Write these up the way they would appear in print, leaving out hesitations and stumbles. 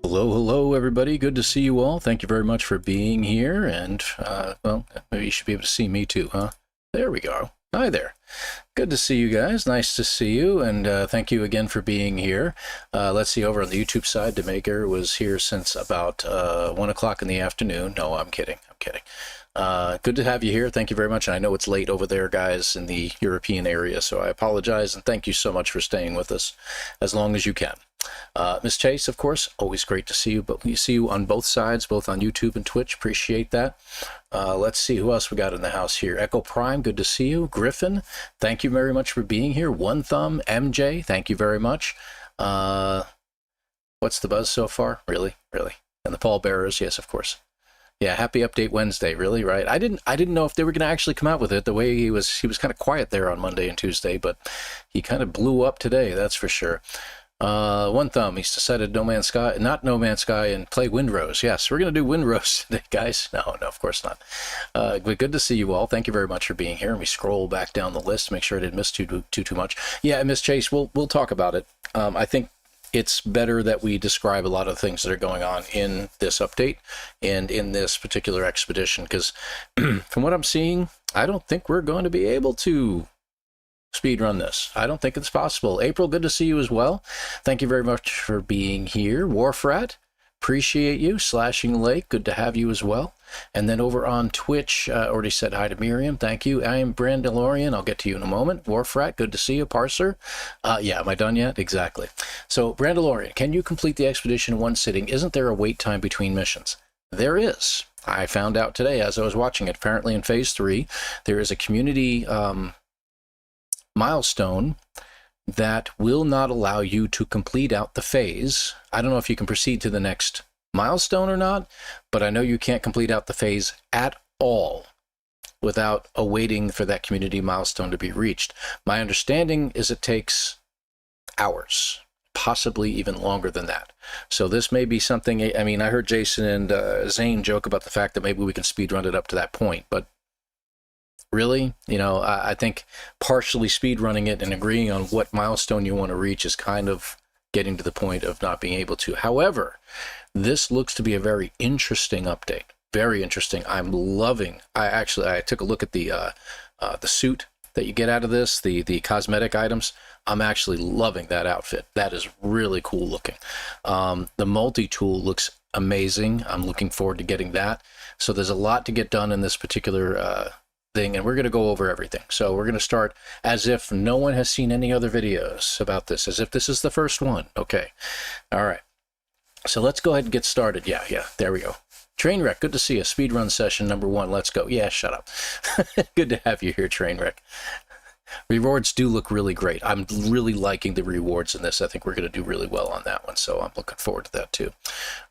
Hello, hello, everybody. Good to see you all. Thank you very much for being here. And, well, maybe you should be able to see me too, huh? There we go. Hi there. Good to see you guys. Nice to see you. And thank you again for being here. Let's see, over on the YouTube side, DeMaker was here since about 1 o'clock in the afternoon. No, I'm kidding. I'm kidding. Good to have you here. Thank you very much. And I know it's late over there, guys, in the European area, so I apologize. And thank you so much for staying with us as long as you can. Miss Chase, of course, always great to see you, but we see you on both sides, both on YouTube and Twitch. Appreciate that. Let's see who else we got in the house here. Echo Prime, good to see you. Griffin, thank you very much for being here. One Thumb, MJ, thank you very much. What's the buzz so far? Really? And the pallbearers, yes, of course. Yeah, happy update Wednesday, really, right? I didn't know if they were going to actually come out with it. The way he was kind of quiet there on Monday and Tuesday, but he kind of blew up today, that's for sure. One Thumb, he's decided No Man's Sky, not No Man's Sky, and play Windrose. Yes, we're going to do Windrose today, guys. No, of course not. But good to see you all. Thank you very much for being here. And we scroll back down the list to make sure I didn't miss too much. Yeah, Miss Chase, we'll talk about it. I think it's better that we describe a lot of things that are going on in this update and in this particular expedition, because from what I'm seeing, I don't think we're going to be able to speedrun this. I don't think it's possible. April, good to see you as well. Thank you very much for being here. Warfrat, appreciate you. Slashing Lake, good to have you as well. And then over on Twitch, already said hi to Miriam. Thank you. I am Brandalorian. I'll get to you in a moment. Warfrat, good to see you. Parser. Yeah, am I done yet? Exactly. So, Brandalorian, can you complete the expedition in one sitting? Isn't there a wait time between missions? There is. I found out today as I was watching it. Apparently in Phase 3, there is a community milestone that will not allow you to complete out the phase. I don't know if you can proceed to the next milestone or not, but I know you can't complete out the phase at all without awaiting for that community milestone to be reached. My understanding is it takes hours, possibly even longer than that. So this may be something, I mean, I heard Jason and Zane joke about the fact that maybe we can speedrun it up to that point, but really, you know, I think partially speedrunning it and agreeing on what milestone you want to reach is kind of getting to the point of not being able to. However, this looks to be a very interesting update. Very interesting. I'm loving. I took a look at the suit that you get out of this, the cosmetic items. I'm actually loving that outfit. That is really cool looking. The multi-tool looks amazing. I'm looking forward to getting that. So there's a lot to get done in this particular thing, and we're going to go over everything. So we're going to start as if no one has seen any other videos about this, as if this is the first one. Okay. All right. So let's go ahead and get started. Yeah, there we go. Trainwreck, good to see you. Speedrun session number 1. Let's go. Yeah, shut up. Good to have you here, Trainwreck. Rewards do look really great. I'm really liking the rewards in this. I think we're going to do really well on that one, so I'm looking forward to that too.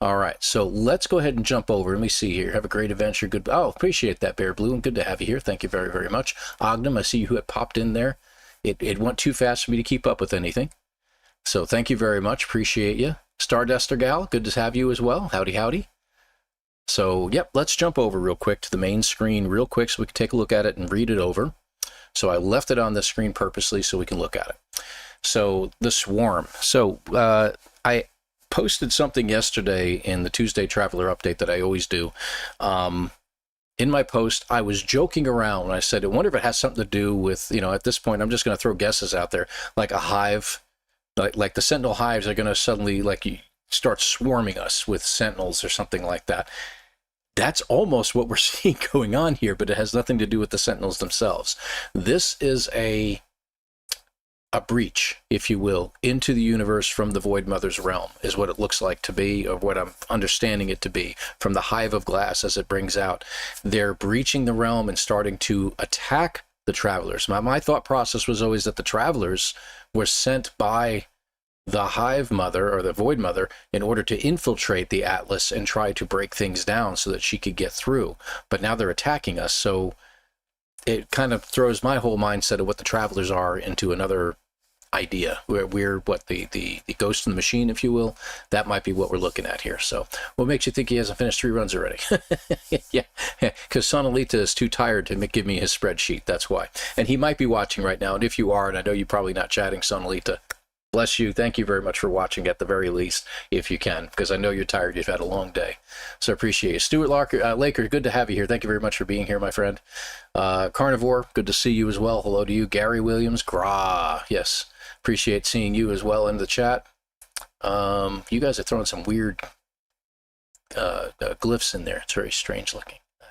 All right, so let's go ahead and jump over. Let me see here. Have a great adventure. Good. Oh, appreciate that, Bear Blue, and good to have you here. Thank you very, very much. Ogden, I see you had popped in there. It went too fast for me to keep up with anything, so thank you very much. Appreciate you. Starduster Gal, good to have you as well. Howdy, howdy. So, yep, let's jump over real quick to the main screen real quick so we can take a look at it and read it over. So I left it on the screen purposely so we can look at it. So the swarm. So I posted something yesterday in the Tuesday Traveler update that I always do. In my post, I was joking around when I said, I wonder if it has something to do with, you know, at this point, I'm just going to throw guesses out there, like a hive, like the sentinel hives are going to suddenly start swarming us with sentinels or something like that. That's almost what we're seeing going on here, but it has nothing to do with the Sentinels themselves. This is a breach, if you will, into the universe from the Void Mother's realm, is what it looks like to be, or what I'm understanding it to be, from the hive of glass as it brings out. They're breaching the realm and starting to attack the travelers. My thought process was always that the travelers were sent by the hive mother or the void mother in order to infiltrate the Atlas and try to break things down so that she could get through. But now they're attacking us, so it kind of throws my whole mindset of what the travelers are into another idea. We're what, the ghost in the machine, if you will. That might be what we're looking at here. So what makes you think he hasn't finished 3 runs already? Yeah, because Sonalita is too tired to give me his spreadsheet. That's why. And he might be watching right now. And if you are, and I know you're probably not chatting, Sonalita, Bless you. Thank you very much for watching at the very least, if you can, because I know you're tired. You've had a long day. So appreciate you. Stuart Laker, good to have you here. Thank you very much for being here, my friend. Carnivore, good to see you as well. Hello to you. Gary Williams, Gra. Yes, appreciate seeing you as well in the chat. You guys are throwing some weird glyphs in there. It's very strange looking, I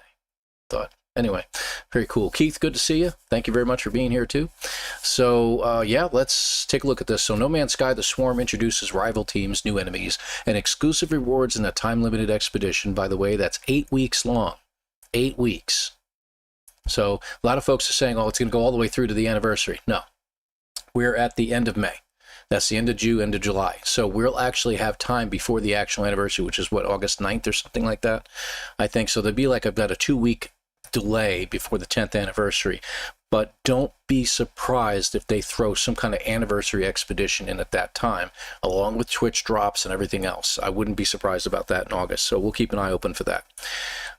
thought. Anyway, very cool. Keith, good to see you. Thank you very much for being here too. So yeah, let's take a look at this. So No Man's Sky, the Swarm introduces rival teams, new enemies, and exclusive rewards in a time-limited expedition. By the way, that's 8 weeks long. 8 weeks. So a lot of folks are saying, oh, it's going to go all the way through to the anniversary. No, we're at the end of May. That's the end of June, end of July. So we'll actually have time before the actual anniversary, which is what, August 9th or something like that, I think. So there'll be like about a 2-week delay before the 10th anniversary. But don't be surprised if they throw some kind of anniversary expedition in at that time, along with Twitch drops and everything else. I wouldn't be surprised about that in August, so we'll keep an eye open for that.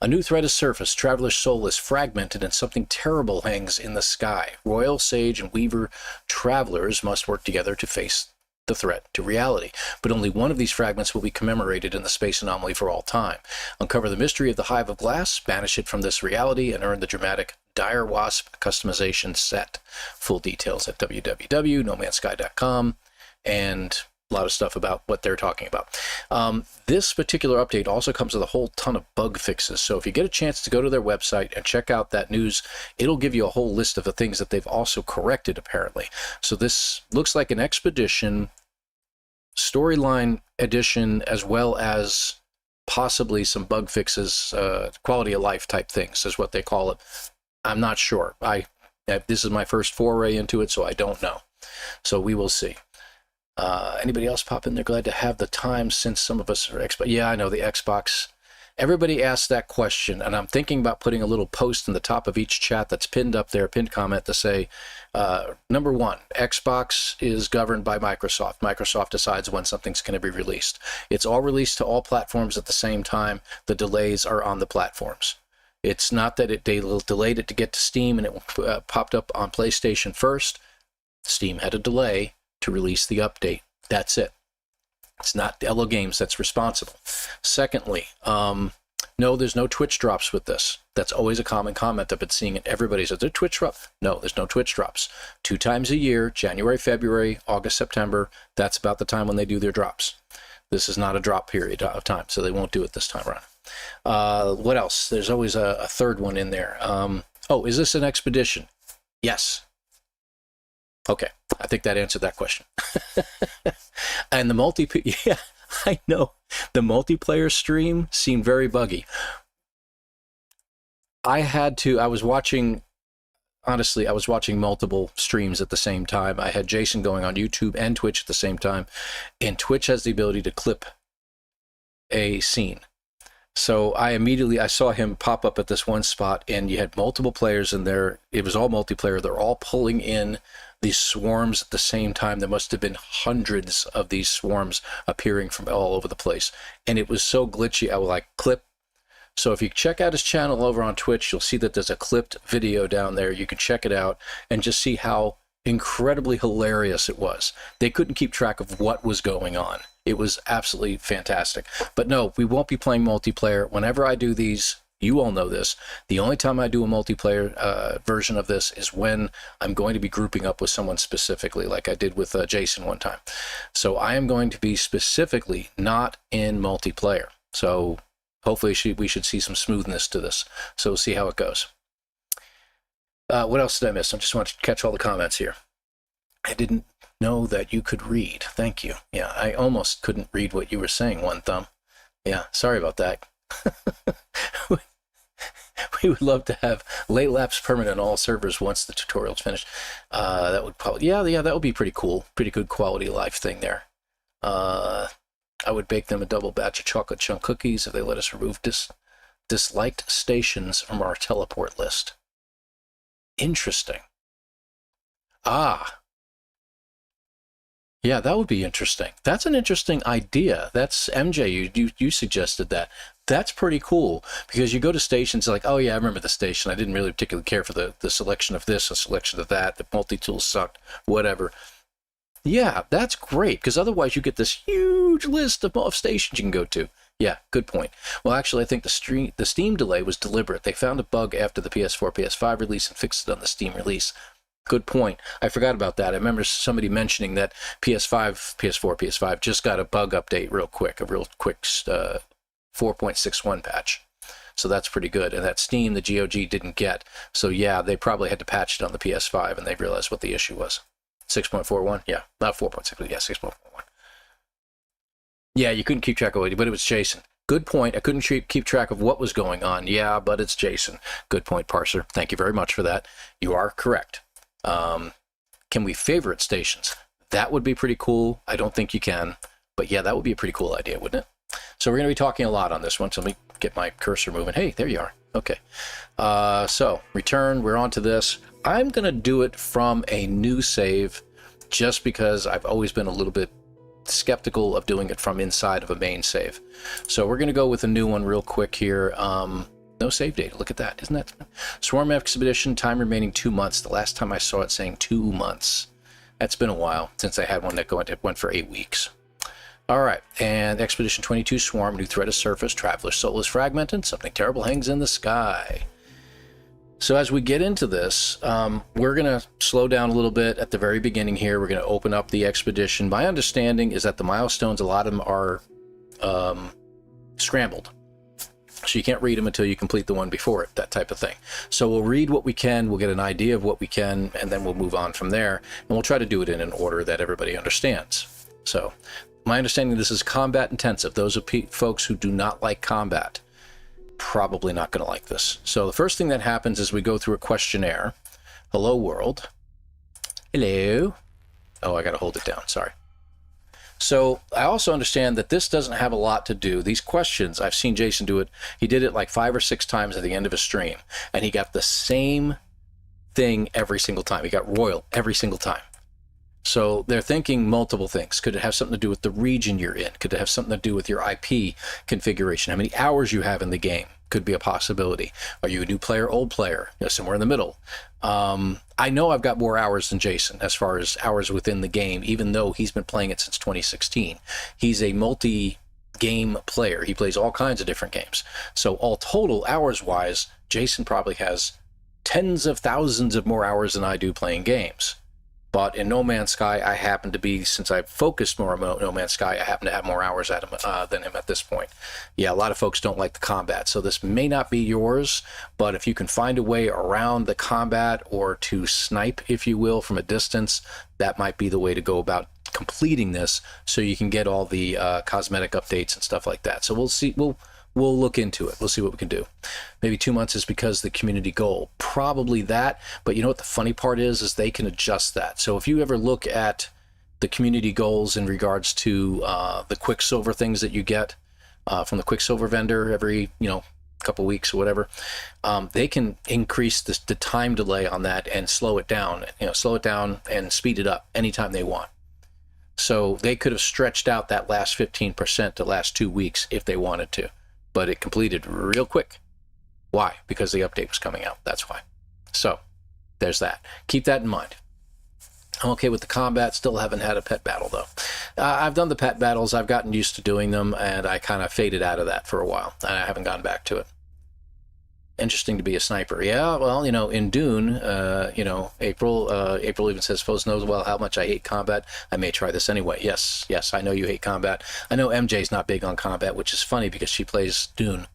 A new threat has surfaced. Traveler's soul is fragmented and something terrible hangs in the sky. Royal, Sage, and Weaver travelers must work together to face the threat to reality, but only one of these fragments will be commemorated in the space anomaly for all time. Uncover the mystery of the Hive of Glass, banish it from this reality, and earn the dramatic Dire Wasp customization set. Full details at www.nomanssky.com, and a lot of stuff about what they're talking about. This particular update also comes with a whole ton of bug fixes, so if you get a chance to go to their website and check out that news, it'll give you a whole list of the things that they've also corrected, apparently. So this looks like an expedition storyline edition, as well as possibly some bug fixes, quality of life type things is what they call it. I'm not sure. This is my first foray into it, so I don't know. So we will see. Anybody else pop in there? Glad to have the time since some of us are Xbox. Yeah, I know the Xbox. Everybody asked that question, and I'm thinking about putting a little post in the top of each chat that's pinned up there, pinned comment to say, number one, Xbox is governed by Microsoft. Microsoft decides when something's going to be released. It's all released to all platforms at the same time. The delays are on the platforms. It's not that they delayed it to get to Steam and it popped up on PlayStation first. Steam had a delay to release the update. That's it. It's not Elo Games that's responsible. Secondly, no, there's no Twitch drops with this. That's always a common comment I've been seeing, and everybody says, there's Twitch drop. No, there's no Twitch drops. 2 times a year, January, February, August, September, that's about the time when they do their drops. This is not a drop period of time, so they won't do it this time around. What else? There's always a third one in there. Oh, is this an expedition? Yes. Okay, I think that answered that question. And the yeah, I know. The multiplayer stream seemed very buggy. I was watching, honestly, I was watching multiple streams at the same time. I had Jason going on YouTube and Twitch at the same time, and Twitch has the ability to clip a scene. So I saw him pop up at this one spot, and you had multiple players in there. It was all multiplayer. They're all pulling in these swarms at the same time. There must have been hundreds of these swarms appearing from all over the place. And it was so glitchy, I was like, clip. So if you check out his channel over on Twitch, you'll see that there's a clipped video down there. You can check it out and just see how incredibly hilarious it was. They couldn't keep track of what was going on. It was absolutely fantastic. But no, we won't be playing multiplayer. Whenever I do these, you all know this, the only time I do a multiplayer version of this is when I'm going to be grouping up with someone specifically, like I did with Jason one time. So I am going to be specifically not in multiplayer. So hopefully we should see some smoothness to this. So we'll see how it goes. What else did I miss? I just want to catch all the comments here. I didn't know that you could read. Thank you. Yeah, I almost couldn't read what you were saying, One Thumb. Yeah, sorry about that. We would love to have late lapse permanent on all servers once the tutorial's finished. That would probably, yeah, that would be pretty cool. Pretty good quality of life thing there. I would bake them a double batch of chocolate chunk cookies if they let us remove disliked stations from our teleport list. Interesting. Ah. Yeah, that would be interesting. That's an interesting idea. That's MJ, you suggested that. That's pretty cool, because you go to stations like, oh yeah, I remember the station. I didn't really particularly care for the selection of this, the selection of that. The multi-tools sucked, whatever. Yeah, that's great, because otherwise you get this huge list of stations you can go to. Yeah, good point. Well, actually, I think the Steam delay was deliberate. They found a bug after the PS4, PS5 release and fixed it on the Steam release. Good point. I forgot about that. I remember somebody mentioning that PS5, PS4, PS5 just got a bug update real quick, a real quick 4.61 patch. So that's pretty good. And that Steam, the GOG didn't get. So yeah, they probably had to patch it on the PS5, and they realized what the issue was. 6.41? Yeah, not 4.6, yeah, 6.41. Yeah, you couldn't keep track of it, but it was Jason. Good point. I couldn't keep track of what was going on. Yeah, but it's Jason. Good point, Parser. Thank you very much for that. You are correct. Can we favorite stations? That would be pretty cool. I don't think you can, but yeah, that would be a pretty cool idea, wouldn't it? So we're going to be talking a lot on this one. So let me get my cursor moving. Hey, there you are. Okay. So return, we're on to this. I'm going to do it from a new save just because I've always been a little bit skeptical of doing it from inside of a main save. So we're going to go with a new one real quick here. No save data. Look at that. Isn't that? Swarm Expedition, time remaining 2 months. The last time I saw it saying 2 months. That's been a while since I had one that went for 8 weeks. All right, and Expedition 22 Swarm, new threat has surfaced. Traveler's soul is fragmented. Something terrible hangs in the sky. So as we get into this, we're going to slow down a little bit at the very beginning here. We're going to open up the expedition. My understanding is that the milestones, a lot of them are scrambled. So you can't read them until you complete the one before it, that type of thing. So we'll read what we can, we'll get an idea of what we can, and then we'll move on from there. And we'll try to do it in an order that everybody understands. So my understanding, this is combat intensive. Those are folks who do not like combat, probably not going to like this. So the first thing that happens is we go through a questionnaire. Hello, world. Hello. Oh, I got to hold it down. Sorry. So I also understand that this doesn't have a lot to do. These questions, I've seen Jason do it. He did it like 5 or 6 times at the end of his stream, and he got the same thing every single time. He got royal every single time. So they're thinking multiple things. Could it have something to do with the region you're in? Could it have something to do with your IP configuration? How many hours you have in the game could be a possibility. Are you a new player, old player? You know, somewhere in the middle. I know I've got more hours than Jason as far as hours within the game, even though he's been playing it since 2016. He's a multi-game player. He plays all kinds of different games. So all total, hours-wise, Jason probably has tens of thousands of more hours than I do playing games. But in No Man's Sky, I happen to be, since I've focused more on No Man's Sky, I happen to have more hours at him, than him at this point. Yeah, a lot of folks don't like the combat, so this may not be yours, but if you can find a way around the combat or to snipe, if you will, from a distance, that might be the way to go about completing this so you can get all the cosmetic updates and stuff like that. So we'll see. We'll look into it. We'll see what we can do. Maybe 2 months is because the community goal. Probably that. But you know what the funny part is they can adjust that. So if you ever look at the community goals in regards to the Quicksilver things that you get from the Quicksilver vendor every, couple weeks or whatever, they can increase the time delay on that and slow it down. Slow it down and speed it up anytime they want. So they could have stretched out that last 15% to last 2 weeks if they wanted to. But it completed real quick. Why? Because the update was coming out. That's why. So there's that. Keep that in mind. I'm okay with the combat. Still haven't had a pet battle, though. I've done the pet battles. I've gotten used to doing them, and I kind of faded out of that for a while. And I haven't gone back to it. Interesting to be a sniper. Yeah, well, in Dune, April even says, "Foes knows well how much I hate combat. I may try this anyway." Yes, I know you hate combat. I know MJ's not big on combat, which is funny because she plays Dune.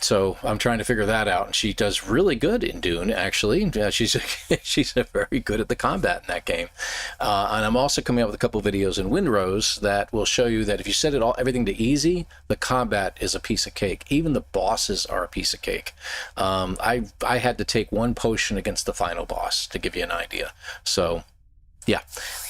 So I'm trying to figure that out, and she does really good in Dune, actually. She's very good at the combat in that game. And I'm also coming up with a couple videos in Windrose that will show you that if you set everything to easy, the combat is a piece of cake. Even the bosses are a piece of cake. I had to take 1 potion against the final boss to give you an idea. So yeah,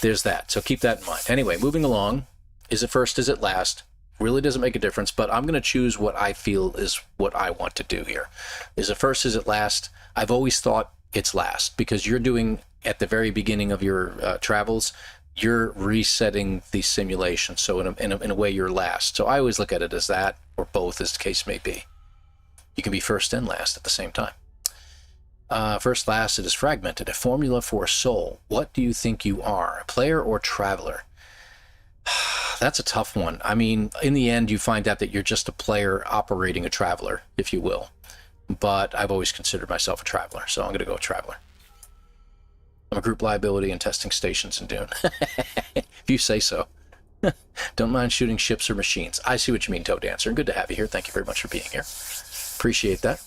there's that. So keep that in mind. Anyway, moving along. Is it first? Is it last? Really doesn't make a difference, but I'm going to choose what I feel is what I want to do here. Is it first? Is it last? I've always thought it's last because you're doing, at the very beginning of your travels, you're resetting the simulation. So in a way, you're last. So I always look at it as that, or both, as the case may be. You can be first and last at the same time. First, last, it is fragmented. A formula for a soul. What do you think you are, a player or traveler? That's a tough one. I mean, in the end, you find out that you're just a player operating a traveler, if you will. But I've always considered myself a traveler, so I'm going to go with traveler. I'm a group liability and testing stations in Dune. If you say so. Don't mind shooting ships or machines. I see what you mean, Toe Dancer. Good to have you here. Thank you very much for being here. Appreciate that.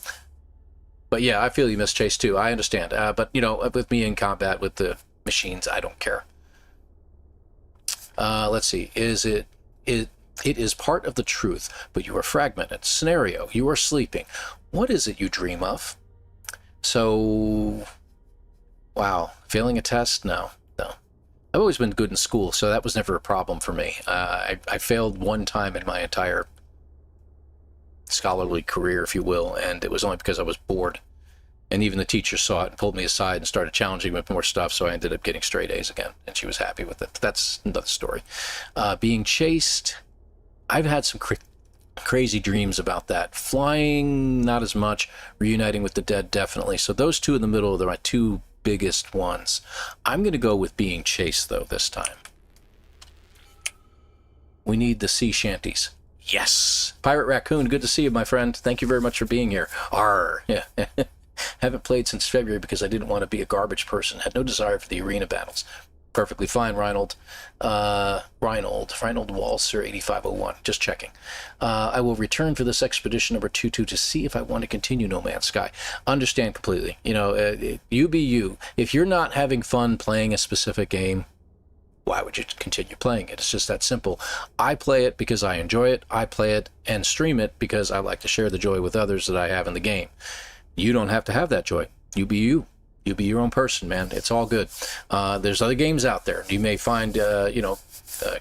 But yeah, I feel you, Miss Chase, too. I understand. But, you know, with me in combat with the machines, I don't care. Let's see. It is part of the truth, but you are fragmented. Scenario, you are sleeping. What is it you dream of? So, wow. Failing a test? No. I've always been good in school, so that was never a problem for me. I failed one time in my entire scholarly career, if you will, and it was only because I was bored. And even the teacher saw it and pulled me aside and started challenging me with more stuff, so I ended up getting straight A's again, and she was happy with it. But that's another story. Being chased, I've had some crazy dreams about that. Flying, not as much. Reuniting with the dead, definitely. So those two in the middle are my two biggest ones. I'm going to go with being chased, though, this time. We need the sea shanties. Yes! Pirate Raccoon, good to see you, my friend. Thank you very much for being here. Arr! Yeah. Haven't played since February because I didn't want to be a garbage person. Had no desire for the arena battles. Perfectly fine, Reinhold. Reinhold Walser, 8501. Just checking. I will return for this expedition number 22 to see if I want to continue No Man's Sky. Understand completely. You know, you be you. If you're not having fun playing a specific game, why would you continue playing it? It's just that simple. I play it because I enjoy it. I play it and stream it because I like to share the joy with others that I have in the game. You don't have to have that joy. You be you. You be your own person, man. It's all good. There's other games out there. You may find, you know,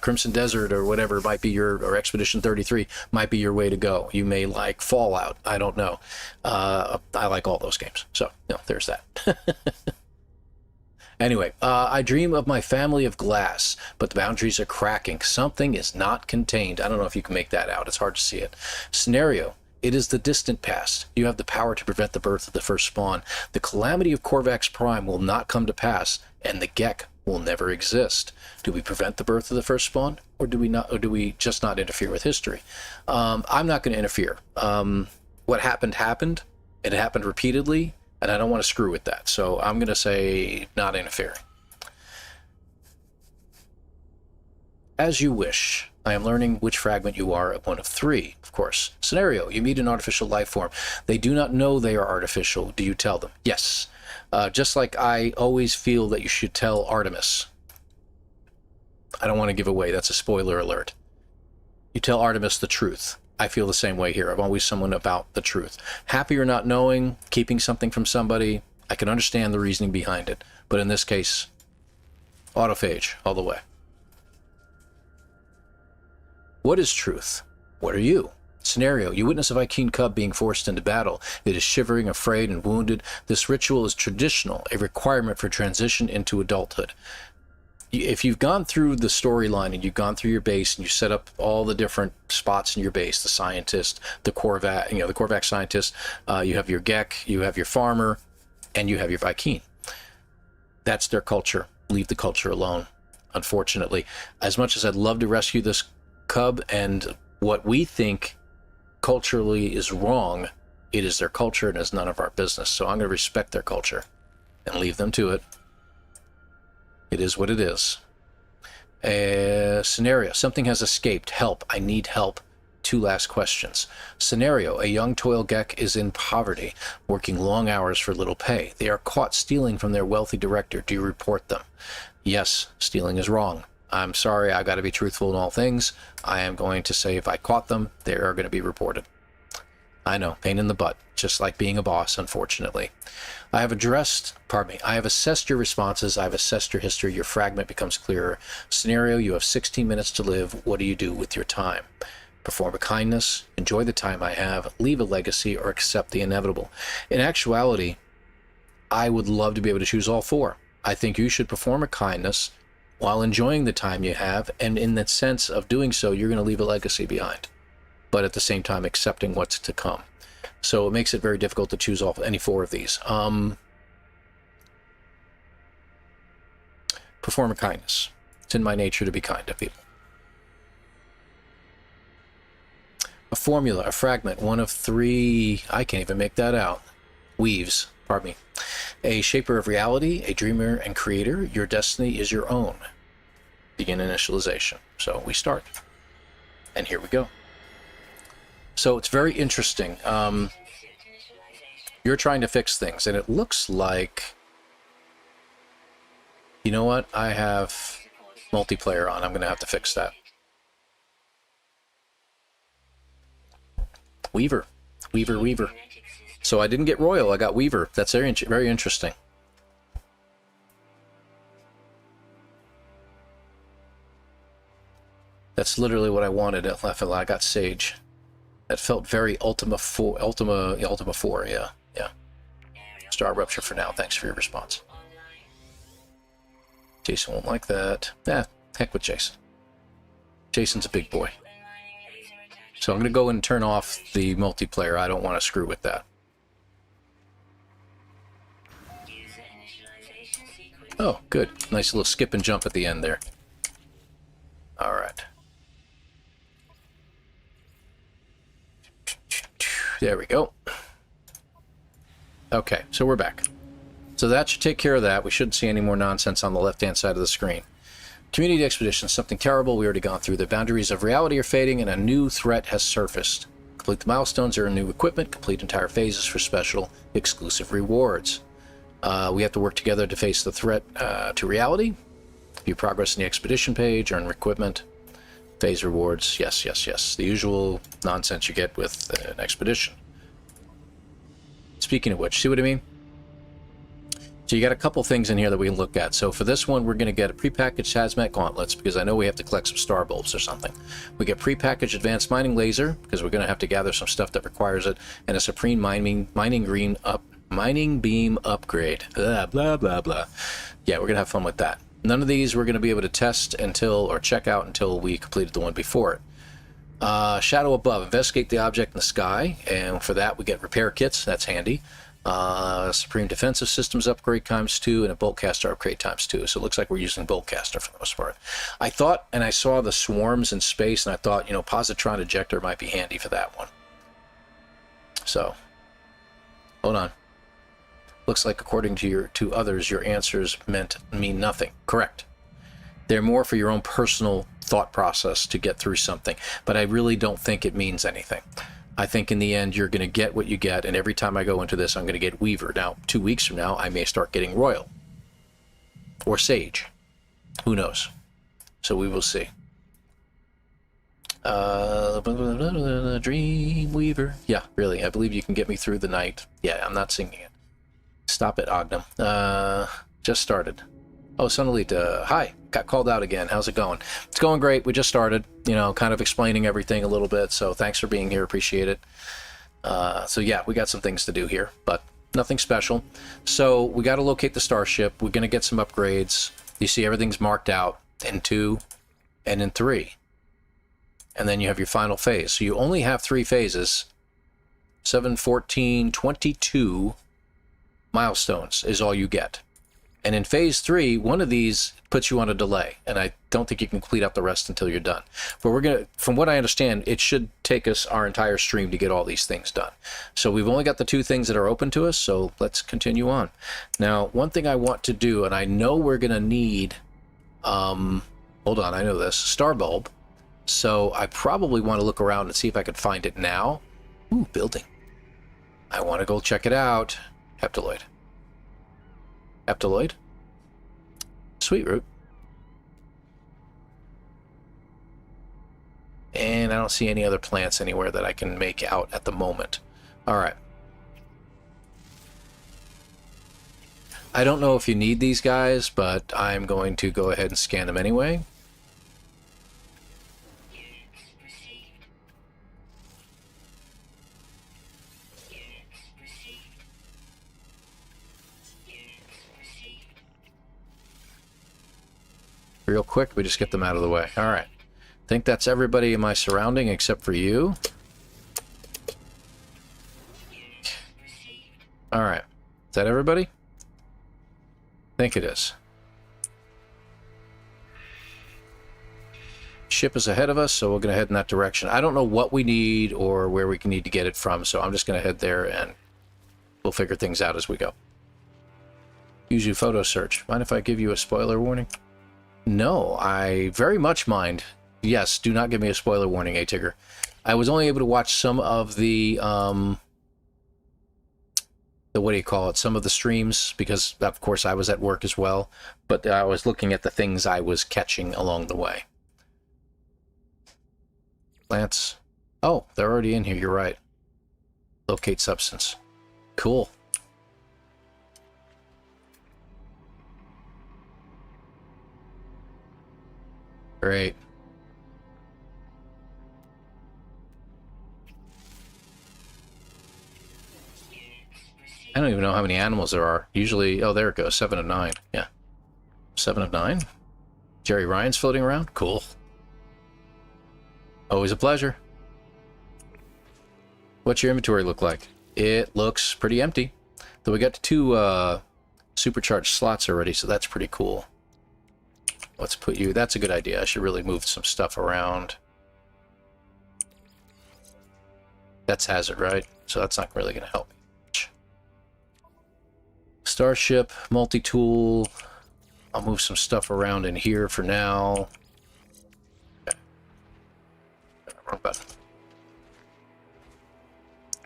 Crimson Desert or whatever might be or Expedition 33 might be your way to go. You may like Fallout. I don't know. I like all those games. So, you know, there's that. Anyway, I dream of my family of glass, but the boundaries are cracking. Something is not contained. I don't know if you can make that out. It's hard to see it. Scenario. It is the distant past. You have the power to prevent the birth of the first spawn. The calamity of Korvax Prime will not come to pass, and the Gek will never exist. Do we prevent the birth of the first spawn, or do we not? Or do we just not interfere with history? I'm not going to interfere. What happened. It happened repeatedly, and I don't want to screw with that. So I'm going to say not interfering. As you wish. I am learning which fragment you are at one of three, of course. Scenario, you meet an artificial life form. They do not know they are artificial. Do you tell them? Yes. Just like I always feel that you should tell Artemis. I don't want to give away. That's a spoiler alert. You tell Artemis the truth. I feel the same way here. I'm always someone about the truth. Happy or not knowing, keeping something from somebody, I can understand the reasoning behind it. But in this case, autophage all the way. What is truth? What are you? Scenario, you witness a Viking cub being forced into battle. It is shivering, afraid, and wounded. This ritual is traditional, a requirement for transition into adulthood. If you've gone through the storyline and you've gone through your base and you set up all the different spots in your base, the scientist, the Korvax, the Korvax scientist, you have your Gek, you have your farmer, and you have your Viking. That's their culture. Leave the culture alone, unfortunately. As much as I'd love to rescue this cub and what we think culturally is wrong, it is their culture and is none of our business. So I'm going to respect their culture and leave them to it. It is what it is. Scenario, something has escaped. Help, I need help. 2 last questions. Scenario, a young toil Gek is in poverty, working long hours for little pay. They are caught stealing from their wealthy director. Do you report them? Yes, stealing is wrong. I'm sorry, I got to be truthful in all things. I am going to say if I caught them, they are going to be reported. I know, pain in the butt, just like being a boss, unfortunately. I have assessed your responses. I have assessed your history. Your fragment becomes clearer. Scenario, you have 16 minutes to live. What do you do with your time? Perform a kindness, enjoy the time I have, leave a legacy, or accept the inevitable. In actuality, I would love to be able to choose all 4. I think you should perform a kindness while enjoying the time you have, and in that sense of doing so, you're going to leave a legacy behind, but at the same time accepting what's to come. So it makes it very difficult to choose any 4 of these. perform a kindness. It's in my nature to be kind to people. A formula, a fragment, one of three, I can't even make that out. Weaves, pardon me. A shaper of reality, a dreamer and creator. Your destiny is your own. Begin initialization. So we start. And here we go. So it's very interesting. You're trying to fix things, and it looks like, you know what? I have multiplayer on. I'm going to have to fix that. Weaver. Weaver, Weaver. So I didn't get Royal, I got Weaver. That's very, very interesting. That's literally what I wanted. I got Sage. That felt very Ultima 4, yeah. Yeah. Star Rupture for now. Thanks for your response. Jason won't like that. Heck with Jason. Jason's a big boy. So I'm going to go and turn off the multiplayer. I don't want to screw with that. Oh, good. Nice little skip and jump at the end there. All right. There we go. Okay, so we're back. So that should take care of that. We shouldn't see any more nonsense on the left-hand side of the screen. Community expedition, something terrible we already gone through. The boundaries of reality are fading and a new threat has surfaced. Complete the milestones, earn new equipment, complete entire phases for special exclusive rewards. We have to work together to face the threat to reality. View progress in the expedition page, earn equipment, phase rewards. Yes, yes, yes. The usual nonsense you get with an expedition. Speaking of which, see what I mean? So you got a couple things in here that we can look at. So for this one, we're going to get a prepackaged hazmat gauntlets because I know we have to collect some star bulbs or something. We get prepackaged advanced mining laser because we're going to have to gather some stuff that requires it, and a supreme mining beam upgrade. Blah blah blah blah. Yeah, we're going to have fun with that. None of these we're going to be able to test until or check out until we completed the one before it. Shadow above. Investigate the object in the sky, and for that we get repair kits. That's handy. Supreme Defensive Systems upgrade ×2 and a Boltcaster upgrade ×2. So it looks like we're using Boltcaster for the most part. I thought, and I saw the swarms in space, and I thought, you know, Positron Ejector might be handy for that one. So, hold on. Looks like according to others, your answers mean nothing. Correct. They're more for your own personal thought process to get through something, but I really don't think it means anything. I think in the end, you're going to get what you get, and every time I go into this, I'm going to get Weaver. Now, 2 weeks from now, I may start getting Royal. Or Sage. Who knows? So we will see. Dream Weaver. Yeah, really, I believe you can get me through the night. Yeah, I'm not singing it. Stop it, Ogden. Just started. Oh, Sunalita, hi. Got called out again. How's it going? It's going great. We just started, you know, kind of explaining everything a little bit. So thanks for being here. Appreciate it. So yeah, we got some things to do here, but nothing special. So we got to locate the starship. We're going to get some upgrades. You see everything's marked out in 2 and in 3. And then you have your final phase. So you only have 3 phases. 7, 14, 22 milestones is all you get. And in phase 3, one of these puts you on a delay, and I don't think you can complete out the rest until you're done. But we're gonna, from what I understand, it should take us our entire stream to get all these things done. So we've only got the 2 things that are open to us, so let's continue on. Now, one thing I want to do, and I know we're gonna need, hold on, I know this, star bulb. So I probably want to look around and see if I can find it now. Ooh, building. I want to go check it out. Heptaloid. Heptaloid. Sweet root. And I don't see any other plants anywhere that I can make out at the moment. All right. I don't know if you need these guys, but I'm going to go ahead and scan them anyway. Real quick, we just get them out of the way. All right. I think that's everybody in my surrounding except for you. All right. Is that everybody? I think it is. ship is ahead of us, so we're going to head in that direction. I don't know what we need or where we can need to get it from, so I'm just going to head there and we'll figure things out as we go. Use your photo search. Mind if I give you a spoiler warning? No, I very much mind. Yes, do not give me a spoiler warning, A-Tigger. I was only able to watch some of the what do you call it? Some of the streams, because of course I was at work as well, but I was looking at the things I was catching along the way. Plants. Oh, they're already in here, you're right. Locate substance. Cool. Great. I don't even know how many animals there are. Usually, oh, there it goes, 7 of 9. Yeah. 7 of 9. Jerry Ryan's floating around. Cool. Always a pleasure. What's your inventory look like? It looks pretty empty. Though we got 2 supercharged slots already, so that's pretty cool. Let's put you... That's a good idea. I should really move some stuff around. That's hazard, right? So that's not really going to help me much. Starship, multi-tool. I'll move some stuff around in here for now. Okay. Wrong button.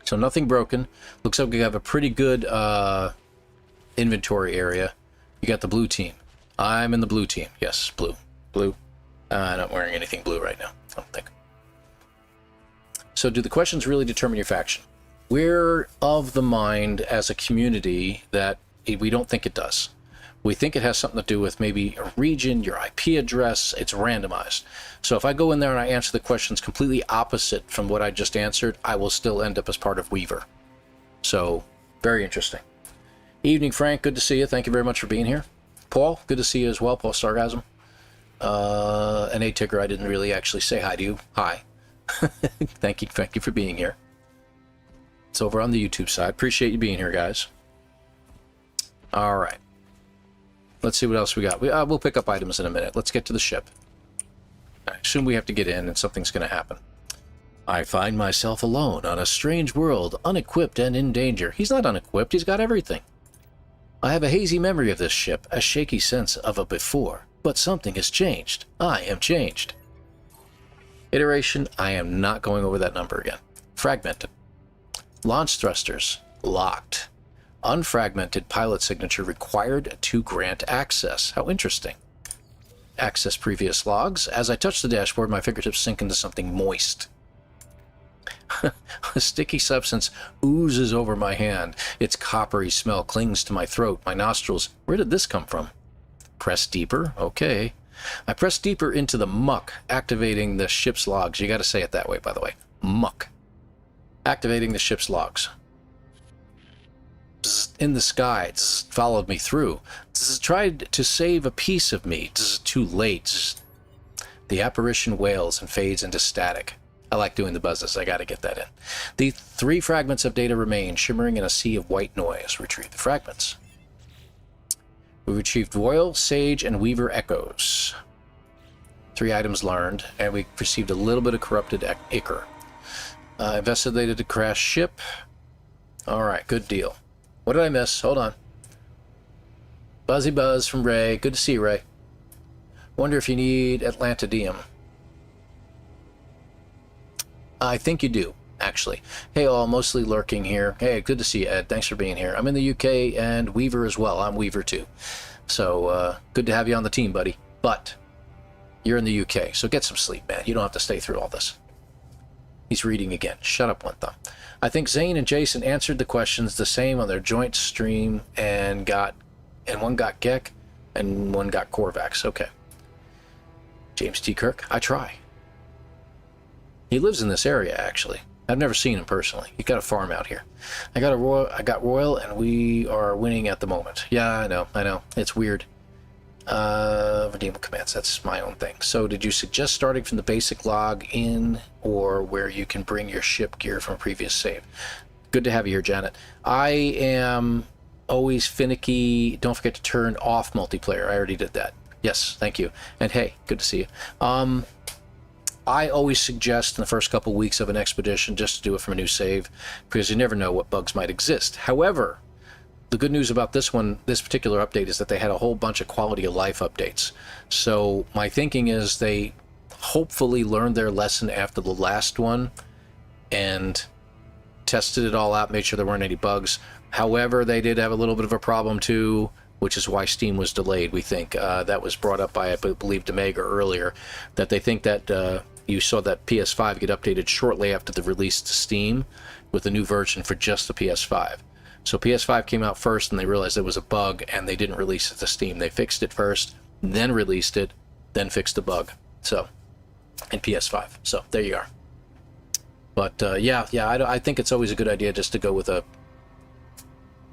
So nothing broken. Looks like we have a pretty good inventory area. You got the blue team. I'm in the blue team. Yes, blue. Blue. I'm not wearing anything blue right now, I don't think. So do the questions really determine your faction? We're of the mind as a community that we don't think it does. We think it has something to do with maybe a region, your IP address. It's randomized. So if I go in there and I answer the questions completely opposite from what I just answered, I will still end up as part of Weaver. So, very interesting. Evening, Frank. Good to see you. Thank you very much for being here. Paul, good to see you as well. Paul Sargasm. And A-Tigger, I didn't really actually say hi to you. Hi. Thank you for being here. It's over on the YouTube side. Appreciate you being here, guys. All right. Let's see what else we got. We'll pick up items in a minute. Let's get to the ship. I assume we have to get in and something's going to happen. I find myself alone on a strange world, unequipped and in danger. He's not unequipped. He's got everything. I have a hazy memory of this ship, a shaky sense of a before, but something has changed. I am changed. Iteration, I am not going over that number again. Fragmented. Launch thrusters, locked. Unfragmented pilot signature required to grant access. How interesting. Access previous logs. As I touch the dashboard, my fingertips sink into something moist. A sticky substance oozes over my hand. Its coppery smell clings to my throat, my nostrils. Where did this come from? Press deeper. Okay. I press deeper into the muck, activating the ship's logs. You got to say it that way, by the way. Muck. Activating the ship's logs. Bzz, in the sky. Bzz, followed me through. Bzz, tried to save a piece of me. Bzz, too late. Bzz. The apparition wails and fades into static. I like doing the buzzes. I got to get that in. The 3 fragments of data remain, shimmering in a sea of white noise. Retrieve the fragments. We retrieved Royal, Sage, and Weaver Echoes. 3 items learned, and we received a little bit of corrupted ichor. Investigated the crashed ship. Alright, good deal. What did I miss? Hold on. Buzzy Buzz from Ray. Good to see you, Ray. Wonder if you need Atlantidium. I think you do, actually. Hey all, mostly lurking here. Hey, good to see you, Ed. Thanks for being here. I'm in the UK and Weaver as well. I'm Weaver too. So, good to have you on the team, buddy. But, you're in the UK, so get some sleep, man. You don't have to stay through all this. He's reading again. Shut up, One Thumb. I think Zane and Jason answered the questions the same on their joint stream and one got Gek and one got Korvax. Okay. James T. Kirk, I try. He lives in this area, actually. I've never seen him personally. He's got a farm out here. I got Royal, and we are winning at the moment. Yeah, I know. It's weird. Redeemable commands, that's my own thing. So did you suggest starting from the basic log in or where you can bring your ship gear from a previous save? Good to have you here, Janet. I am always finicky. Don't forget to turn off multiplayer. I already did that. Yes, thank you. And hey, good to see you. I always suggest in the first couple weeks of an expedition just to do it from a new save, because you never know what bugs might exist. However, the good news about this particular update, is that they had a whole bunch of quality of life updates. So my thinking is they hopefully learned their lesson after the last one and tested it all out, made sure there weren't any bugs. However, they did have a little bit of a problem too, which is why Steam was delayed, we think. That was brought up by, I believe, Demega earlier, that they think that you saw that PS5 get updated shortly after the release to Steam with a new version for just the PS5. So PS5 came out first, and they realized there was a bug, and they didn't release it to Steam. They fixed it first, then released it, then fixed the bug. So, in PS5. So, there you are. But, I think it's always a good idea just to go with a,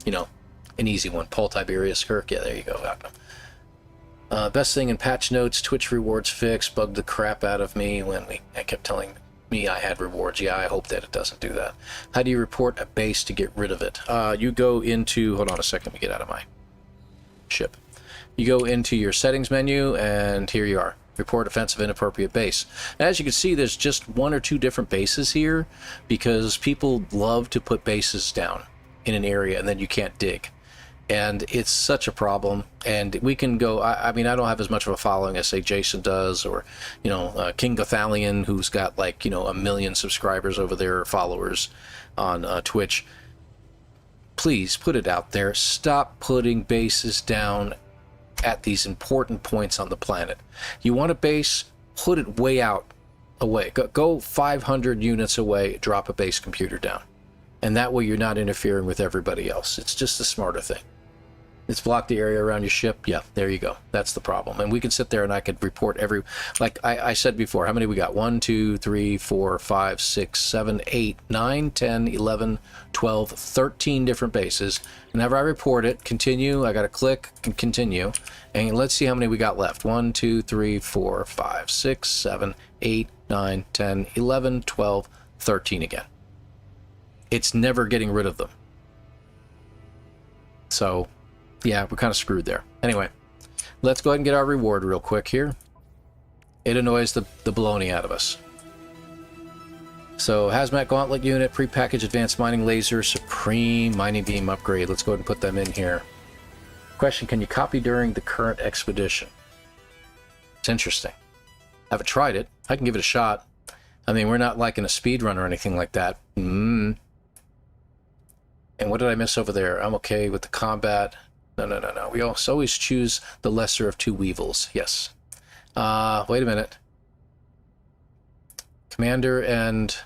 an easy one. Paul Tiberius Kirk. Yeah, there you go. Best thing in patch notes, Twitch rewards fix, bugged the crap out of me when I kept telling me I had rewards. Yeah, I hope that it doesn't do that. How do you report a base to get rid of it? You go into, hold on a second, let me get out of my ship. You go into your settings menu, and here you are. Report offensive inappropriate base. As you can see, there's just 1 or 2 different bases here, because people love to put bases down in an area and then you can't dig. And it's such a problem. And we can go, I mean, I don't have as much of a following as, say, Jason does, or, King Gothalion, who's got, like, 1 million subscribers over there, followers on Twitch. Please put it out there. Stop putting bases down at these important points on the planet. You want a base, put it way out away. Go 500 units away, drop a base computer down. And that way you're not interfering with everybody else. It's just a smarter thing. It's block the area around your ship. Yeah, there you go. That's the problem. And we can sit there and I could report every, like I said before, how many we got? 1, 2, 3, 4, 5, 6, 7, 8, 9, 10, 11, 12, 13 different bases. Whenever I report it, continue, I got to click and continue. And let's see how many we got left. 1, 2, 3, 4, 5, 6, 7, 8, 9, 10, 11, 12, 13 again. It's never getting rid of them. So, yeah, we're kind of screwed there. Anyway, let's go ahead and get our reward real quick here. It annoys the baloney out of us. So, Hazmat Gauntlet Unit, Prepackaged Advanced Mining Laser, Supreme Mining Beam Upgrade. Let's go ahead and put them in here. Question, can you copy during the current expedition? It's interesting. I haven't tried it. I can give it a shot. I mean, we're not like in a speed run or anything like that. And what did I miss over there? I'm okay with the combat. No. We always choose the lesser of 2 weevils. Yes. Wait a minute. Commander and...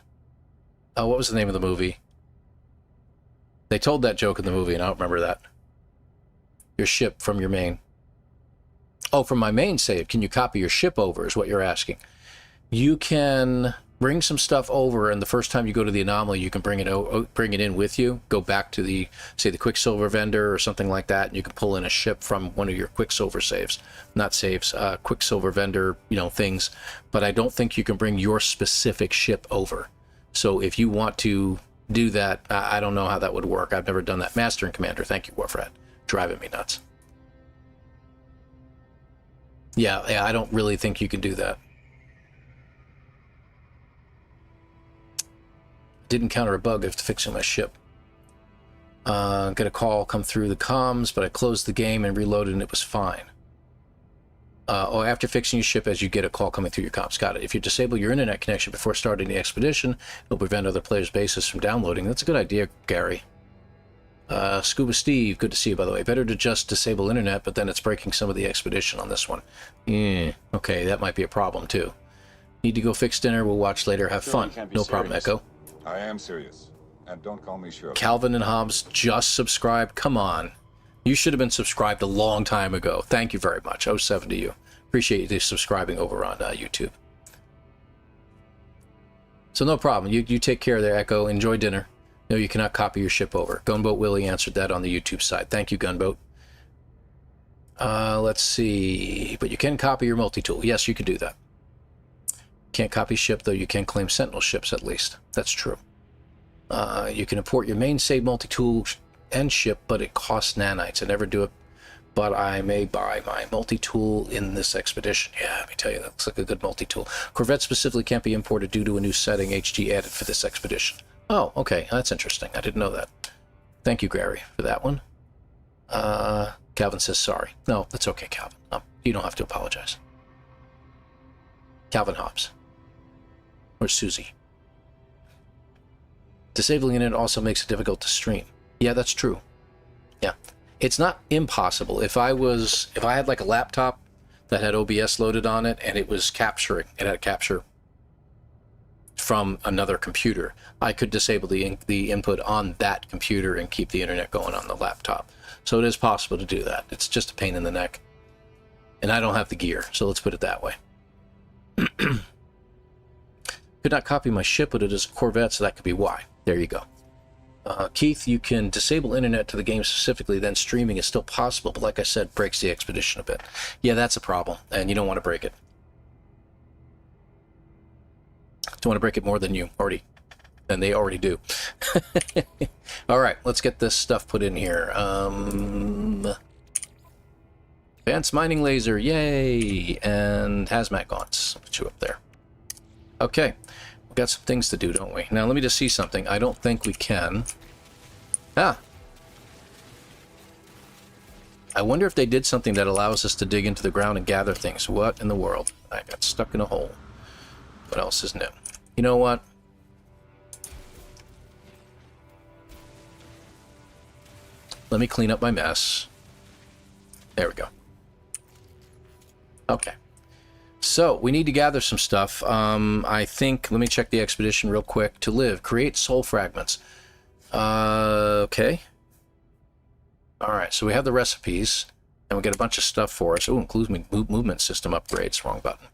Oh, what was the name of the movie? They told that joke in the movie, and I don't remember that. Your ship from your main. Oh, from my main save. Can you copy your ship over, is what you're asking. You can bring some stuff over, and the first time you go to the anomaly, you can bring it in with you. Go back to the, say, the Quicksilver vendor or something like that, and you can pull in a ship from one of your Quicksilver saves. Not saves, Quicksilver vendor, things. But I don't think you can bring your specific ship over. So if you want to do that, I don't know how that would work. I've never done that. Master and Commander, thank you, Warfred. Driving me nuts. Yeah, I don't really think you can do that. Didn't encounter a bug after fixing my ship. Get a call come through the comms, but I closed the game and reloaded and it was fine. After fixing your ship, as you get a call coming through your comms. Got it. If you disable your internet connection before starting the expedition, it'll prevent other players' bases from downloading. That's a good idea, Gary. Scuba Steve, good to see you, by the way. Better to just disable internet, but then it's breaking some of the expedition on this one. Okay, that might be a problem, too. Need to go fix dinner. We'll watch later. Have fun. No problem, Echo. I am serious, and don't call me Shirley. Calvin and Hobbs just subscribed. Come on. You should have been subscribed a long time ago. Thank you very much. 07 to you. Appreciate you subscribing over on YouTube. So no problem. You take care there, Echo. Enjoy dinner. No, you cannot copy your ship over. Gunboat Willie answered that on the YouTube side. Thank you, Gunboat. Let's see. But you can copy your multi-tool. Yes, you can do that. Can't copy ship, though you can claim Sentinel ships at least. That's true. You can import your main save multi-tool and ship, but it costs nanites. I never do it but I may buy my multi-tool in this expedition. Yeah, let me tell you, that looks like a good multi-tool. Corvette specifically can't be imported due to a new setting HG added for this expedition. Oh, okay, that's interesting. I didn't know that. Thank you, Gary, for that one. Calvin says sorry. No, that's okay, Calvin. You don't have to apologize. Calvin Hobbs. Or Susie. Disabling it also makes it difficult to stream. Yeah, that's true. Yeah. It's not impossible. If I had like a laptop that had OBS loaded on it and it was capturing, it had capture from another computer, I could disable the input on that computer and keep the internet going on the laptop. So it is possible to do that. It's just a pain in the neck. And I don't have the gear, so let's put it that way. Could not copy my ship, but it is a Corvette, so that could be why. There you go. Keith, you can disable internet to the game specifically, then streaming is still possible, but like I said, breaks the expedition a bit. Yeah, that's a problem, and you don't want to break it. Don't want to break it more than you already, and they already do. All right, let's get this stuff put in here. Advanced mining laser, yay! And hazmat gaunts. Put you up there. Okay, we've got some things to do, don't we? Now let me just see something. I don't think we can. Ah! I wonder if they did something that allows us to dig into the ground and gather things. What in the world? I got stuck in a hole. What else is new? You know what? Let me clean up my mess. There we go. Okay. So, we need to gather some stuff. I think, let me check the expedition real quick. To live, create soul fragments. Okay. Alright, so we have the recipes, and we get a bunch of stuff for us. Oh, includes movement system upgrades. Wrong button.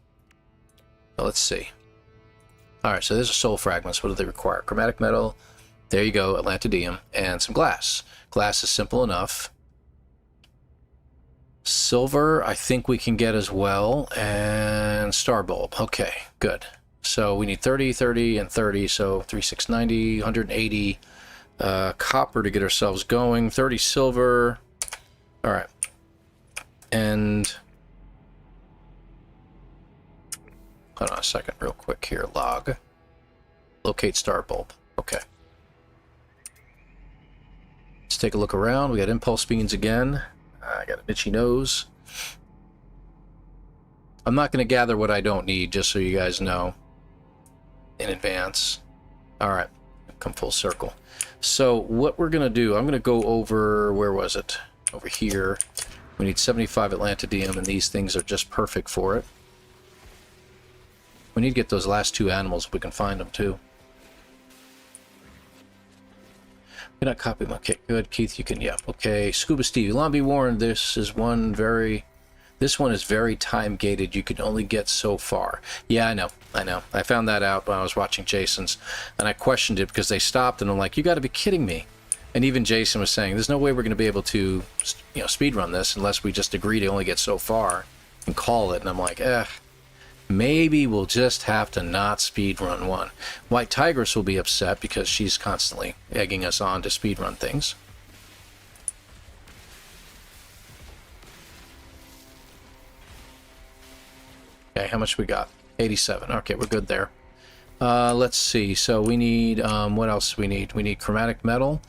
So let's see. Alright, so there's a soul fragments. What do they require? Chromatic metal. There you go, Atlantidium. And some glass. Glass is simple enough. Silver, I think we can get as well, and star bulb. Okay, good. So we need 30, 30, and 30, so 3, 6, 90, 180 copper to get ourselves going, 30 silver. All right. And hold on a second real quick here. Log. Locate star bulb. Okay. Let's take a look around. We got impulse beans again. I got an itchy nose. I'm not going to gather what I don't need, just so you guys know in advance. All right, come full circle. So what we're going to do, I'm going to go over, where was it? Over here. We need 75 Atlantidium, and these things are just perfect for it. We need to get those last two animals if we can find them, too. Can I copy them? Okay, good. Keith, you can, yeah. Okay, Scuba Steve. Elon, be warned, this one is very time gated. You can only get so far. Yeah, I know. I found that out when I was watching Jason's, and I questioned it because they stopped, and I'm like, you got to be kidding me. And even Jason was saying, there's no way we're going to be able to, speedrun this unless we just agree to only get so far and call it. And I'm like, maybe we'll just have to not speedrun one. White Tigress will be upset because she's constantly egging us on to speedrun things. Okay, how much we got? 87. Okay, we're good there. Let's see. So we need, what else do we need? We need chromatic metal.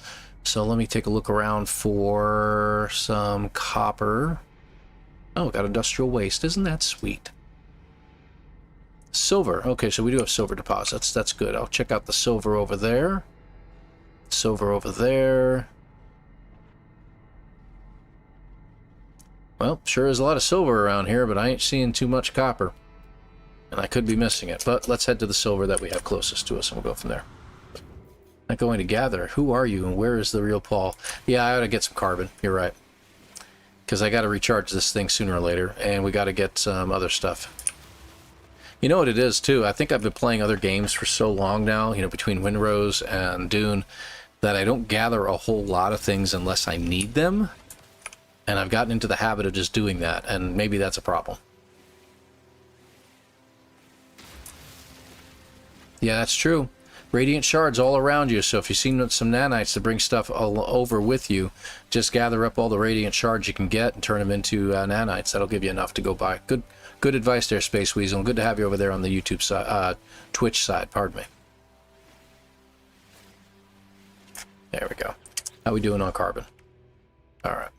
So let me take a look around for some copper. Oh, got industrial waste. Isn't that sweet? Silver. Okay, so we do have silver deposits. That's good. I'll check out the silver over there. Silver over there. Well, sure is a lot of silver around here, but I ain't seeing too much copper. And I could be missing it. But let's head to the silver that we have closest to us, and we'll go from there. Not going to gather. Who are you, and where is the real Paul? Yeah, I ought to get some carbon. You're right. Because I got to recharge this thing sooner or later, and we got to get some other stuff. You know what it is, too? I think I've been playing other games for so long now, between Windrose and Dune, that I don't gather a whole lot of things unless I need them. And I've gotten into the habit of just doing that, and maybe that's a problem. Yeah, that's true. radiant shards all around you, so if you see some nanites to bring stuff all over with you, just gather up all the radiant shards you can get and turn them into nanites. That'll give you enough to go by. Good advice there, Space Weasel. Good to have you over there on the YouTube side, Twitch side, pardon me. There we go. How we doing on carbon? All right.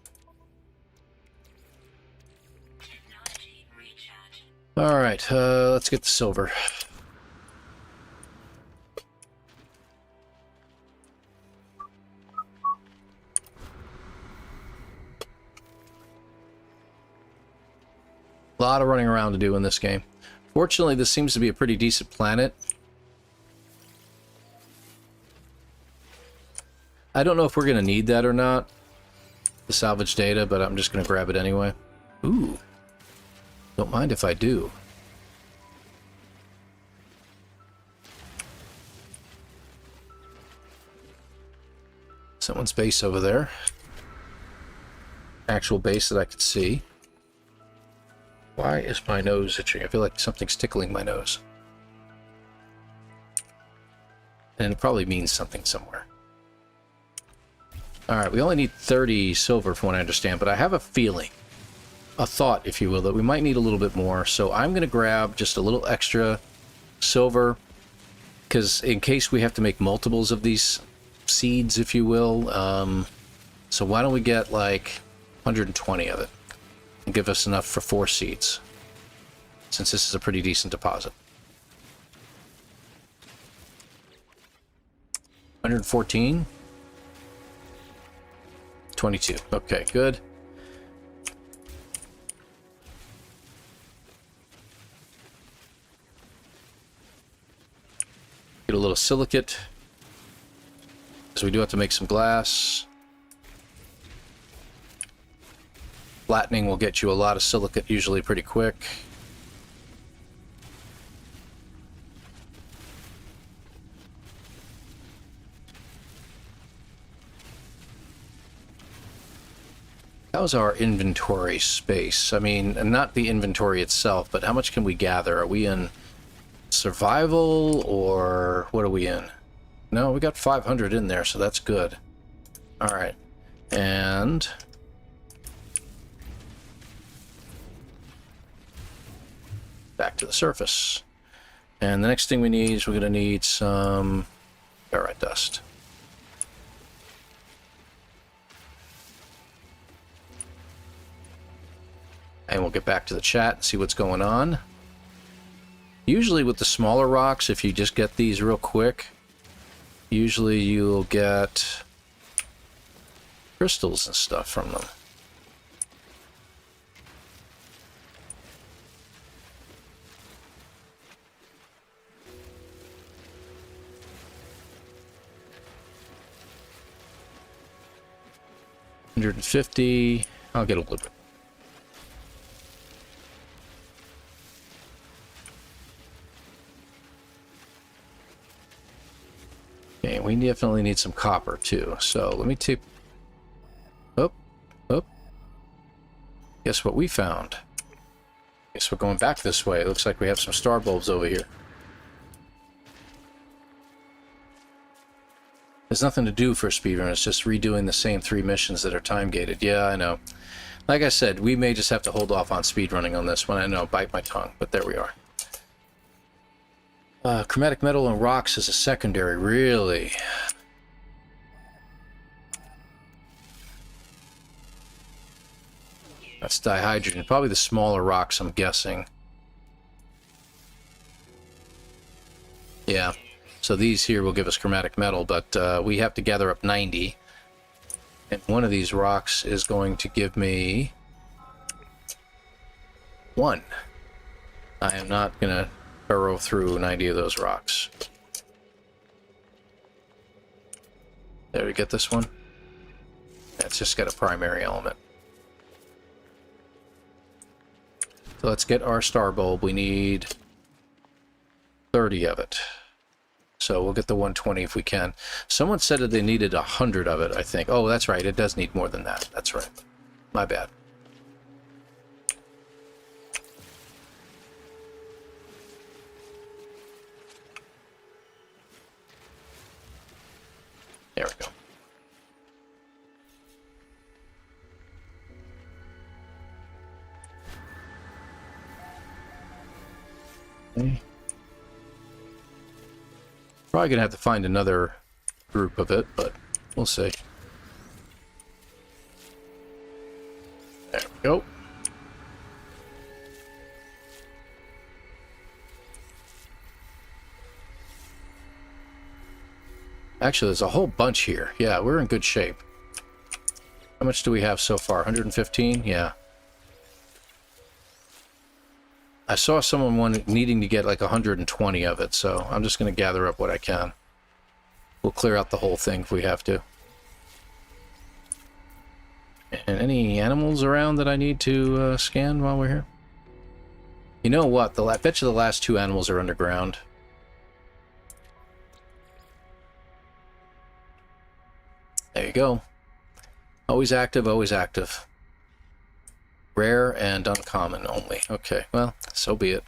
All right, let's get the silver. A lot of running around to do in this game. Fortunately, this seems to be a pretty decent planet. I don't know if we're going to need that or not, the salvage data, but I'm just going to grab it anyway. Ooh. Don't mind if I do. Someone's base over there. Actual base that I could see. Why is my nose itching? I feel like something's tickling my nose. And it probably means something somewhere. Alright, we only need 30 silver from what I understand, but I have a feeling, a thought, if you will, that we might need a little bit more. So I'm going to grab just a little extra silver, because in case we have to make multiples of these seeds, if you will. So why don't we get like 120 of it? And give us enough for 4 seeds, since this is a pretty decent deposit. 114, 22. Okay, good. Get a little silicate, because we do have to make some glass. Flattening will get you a lot of silicate, usually pretty quick. How's our inventory space? I mean, not the inventory itself, but how much can we gather? Are we in survival, or what are we in? No, we got 500 in there, so that's good. All right. And back to the surface. And the next thing we need is we're going to need some barite dust. And we'll get back to the chat and see what's going on. Usually with the smaller rocks, if you just get these real quick, usually you'll get crystals and stuff from them. $150. I'll get a little bit. Okay, we definitely need some copper too. So let me take. Oh. Guess what we found? Guess we're going back this way. It looks like we have some star bulbs over here. There's nothing to do for a speedrun. It's just redoing the same 3 missions that are time gated. Yeah, I know. Like I said, we may just have to hold off on speedrunning on this one. I know, bite my tongue, but there we are. Chromatic metal and rocks is a secondary, really. That's dihydrogen. Probably the smaller rocks, I'm guessing. Yeah. So these here will give us chromatic metal, but we have to gather up 90. And one of these rocks is going to give me 1. I am not going to burrow through 90 of those rocks. There, we get this one. It's just got a primary element. So let's get our star bulb. We need 30 of it. So we'll get the 120 if we can. Someone said that they needed 100 of it, I think. Oh, that's right. It does need more than that. That's right. My bad. There we go. Okay. Probably gonna have to find another group of it, but we'll see. There we go. Actually, there's a whole bunch here. Yeah, we're in good shape. How much do we have so far? 115? Yeah. I saw someone needing to get like 120 of it, so I'm just going to gather up what I can. We'll clear out the whole thing if we have to. And any animals around that I need to scan while we're here? You know what? I bet you the last two animals are underground. There you go. Always active, always active. Rare and uncommon only. Okay, well, so be it.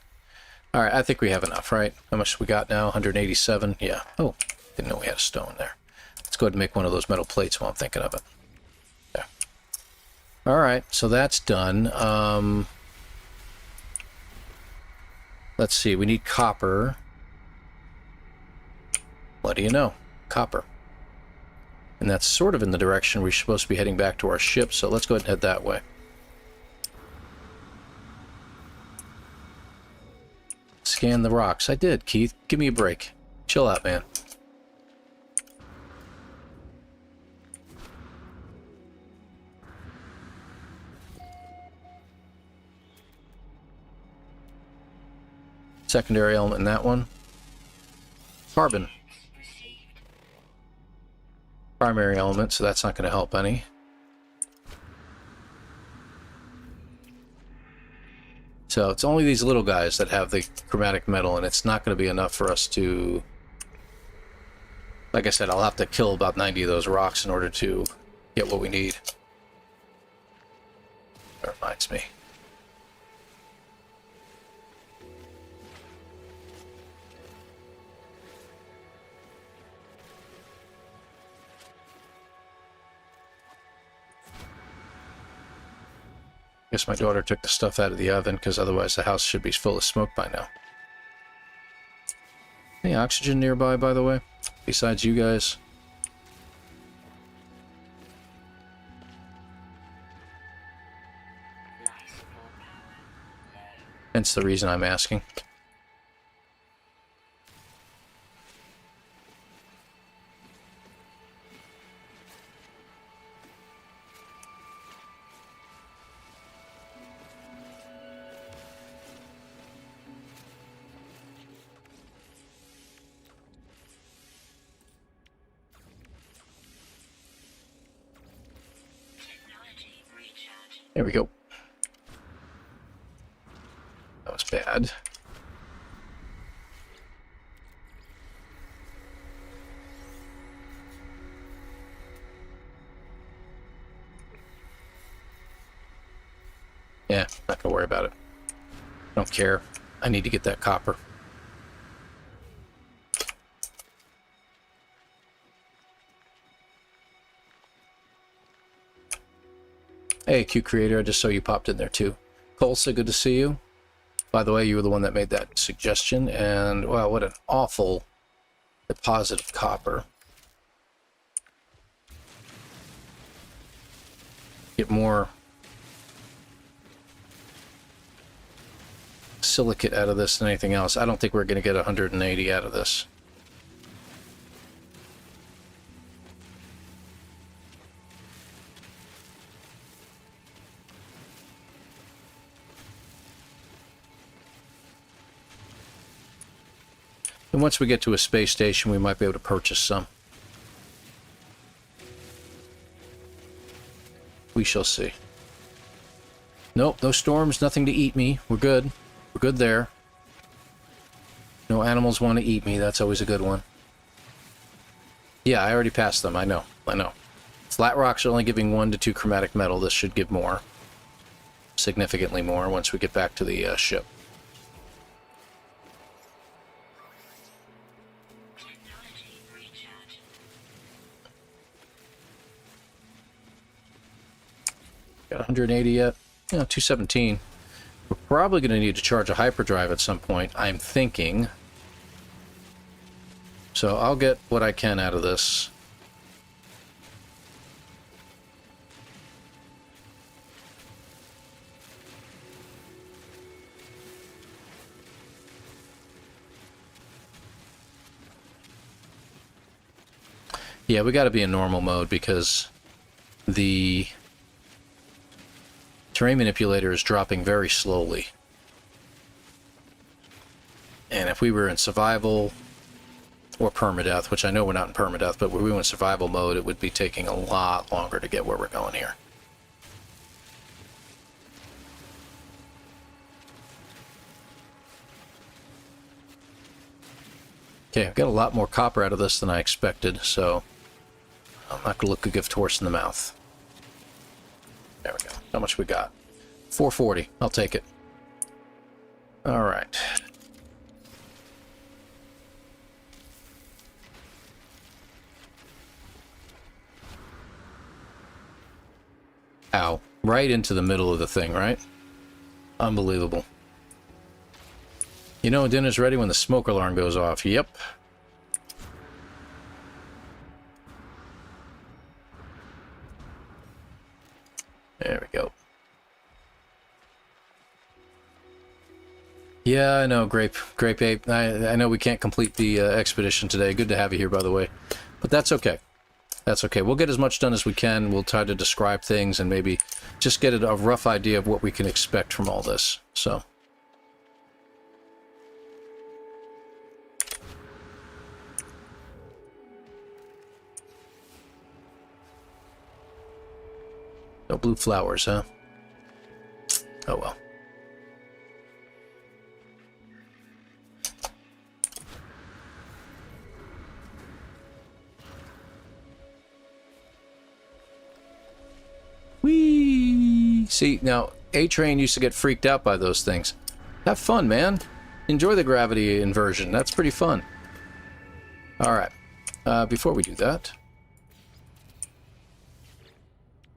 Alright, I think we have enough, right? How much we got now? 187? Yeah. Oh, didn't know we had a stone there. Let's go ahead and make one of those metal plates while I'm thinking of it. There. Alright, so that's done. Let's see, we need copper. What do you know? Copper. And that's sort of in the direction we're supposed to be heading back to our ship, so let's go ahead and head that way. Scan the rocks. I did, Keith. Give me a break. Chill out, man. Secondary element in that one. Carbon. Primary element, so that's not going to help any. So it's only these little guys that have the chromatic metal, and it's not going to be enough for us to... Like I said, I'll have to kill about 90 of those rocks in order to get what we need. That reminds me. Guess my daughter took the stuff out of the oven, because otherwise the house should be full of smoke by now. Any oxygen nearby, by the way? Besides you guys? Hence the reason I'm asking. There we go. That was bad. Yeah, not gonna worry about it. Don't care. I need to get that copper. Hey, Q Creator, I just saw you popped in there too. Colsa, good to see you. By the way, you were the one that made that suggestion, and wow, what an awful deposit of copper. Get more silicate out of this than anything else. I don't think we're going to get 180 out of this. And once we get to a space station, we might be able to purchase some. We shall see. Nope, no storms, nothing to eat me. We're good. We're good there. No animals want to eat me. That's always a good one. Yeah, I already passed them. I know. I know. Flat rocks are only giving 1 to 2 chromatic metal. This should give more. Significantly more once we get back to the ship. Got 180 yet. Yeah, 217. We're probably going to need to charge a hyperdrive at some point, I'm thinking. So I'll get what I can out of this. Yeah, we got to be in normal mode because the terrain manipulator is dropping very slowly. And if we were in survival or permadeath, which I know we're not in permadeath, but if we were in survival mode, it would be taking a lot longer to get where we're going here. Okay, I've got a lot more copper out of this than I expected, so I'm not going to look a gift horse in the mouth. There we go. How much we got? 440. I'll take it. All right. Ow. Right into the middle of the thing, right? Unbelievable. You know dinner's ready when the smoke alarm goes off. Yep. There we go. Yeah, I know, Grape Ape. I know we can't complete the expedition today. Good to have you here, by the way. But that's okay. That's okay. We'll get as much done as we can. We'll try to describe things and maybe just get a rough idea of what we can expect from all this. So. No blue flowers, huh? Oh well. Whee! See, now, A-Train used to get freaked out by those things. Have fun, man. Enjoy the gravity inversion. That's pretty fun. Alright. Before we do that...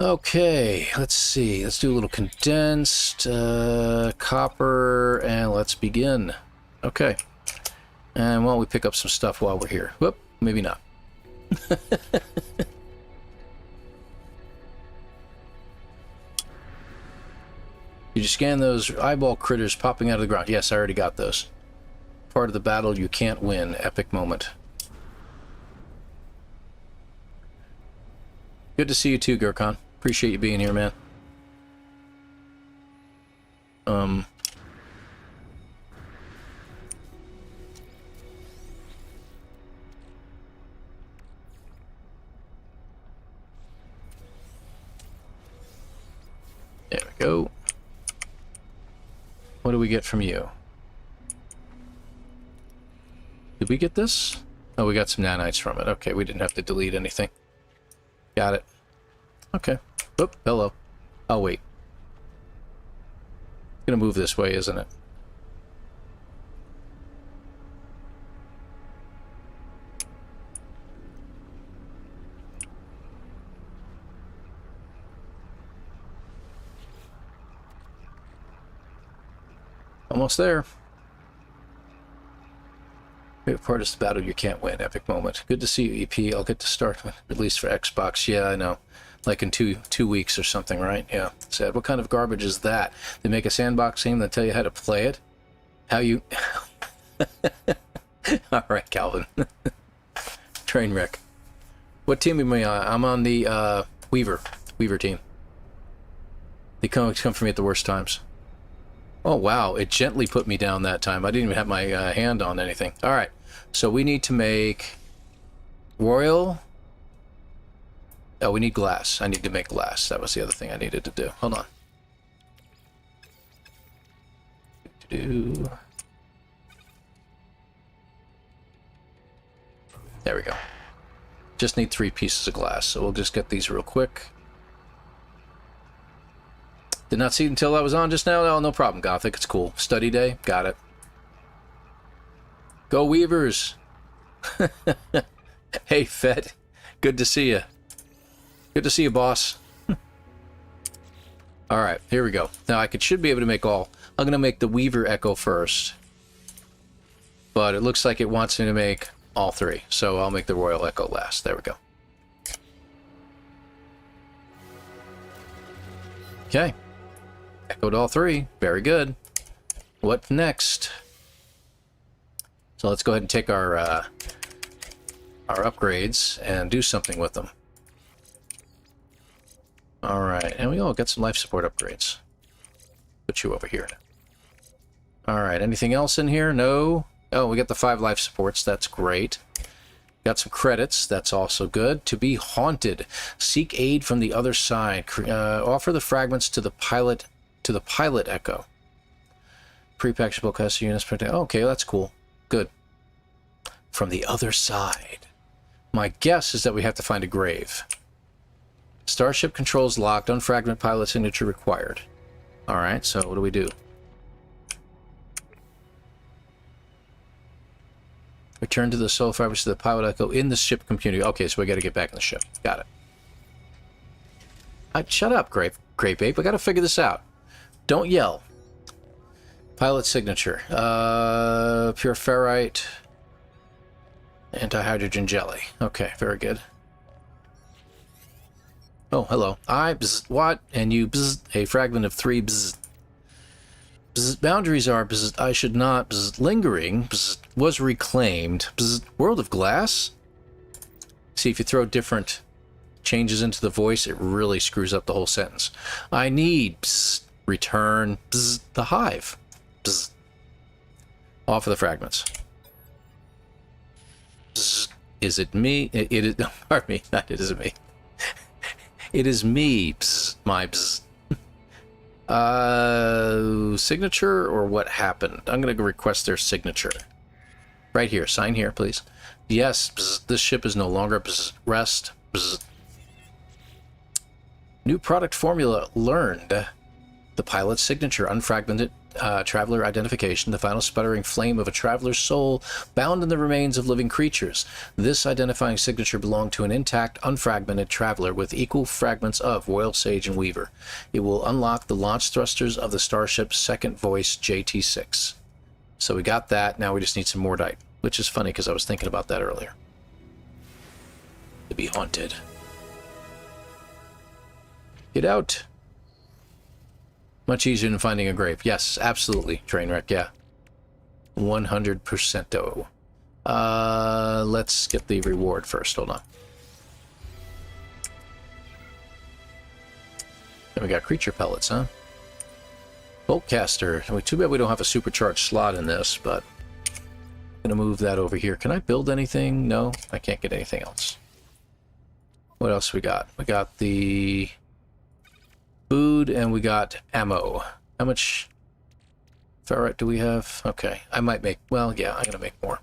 Okay, let's see. Let's do a little condensed copper, and let's begin. Okay. And why don't we pick up some stuff while we're here? Whoop, maybe not. Did you scan those eyeball critters popping out of the ground? Yes, I already got those. Part of the battle you can't win. Epic moment. Good to see you too, Gurkhan. Appreciate you being here, man. There we go. What do we get from you? Did we get this? Oh, we got some nanites from it. Okay, we didn't have to delete anything. Got it. Okay. Oop, hello. Oh, wait. It's gonna move this way, isn't it? Almost there. Favorite part is the battle you can't win. Epic moment. Good to see you, EP. I'll get to start release for Xbox. Yeah, I know. Like in two weeks or something, right? Yeah. Sad. What kind of garbage is that? They make a sandbox game that tell you how to play it? How you... Alright, Calvin. Trainwreck. What team am I on? I'm on the Weaver team. They come for me at the worst times. Oh, wow. It gently put me down that time. I didn't even have my hand on anything. All right. So we need to make royal. Oh, we need glass. I need to make glass. That was the other thing I needed to do. Hold on. There we go. Just need 3 pieces of glass. So we'll just get these real quick. Did not see it until I was on just now. No, no problem, Gothic. It's cool. Study day. Got it. Go Weavers. Hey, Fed. Good to see you. Good to see you, boss. All right, here we go. Now I should be able to make all. I'm going to make the Weaver Echo first. But it looks like it wants me to make all three. So I'll make the Royal Echo last. There we go. Okay. Echoed all three. Very good. What next? So let's go ahead and take our upgrades and do something with them. All right, and we all got some life support upgrades. Put you over here. All right, anything else in here? No. Oh, we got the 5 life supports. That's great. Got some credits. That's also good. To be haunted. Seek aid from the other side. Offer the fragments to the pilot Echo. Pre-packaged custom units. Okay, that's cool. Good. From the other side. My guess is that we have to find a grave. Starship controls locked. Unfragment pilot signature required. Alright, so what do we do? Return to the soul fibers to the pilot Echo in the ship computer. Okay, so we got to get back in the ship. Got it. Shut up, Grape Ape. I got to figure this out. Don't yell. Pilot signature. Pure ferrite. Anti-hydrogen jelly. Okay, very good. Oh, hello. What? And you a fragment of 3 boundaries are I should not lingering was reclaimed world of glass. See, if you throw different changes into the voice, it really screws up the whole sentence. I need return the hive. Offer the fragments. Is it me? It is. Pardon me. Not it isn't me. It is me. My. Signature or what happened? I'm going to request their signature. Right here. Sign here, please. Yes, this ship is no longer rest. New product formula learned. The pilot's signature, unfragmented traveler identification, the final sputtering flame of a traveler's soul bound in the remains of living creatures. This identifying signature belonged to an intact, unfragmented traveler with equal fragments of Royal Sage and Weaver. It will unlock the launch thrusters of the starship's second voice, JT-6. So we got that. Now we just need some mordite, which is funny because I was thinking about that earlier. To be haunted. Get out. Much easier than finding a grave. Yes, absolutely. Trainwreck, yeah. 100%. Let's get the reward first. Hold on. Then we got creature pellets, huh? Boltcaster. Too bad we don't have a supercharged slot in this, but I'm going to move that over here. Can I build anything? No, I can't get anything else. What else we got? We got the food, and we got ammo. How much ferrite do we have? Okay, I might make... Well, yeah, I'm going to make more.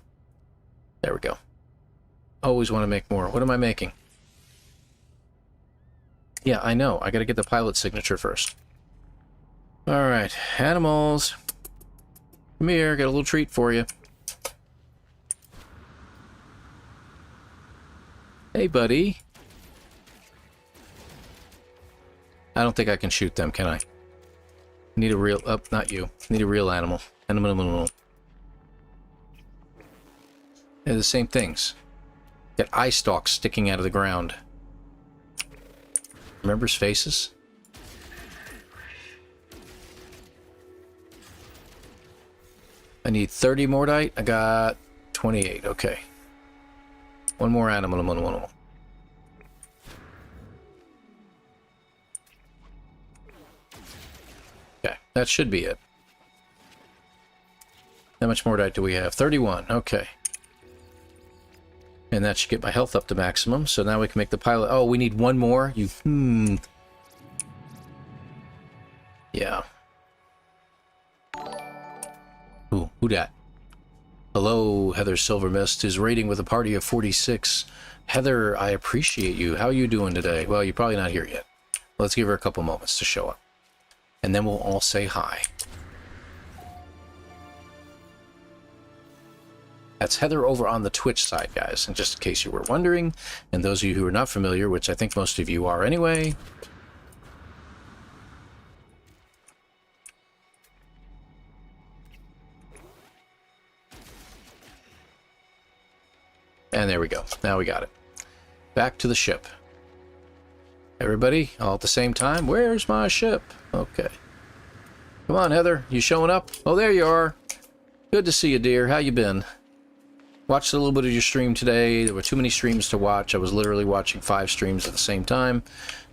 There we go. Always want to make more. What am I making? Yeah, I know. I got to get the pilot signature first. Alright, animals. Come here, got a little treat for you. Hey, buddy. I don't think I can shoot them, can I? Need a real... Oh, not you. Need a real animal. Animal. They're the same things. Got eye stalks sticking out of the ground. Remembers faces? I need 30 mordite. I got 28. Okay. One more animal. Okay, that should be it. How much mordite do we have? 31. Okay. And that should get my health up to maximum. So now we can make the pilot. Oh, we need one more? Yeah. Ooh, who dat? Hello, Heather Silvermist is raiding with a party of 46. Heather, I appreciate you. How are you doing today? Well, you're probably not here yet. Let's give her a couple moments to show up. And then we'll all say hi. That's Heather over on the Twitch side, guys. And just in case you were wondering, and those of you who are not familiar, which I think most of you are anyway. And there we go. Now we got it. Back to the ship. Everybody, all at the same time. Where's my ship? Okay. Come on, Heather. You showing up? Oh, there you are. Good to see you, dear. How you been? Watched a little bit of your stream today. There were too many streams to watch. I was literally watching 5 streams at the same time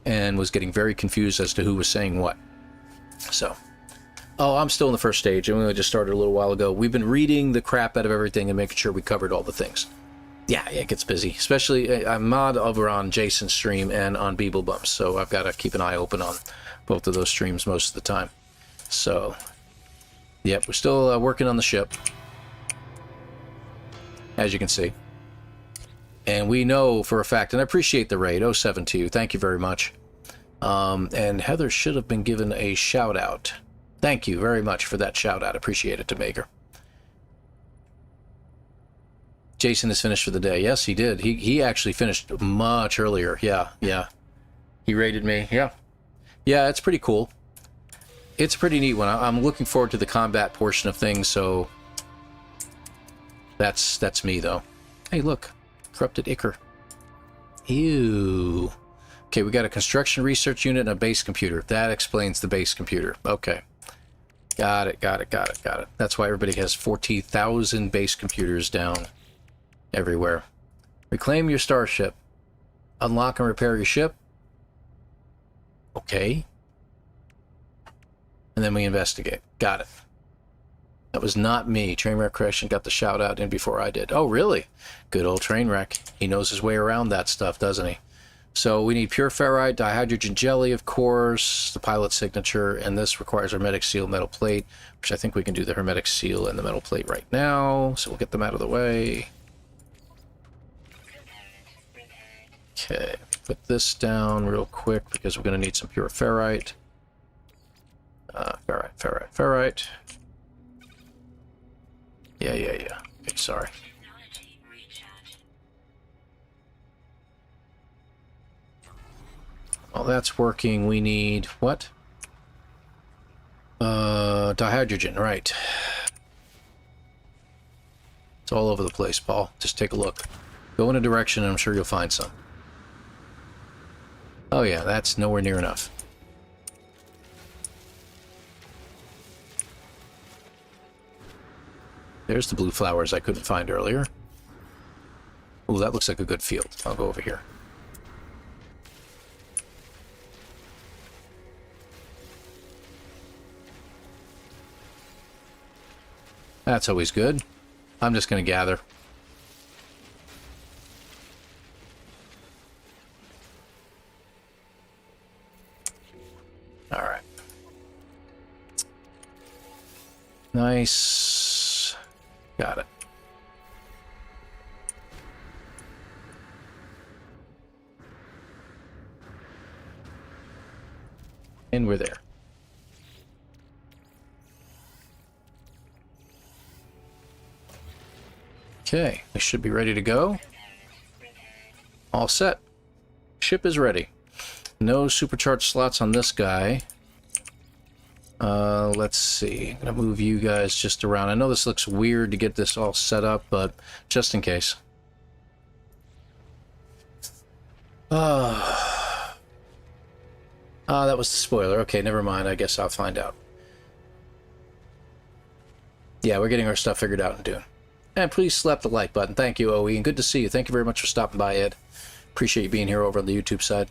and was getting very confused as to who was saying what. So, oh, I'm still in the first stage. I only just started a little while ago. We've been reading the crap out of everything and making sure we covered all the things. Yeah, it gets busy. Especially, I'm mod over on Jason's stream and on Beeblebumps, so I've got to keep an eye open on both of those streams most of the time. So, yep, we're still working on the ship, as you can see. And we know for a fact, and I appreciate the raid, 072, thank you very much. And Heather should have been given a shout out. Thank you very much for that shout out. Appreciate it, to Maker. Jason is finished for the day. Yes, he did. He actually finished much earlier. Yeah. He raided me. Yeah, it's pretty cool. It's a pretty neat one. I'm looking forward to the combat portion of things, so that's me, though. Hey, look. Corrupted Ichor. Ew. Okay, we got a construction research unit and a base computer. That explains the base computer. Okay. Got it. That's why everybody has 40,000 base computers down everywhere. Reclaim your starship. Unlock and repair your ship. Okay. And then we investigate. Got it. That was not me. Trainwreck Correction got the shout out in before I did. Oh, really? Good old Trainwreck. He knows his way around that stuff, doesn't he? So we need pure ferrite, dihydrogen jelly, of course, the pilot signature, and this requires hermetic seal metal plate, which I think we can do the hermetic seal and the metal plate right now. So we'll get them out of the way. Okay, put this down real quick because we're going to need some pure ferrite. Ferrite. Yeah. Okay, sorry. Well, that's working. We need what? Dihydrogen, right. It's all over the place, Paul. Just take a look. Go in a direction and I'm sure you'll find some. Oh yeah, that's nowhere near enough. There's the blue flowers I couldn't find earlier. Ooh, that looks like a good field. I'll go over here. That's always good. I'm just going to gather. All right. Nice. Got it. And we're there. Okay, we should be ready to go. All set. Ship is ready. No supercharged slots on this guy. Let's see. I'm gonna move you guys just around. I know this looks weird to get this all set up, but just in case. That was the spoiler. Okay, never mind. I guess I'll find out. Yeah, we're getting our stuff figured out and doing. And please slap the like button. Thank you, OE, and good to see you. Thank you very much for stopping by, Ed. Appreciate you being here over on the YouTube side.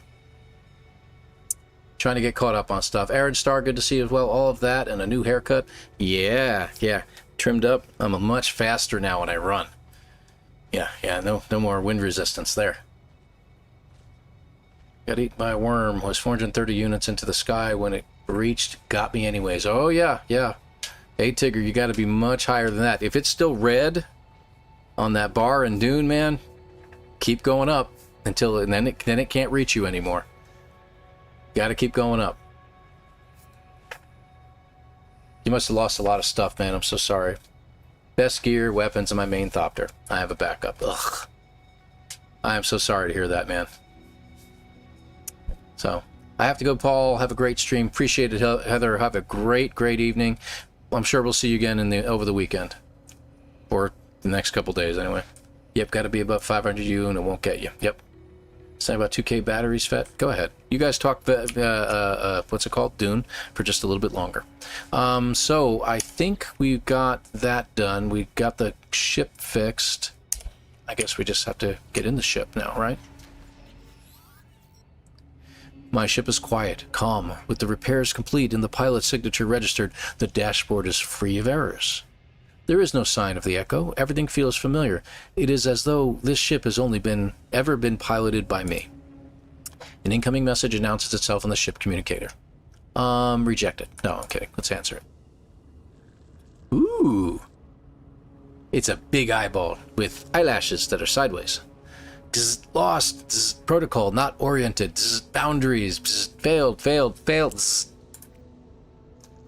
Trying to get caught up on stuff. Aaron Star, good to see you as well. All of that and a new haircut. Yeah. Trimmed up. I'm much faster now when I run. Yeah, no more wind resistance there. Got eaten by a worm. Was 430 units into the sky when it reached. Got me anyways. Oh, yeah. Hey, Tigger, you got to be much higher than that. If it's still red on that bar in Dune, man, keep going up until then it can't reach you anymore. Got to keep going up. You must have lost a lot of stuff, man. I'm so sorry. Best gear, weapons, and my main thopter. I have a backup. Ugh. I am so sorry to hear that, man. So, I have to go, Paul. Have a great stream. Appreciate it, Heather. Have a great evening. I'm sure we'll see you again over the weekend. Or the next couple days, anyway. Yep, got to be above 500 U and it won't get you. Yep. Saying about 2K batteries, Fet. Go ahead. You guys talk, what's it called? Dune, for just a little bit longer. So I think we've got that done. We got the ship fixed. I guess we just have to get in the ship now, right? My ship is quiet, calm. With the repairs complete and the pilot's signature registered, the dashboard is free of errors. There is no sign of the Echo. Everything feels familiar. It is as though this ship has only ever been piloted by me. An incoming message announces itself on the ship communicator. Rejected. No, I'm kidding. Let's answer it. Ooh. It's a big eyeball with eyelashes that are sideways. Lost. Protocol not oriented. Boundaries. Failed.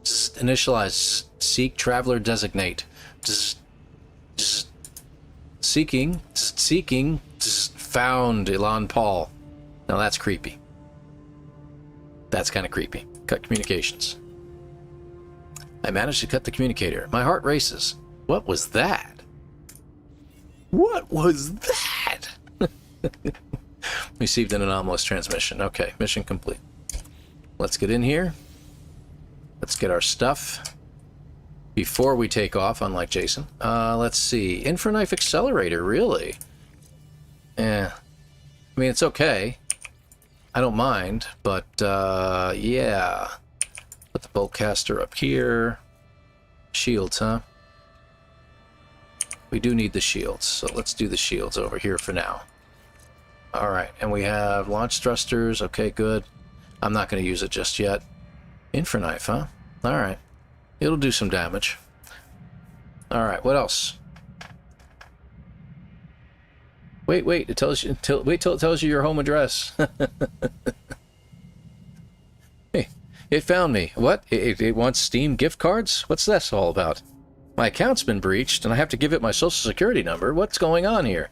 Initialize. Seek traveler designate. Seeking. Found ElanPaul. Now that's creepy. That's kind of creepy. Cut communications. I managed to cut the communicator. My heart races. What was that? What was that? Received an anomalous transmission. Okay, mission complete. Let's get in here. Let's get our stuff before we take off, unlike Jason. Let's see. Infraknife accelerator, really? Yeah. I mean, it's okay. I don't mind, but, yeah. Put the bowcaster up here. Shields, huh? We do need the shields, so let's do the shields over here for now. Alright, and we have launch thrusters. Okay, good. I'm not going to use it just yet. Infraknife, huh? Alright. It'll do some damage. Alright, what else? Wait, it tells you... wait till it tells you your home address. Hey, it found me. What? It wants Steam gift cards? What's this all about? My account's been breached, and I have to give it my social security number. What's going on here?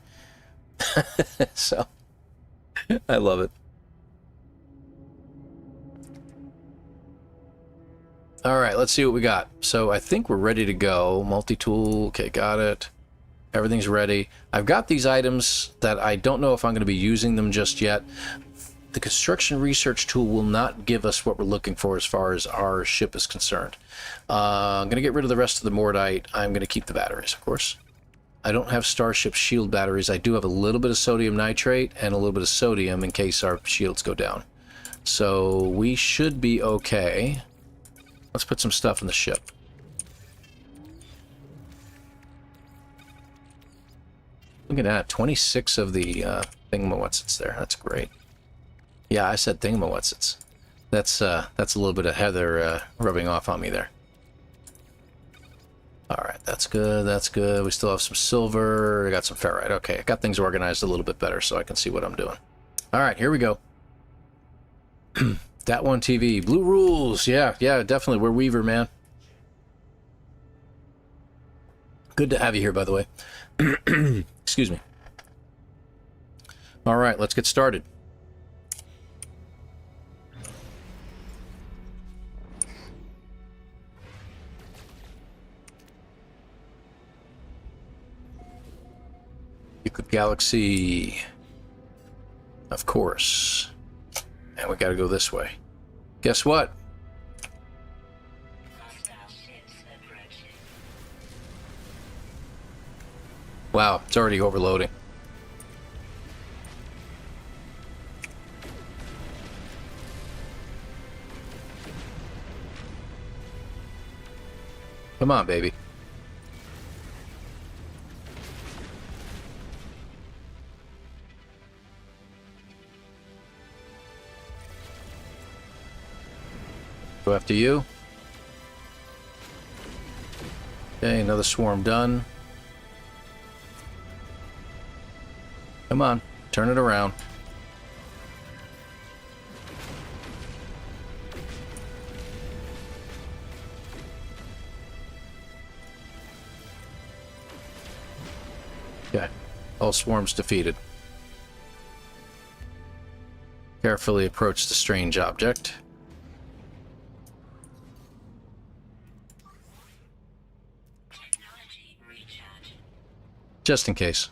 So... I love it. Alright, let's see what we got. So I think we're ready to go. Multi-tool, okay, got it. Everything's ready. I've got these items that I don't know if I'm going to be using them just yet. The construction research tool will not give us what we're looking for as far as our ship is concerned. I'm going to get rid of the rest of the Mordite. I'm going to keep the batteries, of course. I don't have Starship shield batteries. I do have a little bit of sodium nitrate and a little bit of sodium in case our shields go down. So we should be okay. Let's put some stuff in the ship. Look at that, 26 of the thingamawhatsits there. That's great. Yeah, I said thingamawhatsits. That's a little bit of Heather rubbing off on me there. Alright, that's good, that's good. We still have some silver. I got some ferrite. Okay, I got things organized a little bit better so I can see what I'm doing. Alright, here we go. That one TV. Blue rules. Yeah, definitely. We're Weaver, man. Good to have you here, by the way. Excuse me. Alright, let's get started. Galaxy, of course, and we got to go this way. Guess what? Wow, it's already overloading. Come on, baby. Go after you. Okay, another swarm done. Come on, turn it around. Okay, all swarms defeated. Carefully approach the strange object. Just in case.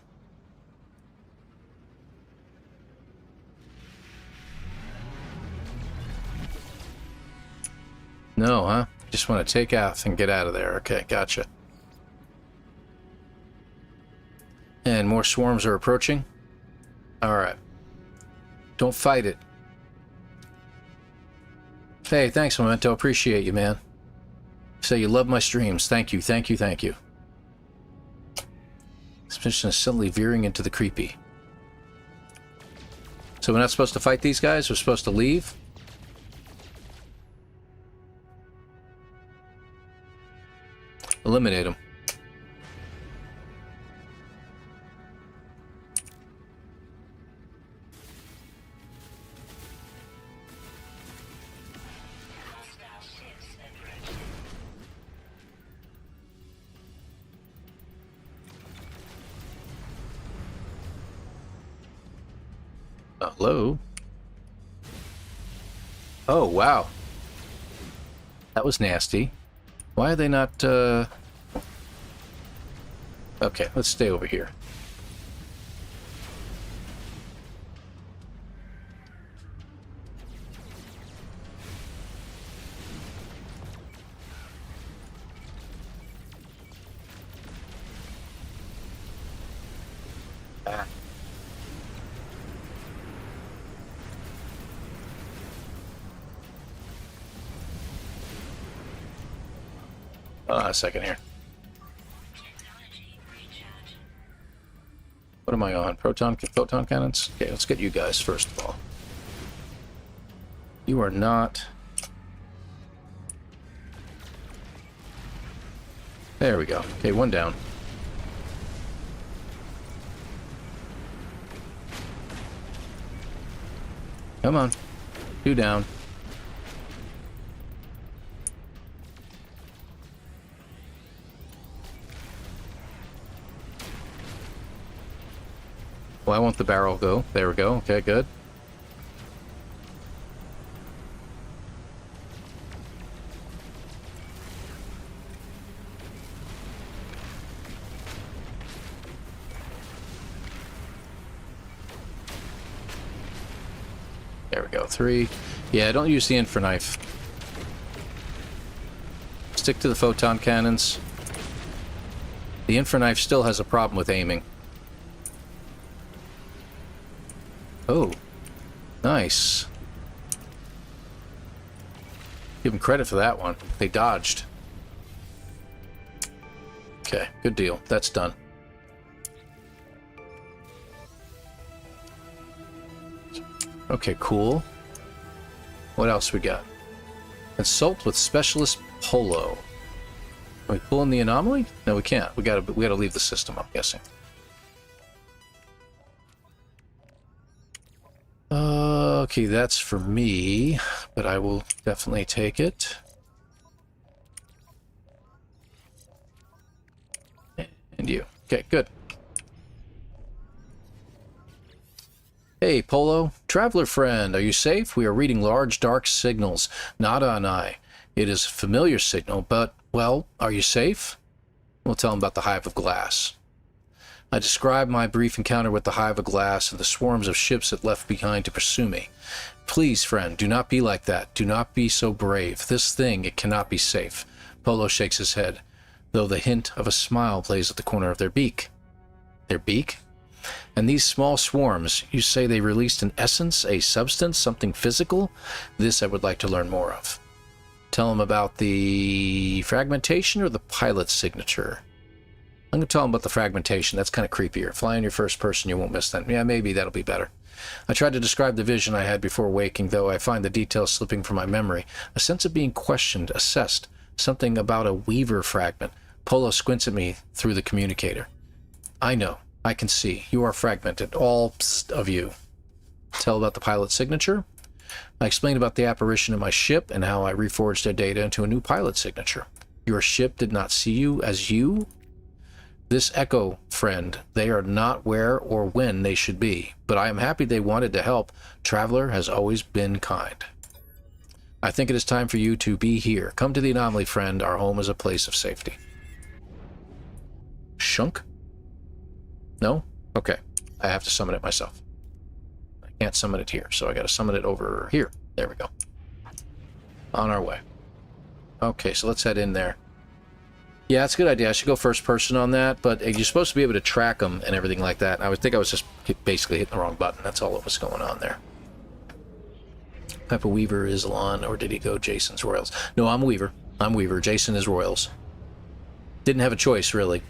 No, huh? Just want to take off and get out of there. Okay, gotcha. And more swarms are approaching? Alright. Don't fight it. Hey, thanks, Memento. Appreciate you, man. Say you love my streams. Thank you, thank you, thank you. This mission is suddenly veering into the creepy. So we're not supposed to fight these guys? We're supposed to leave? Eliminate them. Hello? Oh, wow. That was nasty. Why are they not, Okay, let's stay over here. Ah. Hold on a second here. What am I on? Photon cannons? Okay, let's get you guys first of all. You are not... There we go. Okay, one down. Come on. Two down. Why won't the barrel go? There we go. Okay, good. There we go. 3. Yeah, don't use the infraknife. Stick to the photon cannons. The infraknife still has a problem with aiming. Oh, nice. Give them credit for that one. They dodged. Okay, good deal. That's done. Okay, cool. What else we got? Consult with Specialist Polo. Can we pull in the anomaly? No, we can't. We gotta leave the system, I'm guessing. Okay, that's for me, but I will definitely take it. And you. Okay, good. Hey, Polo. Traveler friend, are you safe? We are reading large dark signals. Nada and I. It is a familiar signal, but, well, are you safe? We'll tell him about the hive of glass. I described my brief encounter with the hive of glass and the swarms of ships it left behind to pursue me. Please, friend, do not be like that. Do not be so brave. This thing, it cannot be safe. Polo shakes his head, though the hint of a smile plays at the corner of their beak. Their beak? And these small swarms, you say they released an essence, a substance, something physical? This I would like to learn more of. Tell him about the fragmentation or the pilot signature? I'm going to tell him about the fragmentation. That's kind of creepier. Fly in your first person, you won't miss that. Yeah, maybe that'll be better. I tried to describe the vision I had before waking, though I find the details slipping from my memory. A sense of being questioned, assessed. Something about a weaver fragment. Polo squints at me through the communicator. I know. I can see. You are fragmented. All of you. Tell about the pilot signature? I explained about the apparition of my ship and how I reforged their data into a new pilot signature. Your ship did not see you as you? This Echo, friend, they are not where or when they should be, but I am happy they wanted to help. Traveler has always been kind. I think it is time for you to be here. Come to the anomaly, friend. Our home is a place of safety. Shunk? No? Okay. I have to summon it myself. I can't summon it here, so I gotta summon it over here. There we go. On our way. Okay, so let's head in there. Yeah, that's a good idea. I should go first person on that, but you're supposed to be able to track them and everything like that. I would think I was just basically hitting the wrong button. That's all that was going on there. Peppa Weaver is Elon, or did he go Jason's Royals? No, I'm Weaver. I'm Weaver. Jason is Royals. Didn't have a choice, really.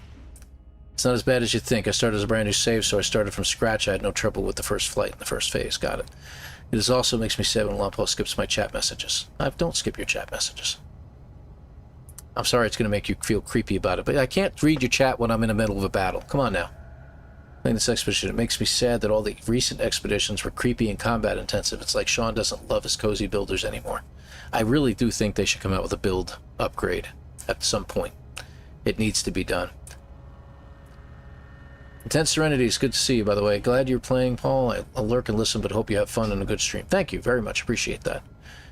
It's not as bad as you think. I started as a brand new save, so I started from scratch. I had no trouble with the first flight in the first phase. Got it. It also makes me sad when ElanPaul skips my chat messages. Don't skip your chat messages. I'm sorry it's going to make you feel creepy about it, but I can't read your chat when I'm in the middle of a battle. Come on now. Playing this expedition, it makes me sad that all the recent expeditions were creepy and combat intensive. It's like Sean doesn't love his cozy builders anymore. I really do think they should come out with a build upgrade at some point. It needs to be done. Intense Serenity, it's good to see you, by the way. Glad you're playing, Paul. I'll lurk and listen, but hope you have fun and a good stream. Thank you very much. Appreciate that.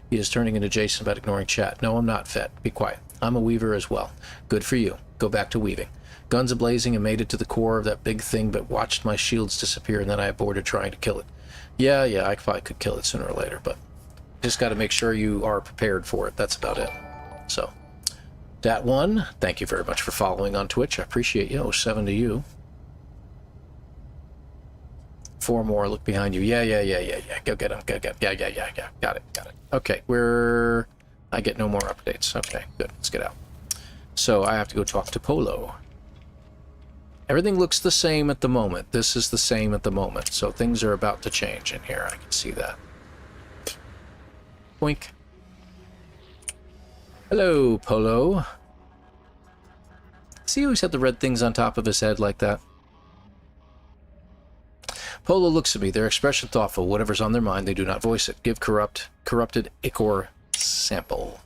He is turning into Jason about ignoring chat. No, I'm not, Fet. Be quiet. I'm a weaver as well. Good for you. Go back to weaving. Guns a-blazing and made it to the core of that big thing, but watched my shields disappear, and then I aborted trying to kill it. Yeah, I probably could kill it sooner or later, but just got to make sure you are prepared for it. That's about it. So, that one, thank you very much for following on Twitch. I appreciate you. 7 to you. 4 more. Look behind you. Yeah. Go get them. Go get them. Yeah. Got it. Okay, I get no more updates. Okay, good. Let's get out. So I have to go talk to Polo. Everything looks the same at the moment. This is the same at the moment. So things are about to change in here. I can see that. Boink. Hello, Polo. See, he always had the red things on top of his head like that. Polo looks at me, their expression thoughtful. Whatever's on their mind, they do not voice it. Give corrupted ichor sample.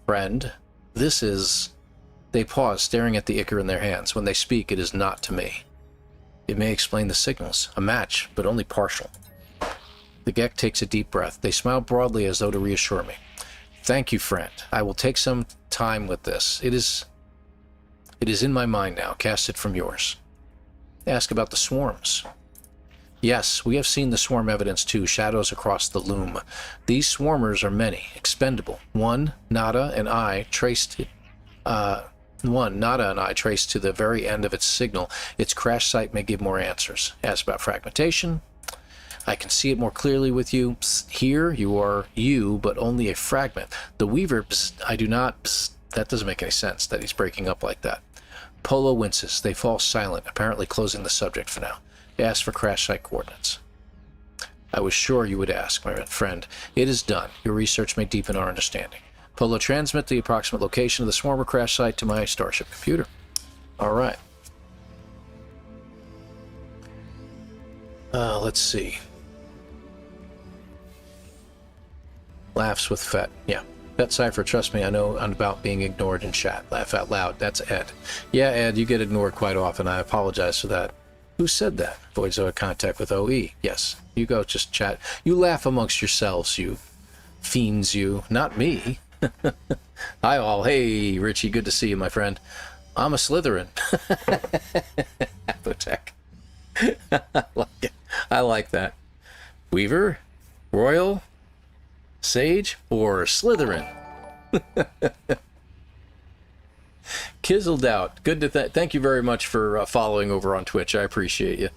Friend, this is... They pause, staring at the ichor in their hands. When they speak, it is not to me. It may explain the signals. A match, but only partial. The Gek takes a deep breath. They smile broadly as though to reassure me. Thank you, friend. I will take some time with this. It is in my mind now. Cast it from yours. Ask about the swarms. Yes, we have seen the swarm evidence too, shadows across the loom. These swarmers are many, expendable. One, Nada and I traced to the very end of its signal. Its crash site may give more answers. Ask about fragmentation. I can see it more clearly with you. Psst, here you are you, but only a fragment. The Weaver, psst, I do not... Psst, that doesn't make any sense that he's breaking up like that. Polo winces. They fall silent, apparently closing the subject for now. Ask for crash site coordinates. I was sure you would ask, my friend. It is done. Your research may deepen our understanding. Polo, transmit the approximate location of the swarmer crash site to my Starship computer. All right. Let's see. Laughs with Fet. Yeah. Fet Cypher, trust me, I know about being ignored in chat. Laugh out loud. That's Ed. Yeah, Ed, you get ignored quite often. I apologize for that. Who said that? Avoid Zoic contact with OE. Yes. You go just chat. You laugh amongst yourselves, you fiends, you. Not me. Hi all. Hey, Richie. Good to see you, my friend. I'm a Slytherin. Apotech. I like that. Weaver? Royal? Sage? Or Slytherin? Kizzled out. Good to thank you very much for following over on Twitch. I appreciate you.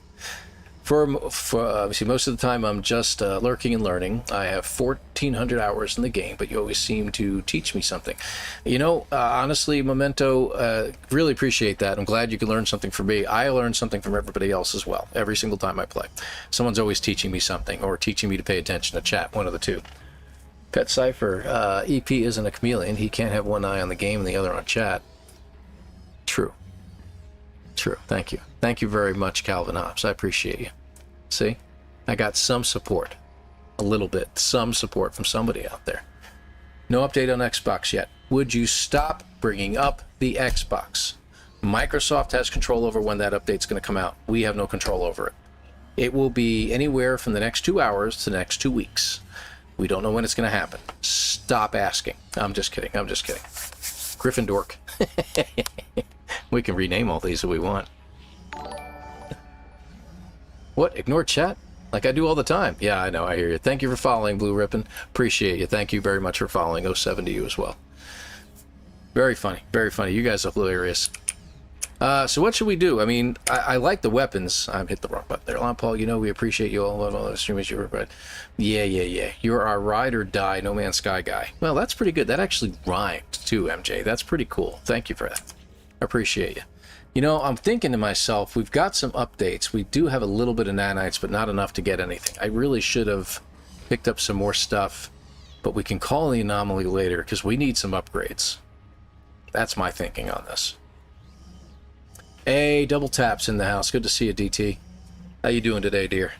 For obviously most of the time I'm just lurking and learning. I have 1,400 hours in the game, but you always seem to teach me something. You know, honestly, Memento, really appreciate that. I'm glad you could learn something from me. I learn something from everybody else as well. Every single time I play, someone's always teaching me something or teaching me to pay attention to chat. One of the two. Pet Cypher, EP isn't a chameleon. He can't have one eye on the game and the other on chat. True. Thank you. Thank you very much, Calvin Hobbs. I appreciate you. See? I got some support. A little bit. Some support from somebody out there. No update on Xbox yet. Would you stop bringing up the Xbox? Microsoft has control over when that update's going to come out. We have no control over it. It will be anywhere from the next 2 hours to the next 2 weeks. We don't know when it's going to happen. Stop asking. I'm just kidding. Gryffindor. We can rename all these if we want. What? Ignore chat? Like I do all the time. Yeah, I know. I hear you. Thank you for following, Blue Rippin. Appreciate you. Thank you very much for following. 07 to you as well. Very funny. Very funny. You guys are hilarious. So what should we do? I mean, I like the weapons. I hit the wrong button there. ElanPaul, you know we appreciate you all the streamers you were, but yeah. You're our ride or die No Man's Sky guy. Well, that's pretty good. That actually rhymed too, MJ. That's pretty cool. Thank you for that. I appreciate you. You know, I'm thinking to myself, we've got some updates. We do have a little bit of nanites, but not enough to get anything. I really should have picked up some more stuff, but we can call the anomaly later because we need some upgrades. That's my thinking on this. Hey, double taps in the house. Good to see you, DT. How you doing today, dear?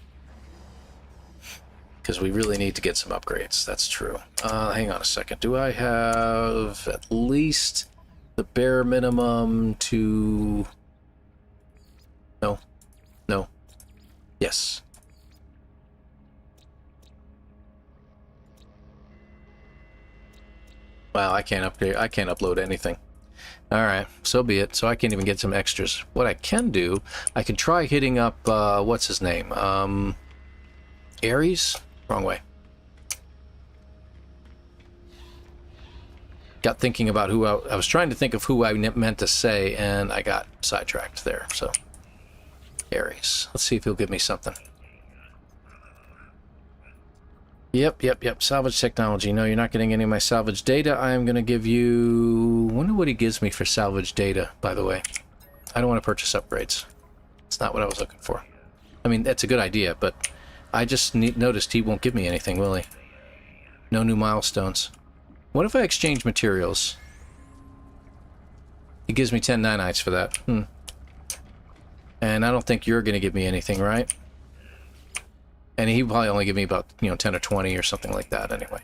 Because we really need to get some upgrades. That's true. Hang on a second. Do I have at least the bare minimum to... No. Yes. Wow, I can't upgrade. I can't upload anything. Alright, so be it. So I can't even get some extras. What I can do, I can try hitting up, what's his name? Ares? Wrong way. Got thinking about who I was trying to think of who I meant to say, and I got sidetracked there, so. Ares. Let's see if he'll give me something. Yep. Salvage technology. No, you're not getting any of my salvage data. I am going to give you... I wonder what he gives me for salvage data, by the way. I don't want to purchase upgrades. It's not what I was looking for. I mean, that's a good idea, but I just noticed he won't give me anything, will he? No new milestones. What if I exchange materials? He gives me 10 nanites for that. And I don't think you're going to give me anything, right? And he probably only give me about, 10 or 20 or something like that anyway.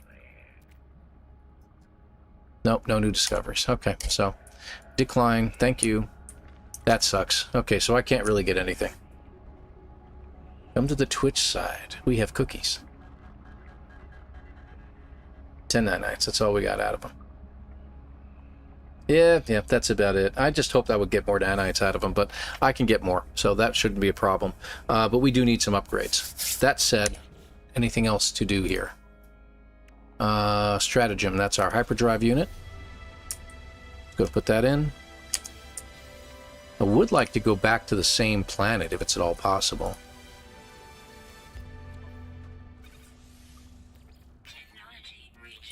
Nope, no new discoveries. Okay, so decline. Thank you. That sucks. Okay, so I can't really get anything. Come to the Twitch side. We have cookies. 10 nanites. That's all we got out of them. Yeah, that's about it. I just hoped I would get more nanites out of them, but I can get more, so that shouldn't be a problem. But we do need some upgrades. That said, anything else to do here? Stratagem, that's our hyperdrive unit. Go put that in. I would like to go back to the same planet if it's at all possible.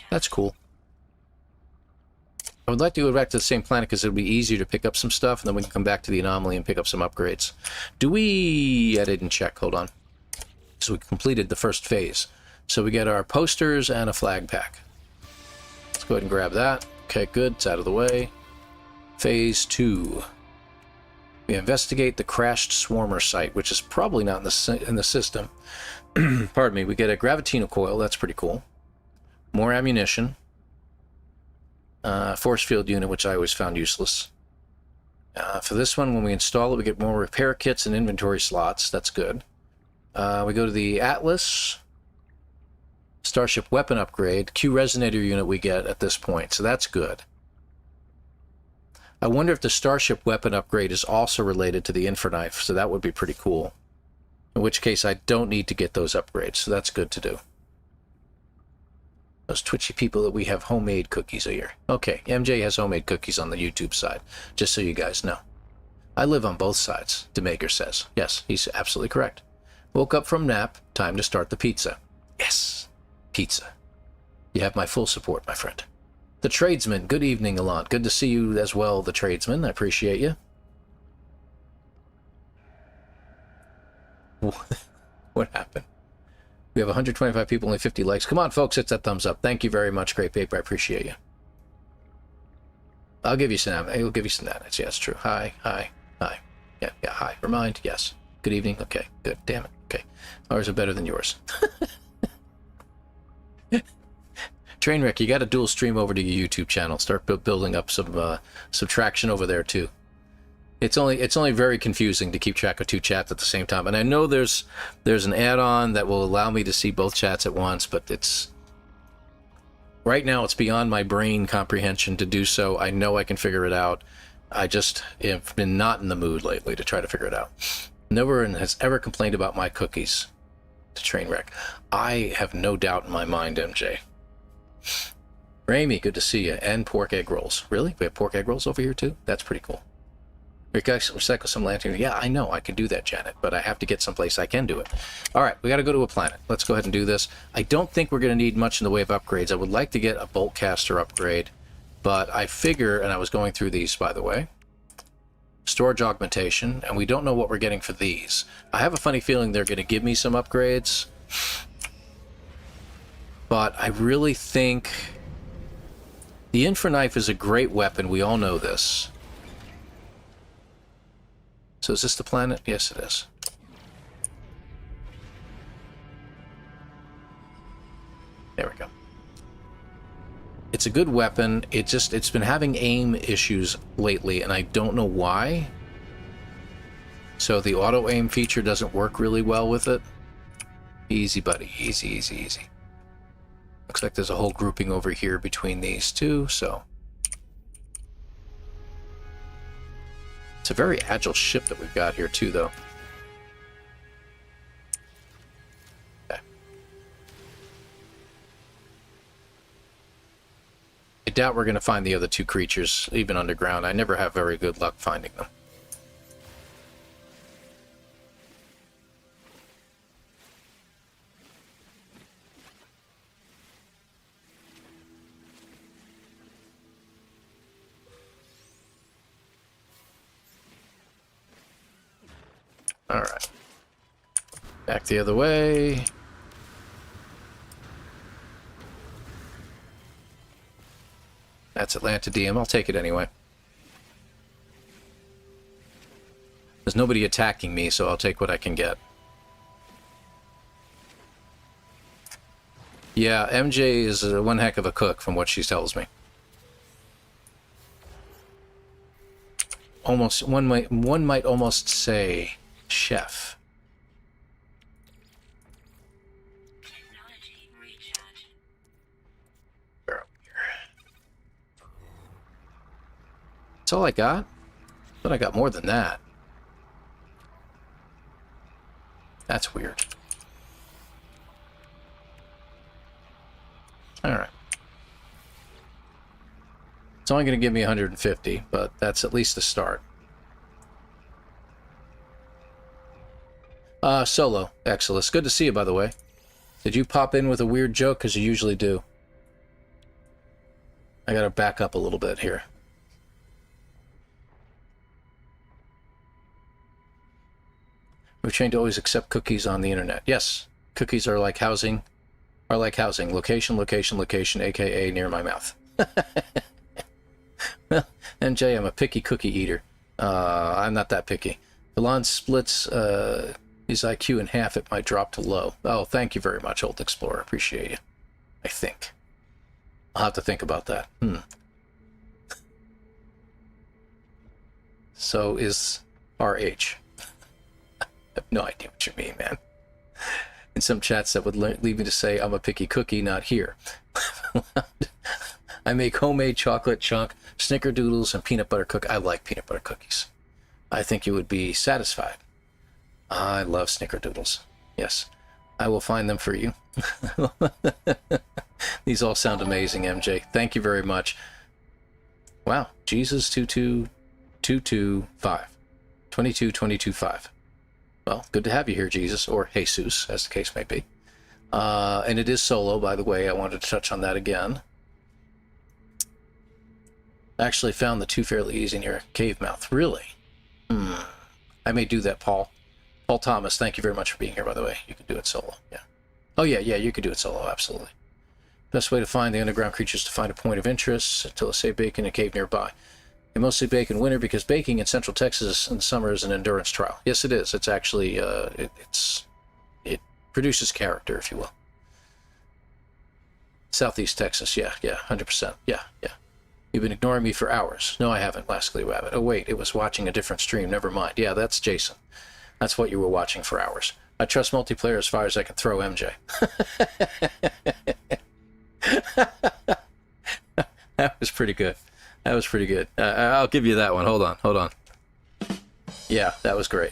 That's cool. I would like to go back to the same planet because it would be easier to pick up some stuff, and then we can come back to the anomaly and pick up some upgrades. Do we... I didn't check. Hold on. So we completed the first phase. So we get our posters and a flag pack. Let's go ahead and grab that. Okay, good. It's out of the way. Phase 2. We investigate the crashed swarmer site, which is probably not in the system. Pardon me. We get a gravitino coil. That's pretty cool. More ammunition. Force field unit, which I always found useless. For this one, when we install it, we get more repair kits and inventory slots. That's good. We go to the Atlas. Starship weapon upgrade. Q resonator unit we get at this point, so that's good. I wonder if the Starship weapon upgrade is also related to the Infraknife, so that would be pretty cool. In which case, I don't need to get those upgrades, so that's good to do. Those twitchy people that we have homemade cookies here. Okay, MJ has homemade cookies on the YouTube side, just so you guys know. I live on both sides, Demaker says. Yes, he's absolutely correct. Woke up from nap, time to start the pizza. Yes, pizza. You have my full support, my friend. The Tradesman, good evening, Elan. Good to see you as well, the Tradesman. I appreciate you. What happened? We have 125 people, only 50 likes. Come on, folks, hit that thumbs up. Thank you very much, Great Paper. I appreciate you. I'll give you some. I'll give you some nanites. Yeah, it's true. Hi. Yeah, hi. Remind. Yes. Good evening. Okay, good. Damn it. Okay. Ours are better than yours. Trainwreck, you got to dual stream over to your YouTube channel. Start building up some traction over there too. It's only very confusing to keep track of two chats at the same time. And I know there's an add-on that will allow me to see both chats at once, but it's right now it's beyond my brain comprehension to do so. I know I can figure it out. I just have been not in the mood lately to try to figure it out. No one has ever complained about my cookies. to train wreck. I have no doubt in my mind, MJ. Ramy, good to see you. And pork egg rolls. Really? We have pork egg rolls over here too? That's pretty cool. Recycle some lantern. Yeah, I know. I can do that, Janet, but I have to get someplace I can do it. All right, we got to go to a planet. Let's go ahead and do this. I don't think we're going to need much in the way of upgrades. I would like to get a bolt caster upgrade, but I figure, and I was going through these, by the way, storage augmentation, and we don't know what we're getting for these. I have a funny feeling they're going to give me some upgrades, but I really think the infraknife is a great weapon. We all know this. So is this the planet? Yes, it is. There we go. It's a good weapon. It's been having aim issues lately, and I don't know why. So the auto aim feature doesn't work really well with it. Easy, buddy. Easy, easy, easy. Looks like there's a whole grouping over here between these two, so. It's a very agile ship that we've got here too, though. Okay. I doubt we're going to find the other two creatures, even underground. I never have very good luck finding them. All right. Back the other way. That's Atlantidium. I'll take it anyway. There's nobody attacking me, so I'll take what I can get. Yeah, MJ is one heck of a cook from what she tells me. Almost, one might almost say chef. That's all I got? I thought I got more than that. That's weird. Alright. It's only going to give me 150, but that's at least a start. Solo, Exilus. Good to see you, by the way. Did you pop in with a weird joke? Because you usually do. I gotta back up a little bit here. We're trained to always accept cookies on the internet. Yes, cookies are like housing. Location, location, location, aka near my mouth. Well, MJ, I'm a picky cookie eater. I'm not that picky. Elon splits his IQ in half, it might drop to low. Oh, thank you very much, Old Explorer. Appreciate you. I think. I'll have to think about that. So is RH. I have no idea what you mean, man. In some chats that would lead me to say I'm a picky cookie, not here. I make homemade chocolate chunk, snickerdoodles, and peanut butter cookies. I like peanut butter cookies. I think you would be satisfied. I love snickerdoodles. Yes, I will find them for you. These all sound amazing, MJ. Thank you very much. Wow, Jesus 22225. 22225. Well, good to have you here, Jesus, or Jesus, as the case may be. And it is solo, by the way. I wanted to touch on that again. I actually found the two fairly easy near cave mouth. Really? I may do that, Paul. Paul Thomas, thank you very much for being here, by the way. You can do it solo, yeah. Oh, yeah, you could do it solo, absolutely. Best way to find the underground creatures is to find a point of interest until, say, bake in a cave nearby. They mostly bake in winter because baking in Central Texas in summer is an endurance trial. Yes, it is. It's actually, it produces character, if you will. Southeast Texas, yeah, 100%. Yeah. You've been ignoring me for hours. No, I haven't, Lascally Rabbit. Oh, wait, it was watching a different stream. Never mind. Yeah, that's Jason. That's what you were watching for hours. I trust multiplayer as far as I can throw MJ. That was pretty good. I'll give you that one. Hold on. Yeah, that was great.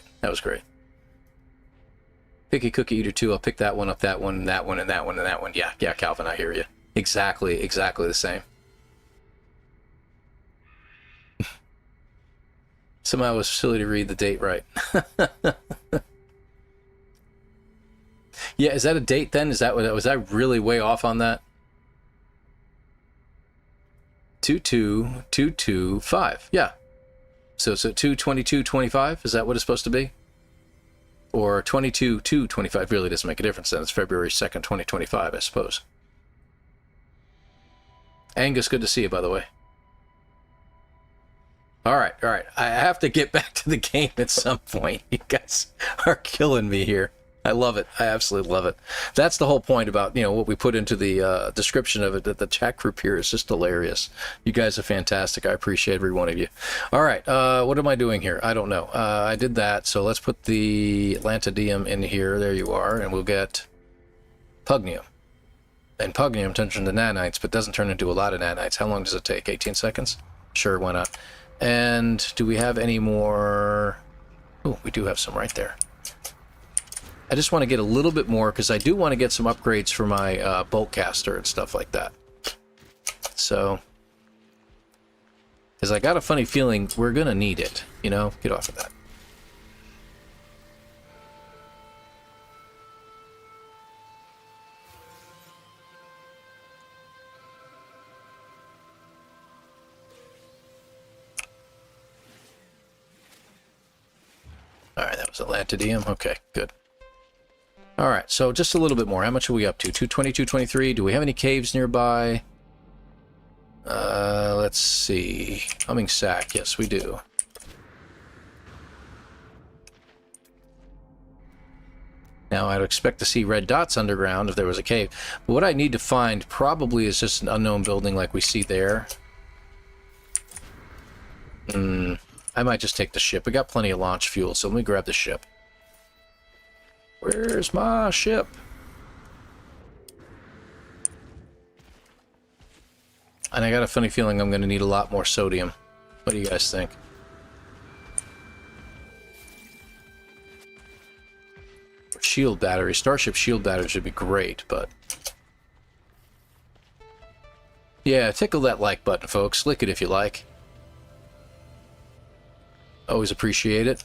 Picky Cookie Eater 2, I'll pick that one up, that one, and that one, and that one, and that one. Yeah, yeah, Calvin, I hear you. Exactly the same. Somehow it was silly to read the date right. Yeah, is that a date then? Is that what was I really way off on that? 22225. Yeah. So 2/22/25, is that what it's supposed to be? Or 22/2/25 really doesn't make a difference then. It's February 2nd, 2025, I suppose. Angus, good to see you, by the way. All right. I have to get back to the game at some point. You guys are killing me here. I love it. I absolutely love it. That's the whole point about, what we put into the description of it, that the chat group here is just hilarious. You guys are fantastic. I appreciate every one of you. All right. What am I doing here? I don't know. I did that. So let's put the Atlantidium in here. There you are. And we'll get Pugnium. And Pugnium turns into nanites, but doesn't turn into a lot of nanites. How long does it take? 18 seconds? Sure, why not? And do we have any more? Oh, we do have some right there. I just want to get a little bit more because I do want to get some upgrades for my bolt caster and stuff like that. So, because I got a funny feeling we're going to need it, Get off of that. All right, that was Atlantidium. Okay, good. All right, so just a little bit more. How much are we up to? 222, do we have any caves nearby? Let's see. Humming sack. Yes, we do. Now, I'd expect to see red dots underground if there was a cave. But what I need to find probably is just an unknown building like we see there. I might just take the ship. We got plenty of launch fuel, so let me grab the ship. Where's my ship? And I got a funny feeling I'm going to need a lot more sodium. What do you guys think? Shield battery. Starship shield batteries would be great, but... Yeah, tickle that like button, folks. Lick it if you like. Always appreciate it.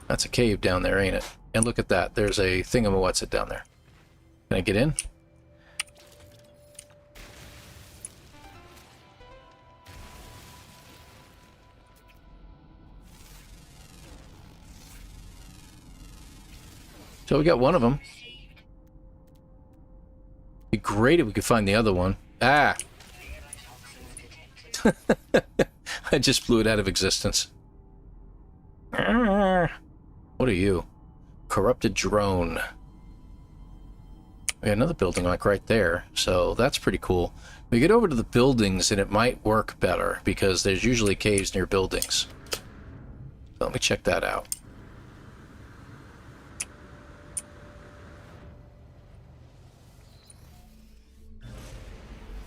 That's a cave down there, ain't it? And look at that. There's a thingamawhat's-it down there. Can I get in? So we got one of them. It'd be great if we could find the other one. Ah! I just blew it out of existence. What are you? Corrupted drone. We got another building like right there, so that's pretty cool. We get over to the buildings and it might work better because there's usually caves near buildings. So let me check that out.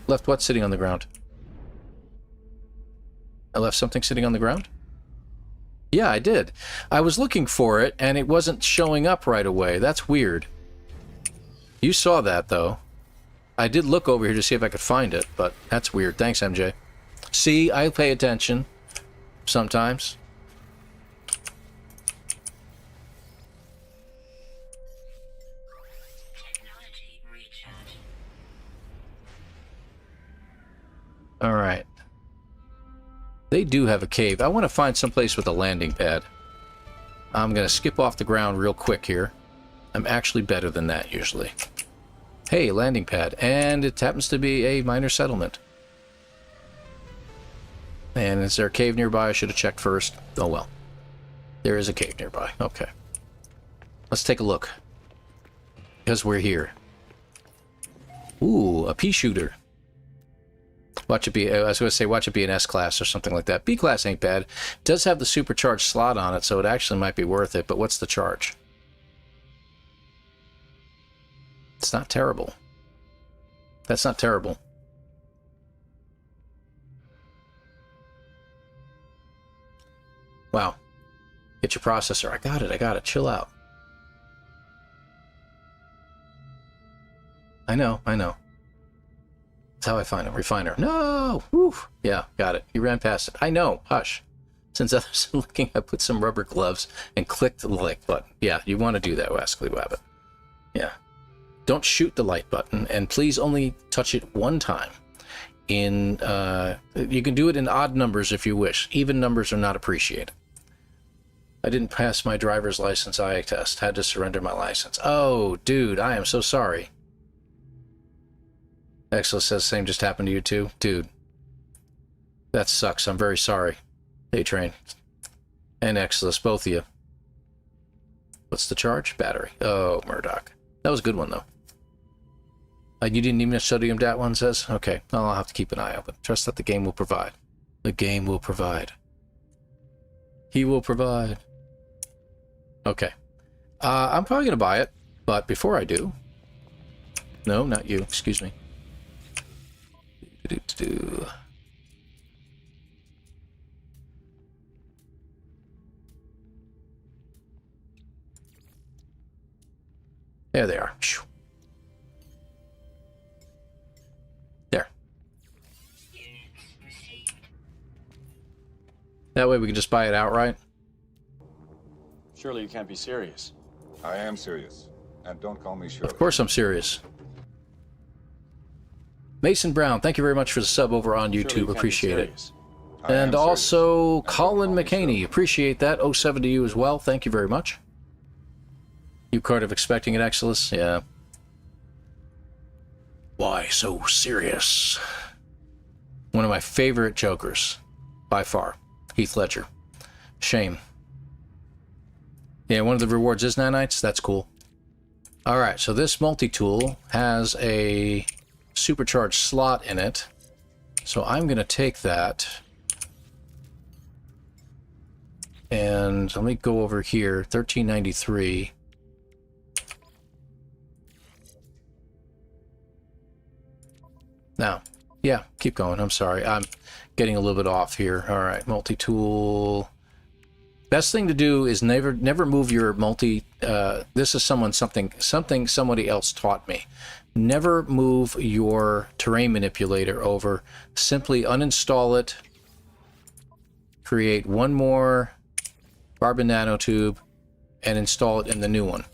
Left what sitting on the ground? I left something sitting on the ground? Yeah, I did. I was looking for it, and it wasn't showing up right away. That's weird. You saw that, though. I did look over here to see if I could find it, but that's weird. Thanks, MJ. See, I pay attention. Sometimes. All right. They do have a cave. I want to find someplace with a landing pad. I'm going to skip off the ground real quick here. I'm actually better than that, usually. Hey, landing pad. And it happens to be a minor settlement. And is there a cave nearby? I should have checked first. Oh, well. There is a cave nearby. Okay. Let's take a look. Because we're here. Ooh, a pea shooter. Watch it be, I was going to say, watch it be an S-class or something like that. B-class ain't bad. It does have the supercharged slot on it, so it actually might be worth it, but what's the charge? It's not terrible. That's not terrible. Wow. Get your processor. I got it. Chill out. I know. That's how I find a refiner. No! Woo! Yeah, got it. You ran past it. I know. Hush. Since others are looking, I put some rubber gloves and clicked the like button. Yeah, you want to do that, Wascally Wabbit. Yeah. Don't shoot the like button, and please only touch it one time. You can do it in odd numbers if you wish. Even numbers are not appreciated. I didn't pass my driver's license eye test. Had to surrender my license. Oh, dude, I am so sorry. Exodus says same just happened to you too. Dude, that sucks. I'm very sorry. A-Train and Exodus, both of you. What's the charge? Battery. Oh, Murdoch. That was a good one, though. You didn't even study him, that one says? Okay, well, I'll have to keep an eye open. Trust that the game will provide. The game will provide. He will provide. Okay. I'm probably going to buy it, but before I do... No, not you. Excuse me. There they are. There. That way we can just buy it outright. Surely you can't be serious. I am serious. And don't call me Shirley. Of course I'm serious. Mason Brown, thank you very much for the sub over on YouTube. Appreciate it. And also Colin McCaney, appreciate that. 07 to you as well. Thank you very much. You Cardiff expecting an Exodus? Yeah. Why so serious? One of my favorite Jokers, by far. Heath Ledger. Shame. Yeah, one of the rewards is nanites. That's cool. Alright, so this multi-tool has a supercharged slot in it. So I'm going to take that. And let me go over here. 1393. Now, yeah, keep going. I'm sorry. I'm getting a little bit off here. All right, multi-tool. Best thing to do is never move your multi. This is something somebody else taught me. Never move your terrain manipulator over. Simply uninstall it. Create one more carbon nanotube and install it in the new one.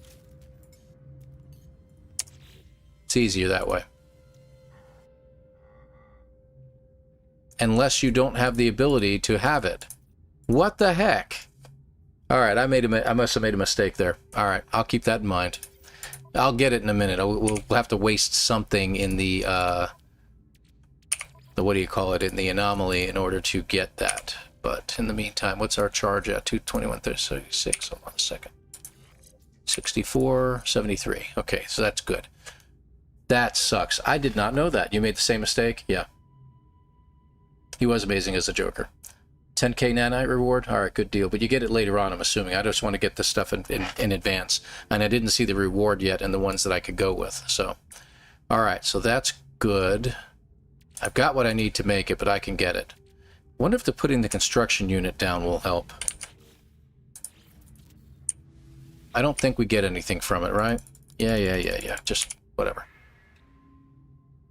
It's easier that way. Unless you don't have the ability to have it. What the heck? All right, I must have made a mistake there. All right, I'll keep that in mind. I'll get it in a minute. We'll have to waste something in the what do you call it, in the anomaly in order to get that. But in the meantime, what's our charge at? 221.36. Hold on a second. 64.73. Okay, so that's good. That sucks. I did not know that. You made the same mistake? Yeah. He was amazing as a Joker. 10k nanite reward? Alright, good deal. But you get it later on, I'm assuming. I just want to get this stuff in advance. And I didn't see the reward yet and the ones that I could go with. So, alright, so that's good. I've got what I need to make it, but I can get it. Wonder if putting the construction unit down will help. I don't think we get anything from it, right? Yeah. Just whatever.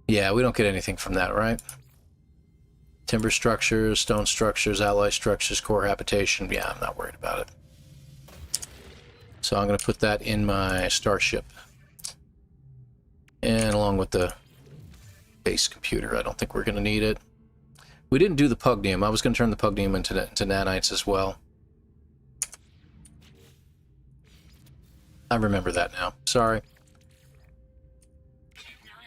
Yeah, we don't get anything from that, right? Timber structures, stone structures, ally structures, core habitation. Yeah, I'm not worried about it. So I'm going to put that in my starship. And along with the base computer. I don't think we're going to need it. We didn't do the Pugnium. I was going to turn the Pugnium into nanites as well. I remember that now. Sorry.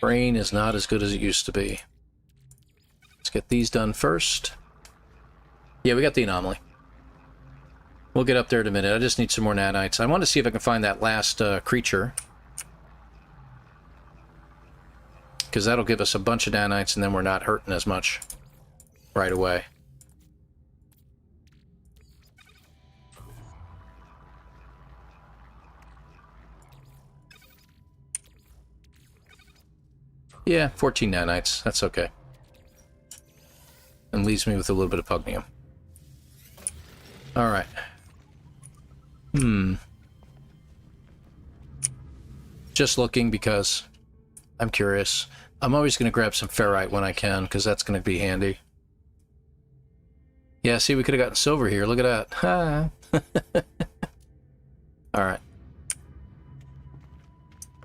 Brain is not as good as it used to be. Let's get these done first. Yeah, we got the anomaly. We'll get up there in a minute. I just need some more nanites. I want to see if I can find that last creature. Because that'll give us a bunch of nanites and then we're not hurting as much right away. Yeah, 14 nanites. That's okay. And leaves me with a little bit of Pugnium. Alright. Just looking because I'm curious. I'm always going to grab some ferrite when I can, because that's going to be handy. Yeah, see, we could have gotten silver here. Look at that. Alright.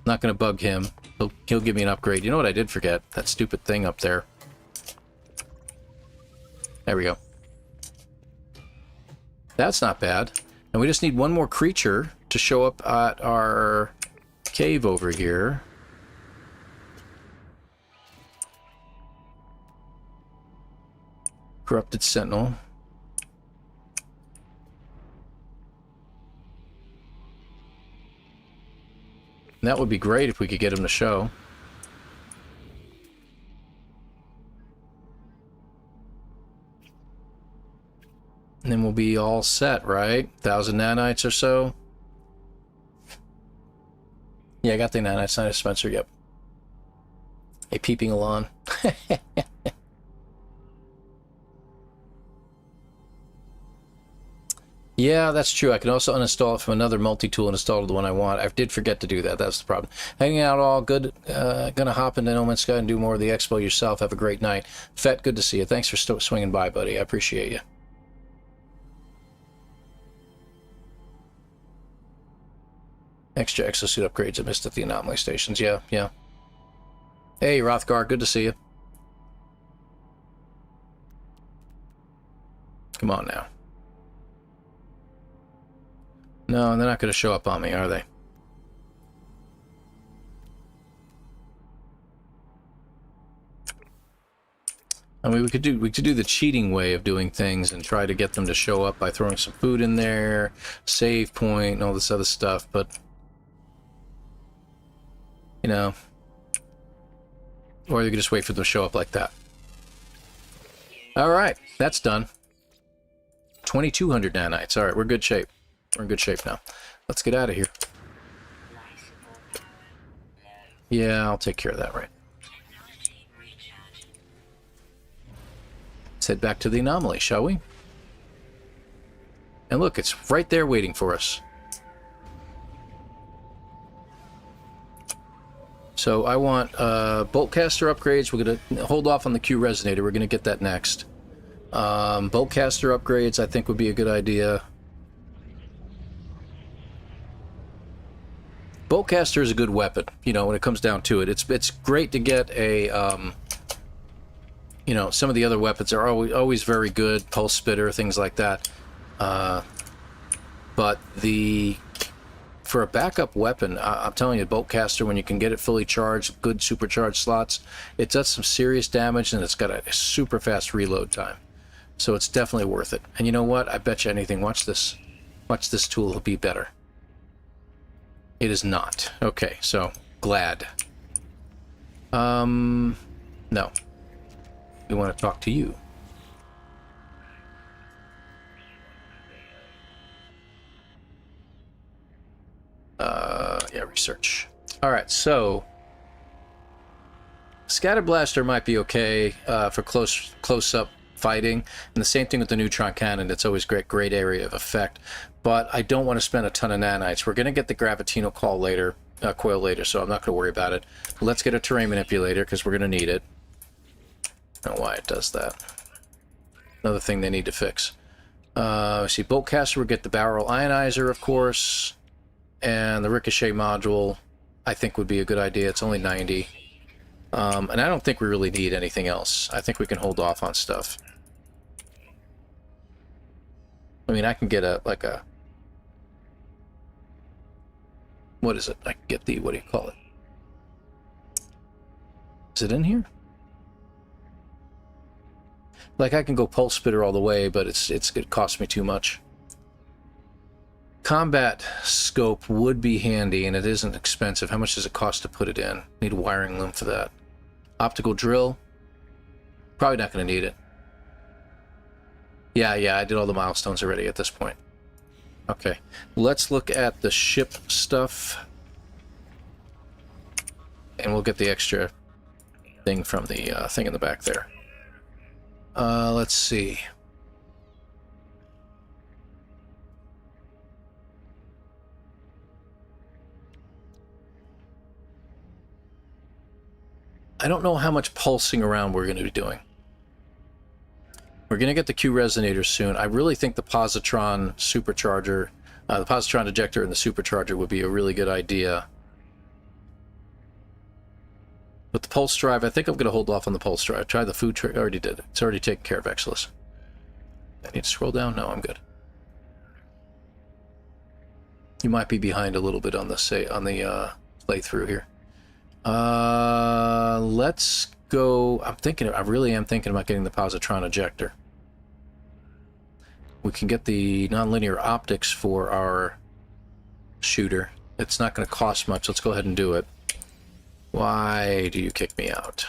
Not going to bug him. He'll give me an upgrade. You know what I did forget? That stupid thing up there. There we go. That's not bad. And we just need one more creature to show up at our cave over here. Corrupted Sentinel. And that would be great if we could get him to show. And then we'll be all set, right? 1,000 nanites or so. Yeah, I got the nanites, not a dispenser, yep. A peeping Elan. Yeah, that's true. I can also uninstall it from another multi-tool and install the one I want. I did forget to do that. That's the problem. Hanging out all good. Gonna hop into No Man's Sky and do more of the expo yourself. Have a great night. Fett, good to see you. Thanks for swinging by, buddy. I appreciate you. Extra exosuit upgrades I missed at the anomaly stations. Yeah, yeah. Hey, Rothgar, good to see you. Come on now. No, they're not going to show up on me, are they? I mean, we could do the cheating way of doing things and try to get them to show up by throwing some food in there, save point, and all this other stuff, but you know, or you could just wait for them to show up like that. All right, that's done. 2,200 nanites. All right, we're in good shape. We're in good shape now. Let's get out of here. Yeah, I'll take care of that, right? Let's head back to the anomaly, shall we? And look, it's right there waiting for us. So I want boltcaster upgrades. We're going to hold off on the Q resonator. We're going to get that next. Boltcaster upgrades I think would be a good idea. Boltcaster is a good weapon, you know, when it comes down to it. It's great to get a, you know, some of the other weapons are always very good, pulse spitter, things like that. But for a backup weapon, I'm telling you, Boltcaster, when you can get it fully charged, good supercharged slots, it does some serious damage, and it's got a super fast reload time. So it's definitely worth it. And you know what? I bet you anything. Watch this. Watch this tool. It'll be better. It is not. Okay, so glad. No. We want to talk to you. Yeah, research. All right, so Scatter Blaster might be okay for close-up fighting, and the same thing with the neutron cannon. It's always great area of effect, but I don't want to spend a ton of nanites. We're going to get the gravitino coil later, so I'm not going to worry about it. Let's get a terrain manipulator because we're going to need it. I don't know why it does that. Another thing they need to fix. See, Boltcaster, we'll get the barrel ionizer, of course, and the ricochet module I think would be a good idea. It's only 90. And I don't think we really need anything else. I think we can hold off on stuff. I mean, I can get what is it? I can get the, what do you call it? Is it in here? Like, I can go pulse spitter all the way, but it costs me too much. Combat scope would be handy, and it isn't expensive. How much does it cost to put it in? Need a wiring loom for that. Optical drill. Probably not going to need it. Yeah, I did all the milestones already at this point. Okay, let's look at the ship stuff. And we'll get the extra thing from the thing in the back there. Let's see. I don't know how much pulsing around we're going to be doing. We're going to get the Q resonator soon. I really think the positron supercharger, the positron ejector and the supercharger would be a really good idea. But the pulse drive, I think I'm going to hold off on the pulse drive. Try the food tray. I already did it. It's already taken care of, Exilus. I need to scroll down? No, I'm good. You might be behind a little bit on the playthrough here. Let's go. I really am thinking about getting the positron ejector. We can get the nonlinear optics for our shooter. It's not going to cost much. Let's go ahead and do it. Why do you kick me out?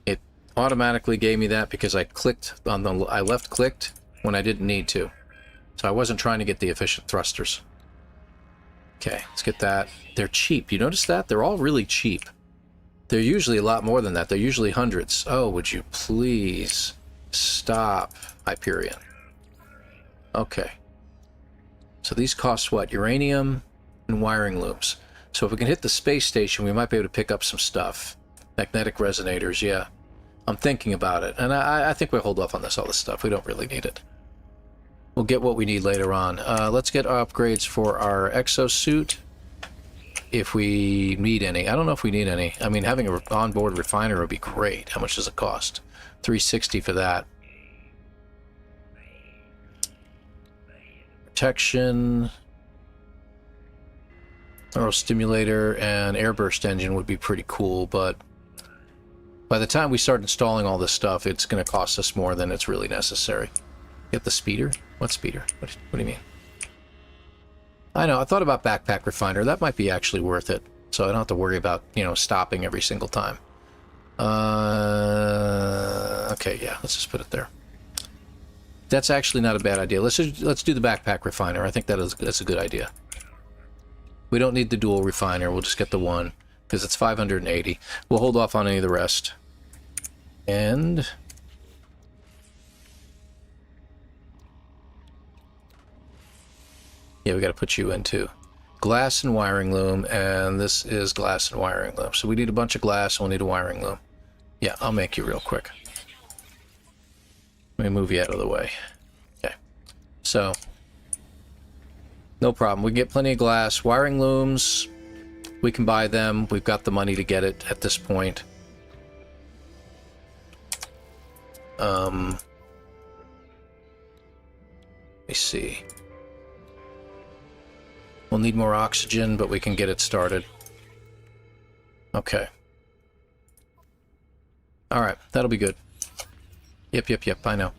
It automatically gave me that because I clicked on the I left clicked when I didn't need to. So I wasn't trying to get the efficient thrusters. Okay, let's get that. They're cheap. You notice that? They're all really cheap. They're usually a lot more than that. They're usually hundreds. Oh, would you please stop, Hyperion? Okay. So these cost what? Uranium and wiring looms. So if we can hit the space station, we might be able to pick up some stuff. Magnetic resonators, yeah. I'm thinking about it. And I think we'll hold off on all this stuff. We don't really need it. We'll get what we need later on. Let's get our upgrades for our exosuit, if we need any. I don't know if we need any. I mean, having an onboard refiner would be great. How much does it cost? $360 for that. Protection, neurostimulator, and airburst engine would be pretty cool, but by the time we start installing all this stuff, it's going to cost us more than it's really necessary. Get the speeder? What speeder? What do you mean? I know, I thought about backpack refiner. That might be actually worth it. So I don't have to worry about, you know, stopping every single time. Okay, yeah, let's just put it there. That's actually not a bad idea. Let's do the backpack refiner. I think that's a good idea. We don't need the dual refiner. We'll just get the one, because it's 580. We'll hold off on any of the rest. And yeah, we got to put you in too. Glass and wiring loom, and this is glass and wiring loom. So we need a bunch of glass, and we'll need a wiring loom. Yeah, I'll make you real quick. Let me move you out of the way. Okay. So, no problem. We can get plenty of glass. Wiring looms, we can buy them. We've got the money to get it at this point. Let me see. We'll need more oxygen, but we can get it started. Okay. Alright, that'll be good. Yep, I know.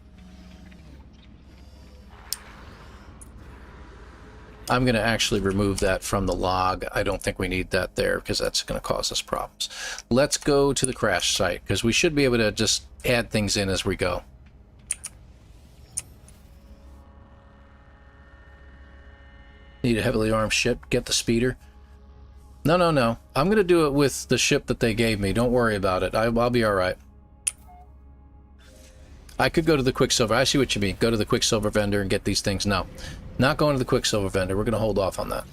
I'm going to actually remove that from the log. I don't think we need that there because that's going to cause us problems. Let's go to the crash site because we should be able to just add things in as we go. Need a heavily armed ship. Get the speeder. No. I'm going to do it with the ship that they gave me. Don't worry about it. I'll be all right. I could go to the Quicksilver. I see what you mean. Go to the Quicksilver vendor and get these things. No. Not going to the Quicksilver vendor. We're going to hold off on that.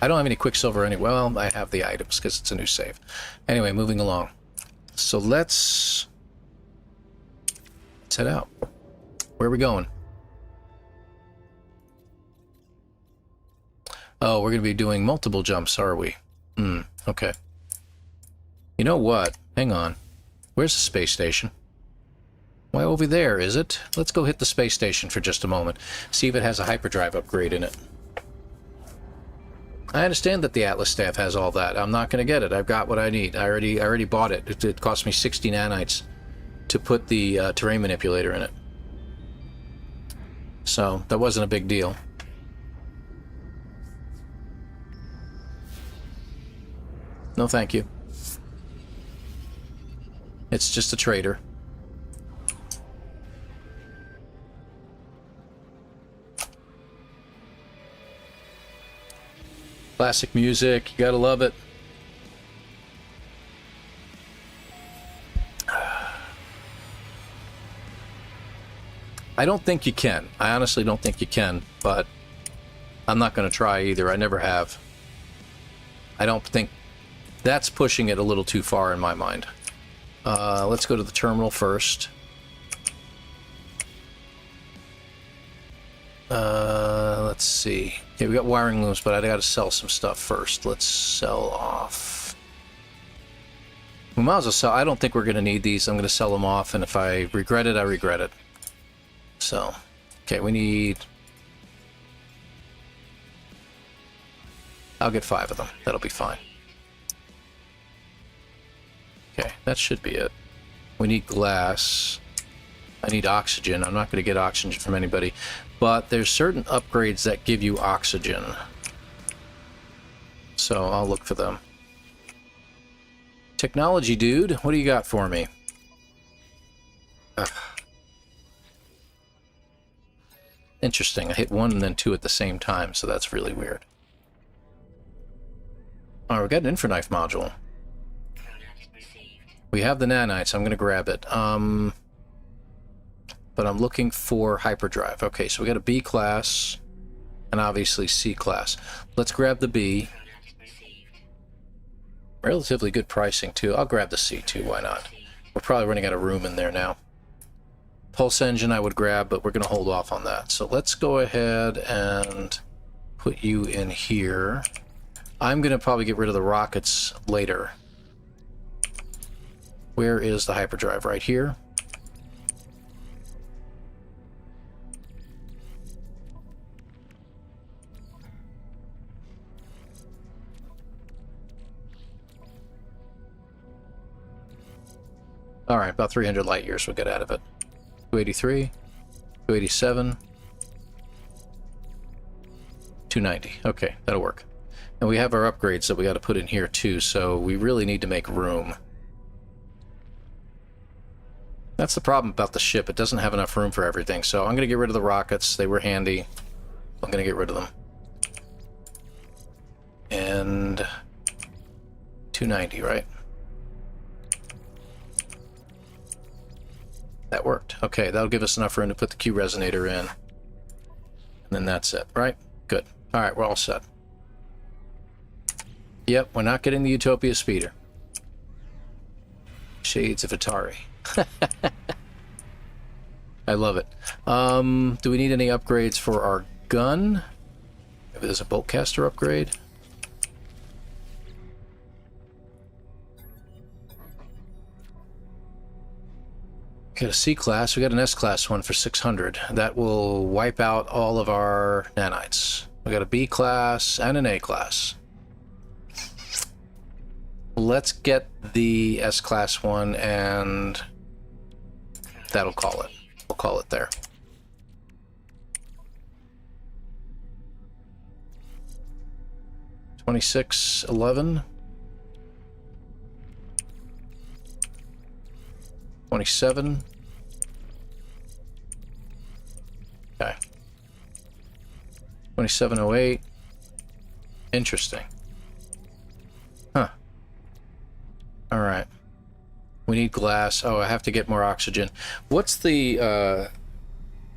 I don't have any Quicksilver anyway. Well, I have the items because it's a new save. Anyway, moving along. So let's head out. Where are we going? Oh, we're going to be doing multiple jumps, are we? Okay. You know what? Hang on. Where's the space station? Why, over there, is it? Let's go hit the space station for just a moment. See if it has a hyperdrive upgrade in it. I understand that the Atlas staff has all that. I'm not going to get it. I've got what I need. I already bought it. It cost me 60 nanites to put the terrain manipulator in it. So, that wasn't a big deal. No, thank you. It's just a trader. Classic music, you gotta love it. I don't think you can. I honestly don't think you can, but I'm not going to try either. I never have. I don't think that's pushing it a little too far in my mind. Let's go to the terminal first. Let's see. Okay, we got wiring looms, but I got to sell some stuff first. Let's sell off. We might as well sell. I don't think we're going to need these. I'm going to sell them off, and if I regret it, I regret it. So, okay, we need... I'll get 5 of them. That'll be fine. Okay, that should be it. We need glass. I need oxygen. I'm not going to get oxygen from anybody. But there's certain upgrades that give you oxygen. So I'll look for them. Technology dude, what do you got for me? Ugh. Interesting. I hit 1 and then 2 at the same time, so that's really weird. Oh, we got an infraknife module. We have the nanites. I'm going to grab it. But I'm looking for hyperdrive. Okay, so we got a B class and obviously C class. Let's grab the B. Relatively good pricing too. I'll grab the C too, why not? We're probably running out of room in there now. Pulse engine I would grab, but we're going to hold off on that. So let's go ahead and put you in here. I'm going to probably get rid of the rockets later. Where is the hyperdrive? Right here. All right, about 300 light years we'll get out of it. 283, 287, 290. Okay, that'll work. And we have our upgrades that we got to put in here too, so we really need to make room. That's the problem about the ship. It doesn't have enough room for everything, so I'm going to get rid of the rockets. They were handy. I'm going to get rid of them. And 290, right? That worked. Okay, that'll give us enough room to put the Q resonator in. And then that's it, right? Good. All right, we're all set. Yep, we're not getting the Utopia speeder. Shades of Atari. I love it. Do we need any upgrades for our gun? Maybe there's a bolt caster upgrade. We got a C class. We got an S class one for 600. That will wipe out all of our nanites. We got a B class and an A class. Let's get the S class one, and that'll call it. We'll call it there. $26.11. 27. Okay. 2708. Interesting. Huh. All right. We need glass. Oh, I have to get more oxygen. What's the, I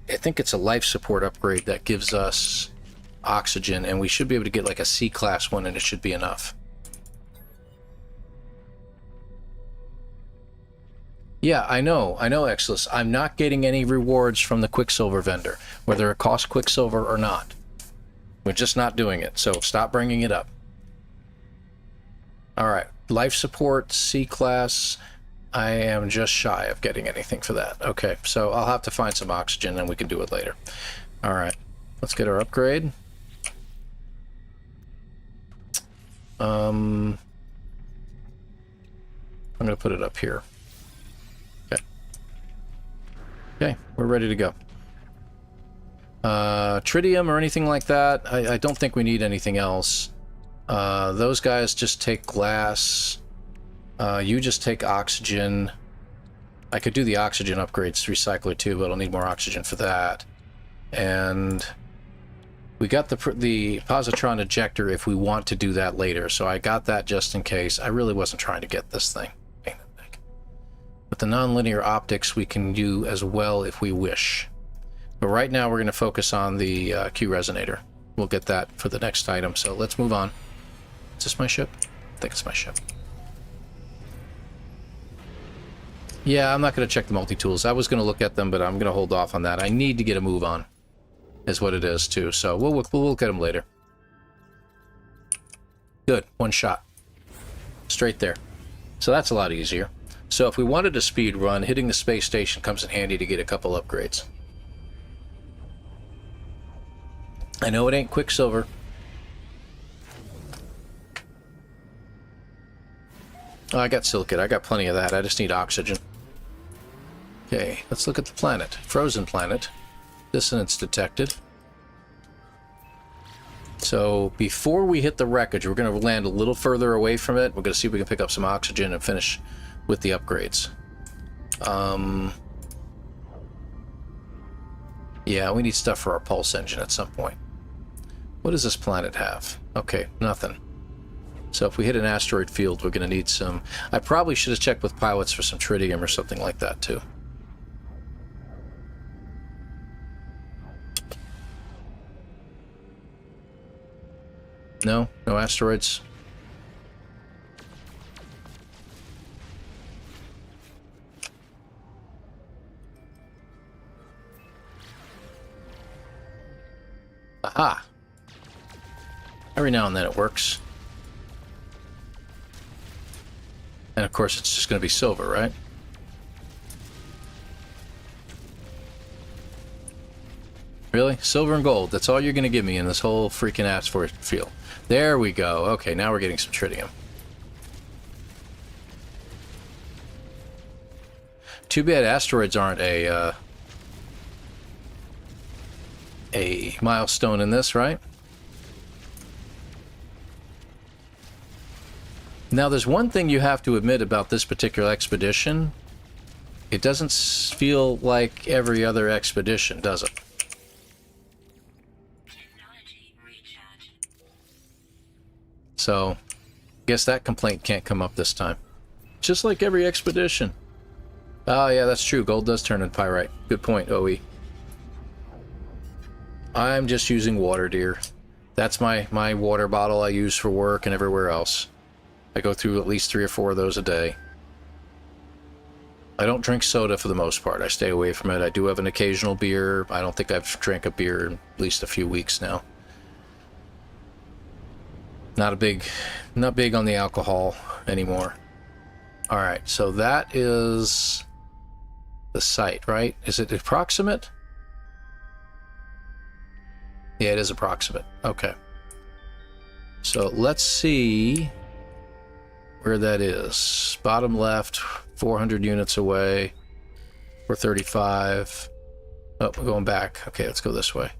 think it's a life support upgrade that gives us oxygen, and we should be able to get like a C class one, and it should be enough. Yeah, I know, Exless. I'm not getting any rewards from the Quicksilver vendor, whether it costs Quicksilver or not. We're just not doing it, so stop bringing it up. All right, life support, C class. I am just shy of getting anything for that. Okay, so I'll have to find some oxygen, and we can do it later. All right, let's get our upgrade. I'm going to put it up here. Okay, we're ready to go. Tritium or anything like that, I don't think we need anything else. Those guys just take glass. You just take oxygen. I could do the oxygen upgrades to recycler too, but I'll need more oxygen for that. And we got the positron ejector if we want to do that later, so I got that just in case. I really wasn't trying to get this thing. But the nonlinear optics we can do as well if we wish. But right now we're going to focus on the Q resonator. We'll get that for the next item. So let's move on. Is this my ship? I think it's my ship. Yeah, I'm not going to check the multi-tools. I was going to look at them, but I'm going to hold off on that. I need to get a move on, is what it is, too. So we'll look at them later. Good. One shot. Straight there. So that's a lot easier. So if we wanted to speed run, hitting the space station comes in handy to get a couple upgrades. I know it ain't Quicksilver. Oh, I got silicate. I got plenty of that. I just need oxygen. Okay, let's look at the planet. Frozen planet. Dissonance detected. So before we hit the wreckage, we're going to land a little further away from it. We're going to see if we can pick up some oxygen and finish with the upgrades. Yeah, we need stuff for our pulse engine at some point. What does this planet have? Okay, nothing. So if we hit an asteroid field, we're going to need some... I probably should have checked with pilots for some tritium or something like that, too. No? No asteroids? Aha! Every now and then it works. And of course it's just going to be silver, right? Really? Silver and gold. That's all you're going to give me in this whole freaking asteroid field. There we go. Okay, now we're getting some tritium. Too bad asteroids aren't a milestone in this, right? Now, there's one thing you have to admit about this particular expedition. It doesn't feel like every other expedition, does it? So, guess that complaint can't come up this time. Just like every expedition. Oh, yeah, that's true. Gold does turn into pyrite. Good point, OE. I'm just using water, dear. That's my water bottle I use for work and everywhere else. I go through at least 3 or 4 of those a day. I don't drink soda for the most part. I stay away from it. I do have an occasional beer. I don't think I've drank a beer in at least a few weeks now. Not big on the alcohol anymore. All right, so that is the site, right? Is it approximate? Yeah, it is approximate. Okay. So let's see where that is. Bottom left, 400 units away. 435. Oh, we're going back. Okay, let's go this way.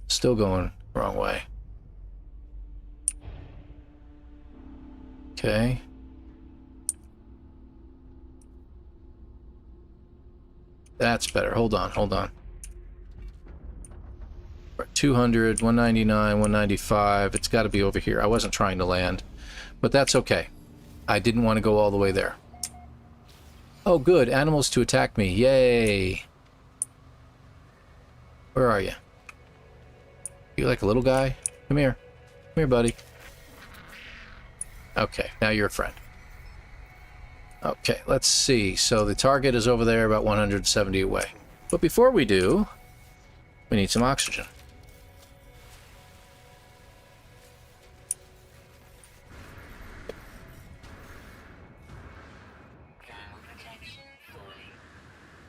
Still going the wrong way. Okay. That's better. Hold on, hold on. 200, 199, 195. It's got to be over here. I wasn't trying to land, but that's okay. I didn't want to go all the way there. Oh, good. Animals to attack me. Yay. Where are you? You like a little guy? Come here. Come here, buddy. Okay, now you're a friend. Okay, let's see. So the target is over there about 170 away. But before we do, we need some oxygen.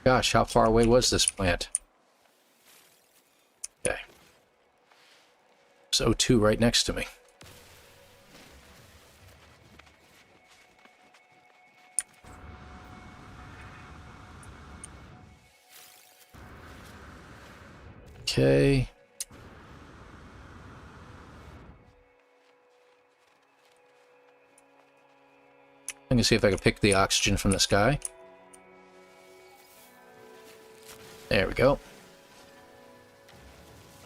Gosh, how far away was this plant? Okay. There's O2 right next to me. Okay. I'm gonna see if I can pick the oxygen from the sky. There we go.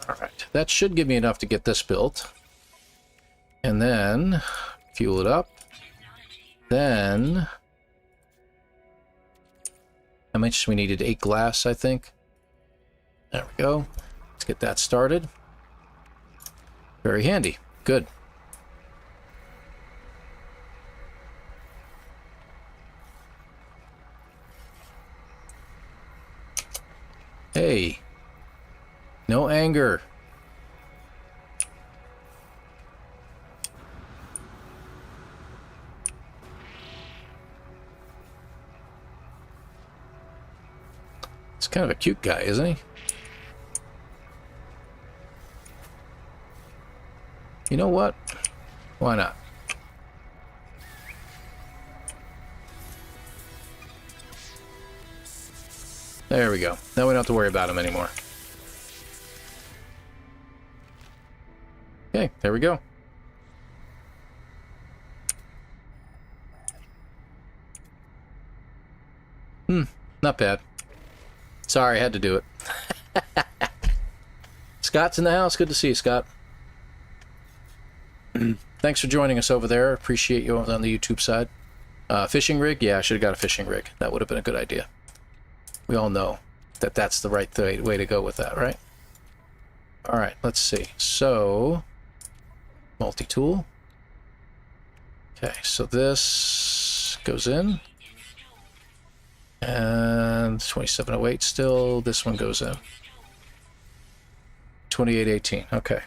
Alright, that should give me enough to get this built. And then fuel it up. Then how much we needed? 8 glass, I think. There we go. Let's get that started. Very handy. Good. Hey. No anger. He's kind of a cute guy, isn't he? You know what? Why not? There we go. Now we don't have to worry about him anymore. Okay, there we go. Not bad. Sorry, I had to do it. Scott's in the house. Good to see you, Scott. Thanks for joining us over there. Appreciate you on the YouTube side. Fishing rig? Yeah, I should have got a fishing rig. That would have been a good idea. We all know that that's the right way to go with that, right? All right, let's see. So, multi-tool. Okay, so this goes in. And 2708 still. This one goes in. 2818. Okay.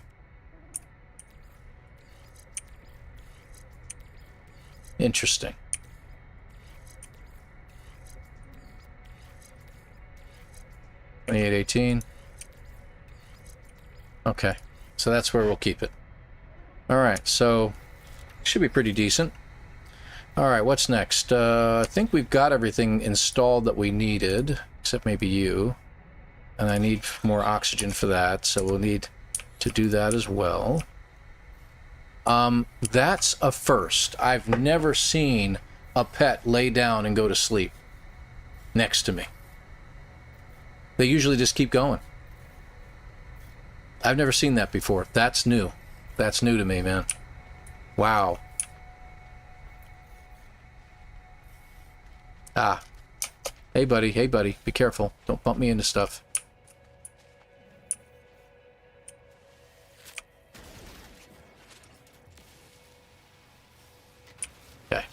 Interesting. $28.18. Okay, so that's where we'll keep it. All right, so should be pretty decent. All right, what's next? I think we've got everything installed that we needed, except maybe you. And I need more oxygen for that, so we'll need to do that as well. That's a first. I've never seen a pet lay down and go to sleep next to me. They usually just keep going. I've never seen that before. That's new. That's new to me, man. Wow. Ah. Hey, buddy. Hey, buddy. Be careful. Don't bump me into stuff. Okay.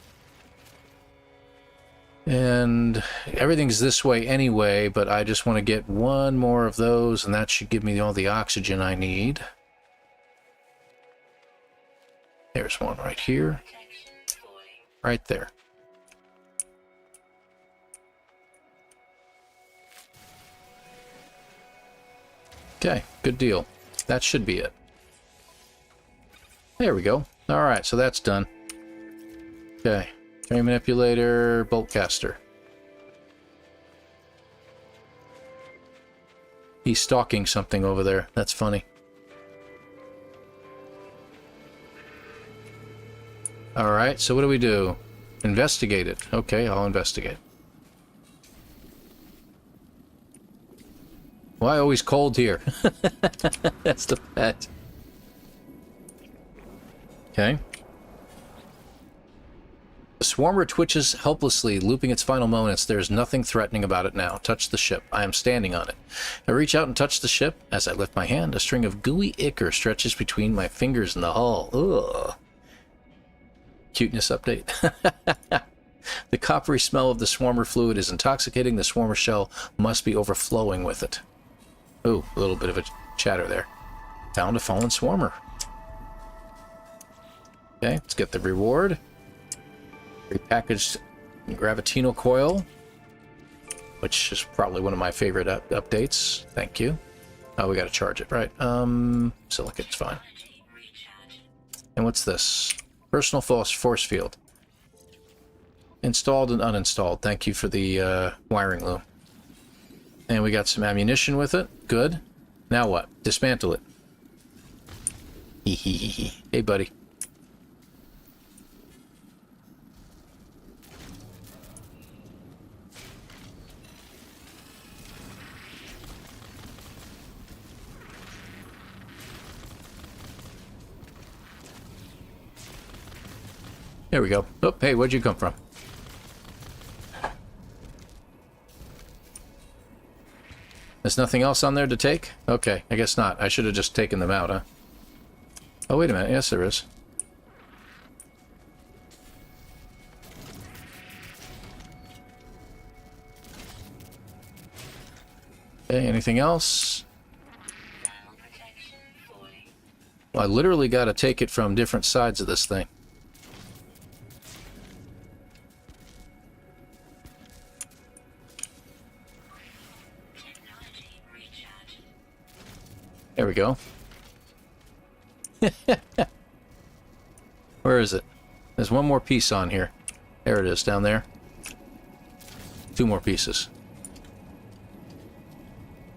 And everything's this way anyway, but I just want to get one more of those, and that should give me all the oxygen I need. There's one right here. Right there. Okay, good deal. That should be it. There we go. All right, so that's done. Okay, train manipulator, bolt caster. He's stalking something over there. That's funny. All right, so what do we do? Investigate it. Okay, I'll investigate. Why always cold here? That's the pet. Okay. The swarmer twitches helplessly, looping its final moments. There is nothing threatening about it now. Touch the ship. I am standing on it. I reach out and touch the ship. As I lift my hand, a string of gooey ichor stretches between my fingers and the hull. Ugh. Cuteness update. The coppery smell of the swarmer fluid is intoxicating. The swarmer shell must be overflowing with it. Ooh, a little bit of a chatter there. Found a fallen swarmer. Okay, let's get the reward. Repackaged gravitino coil, which is probably one of my favorite updates. Thank you. Oh, we got to charge it, right? Silicate's fine. And what's this? Personal force field. Installed and uninstalled. Thank you for the wiring loom. And we got some ammunition with it. Good. Now what? Dismantle it. Hey, buddy. There we go. Oh, hey, where'd you come from? There's nothing else on there to take? Okay, I guess not. I should have just taken them out, huh? Oh, wait a minute. Yes, there is. Okay, anything else? Well, I literally got to take it from different sides of this thing. There we go. Where is it? There's one more piece on here. There it is, down there. 2 more pieces.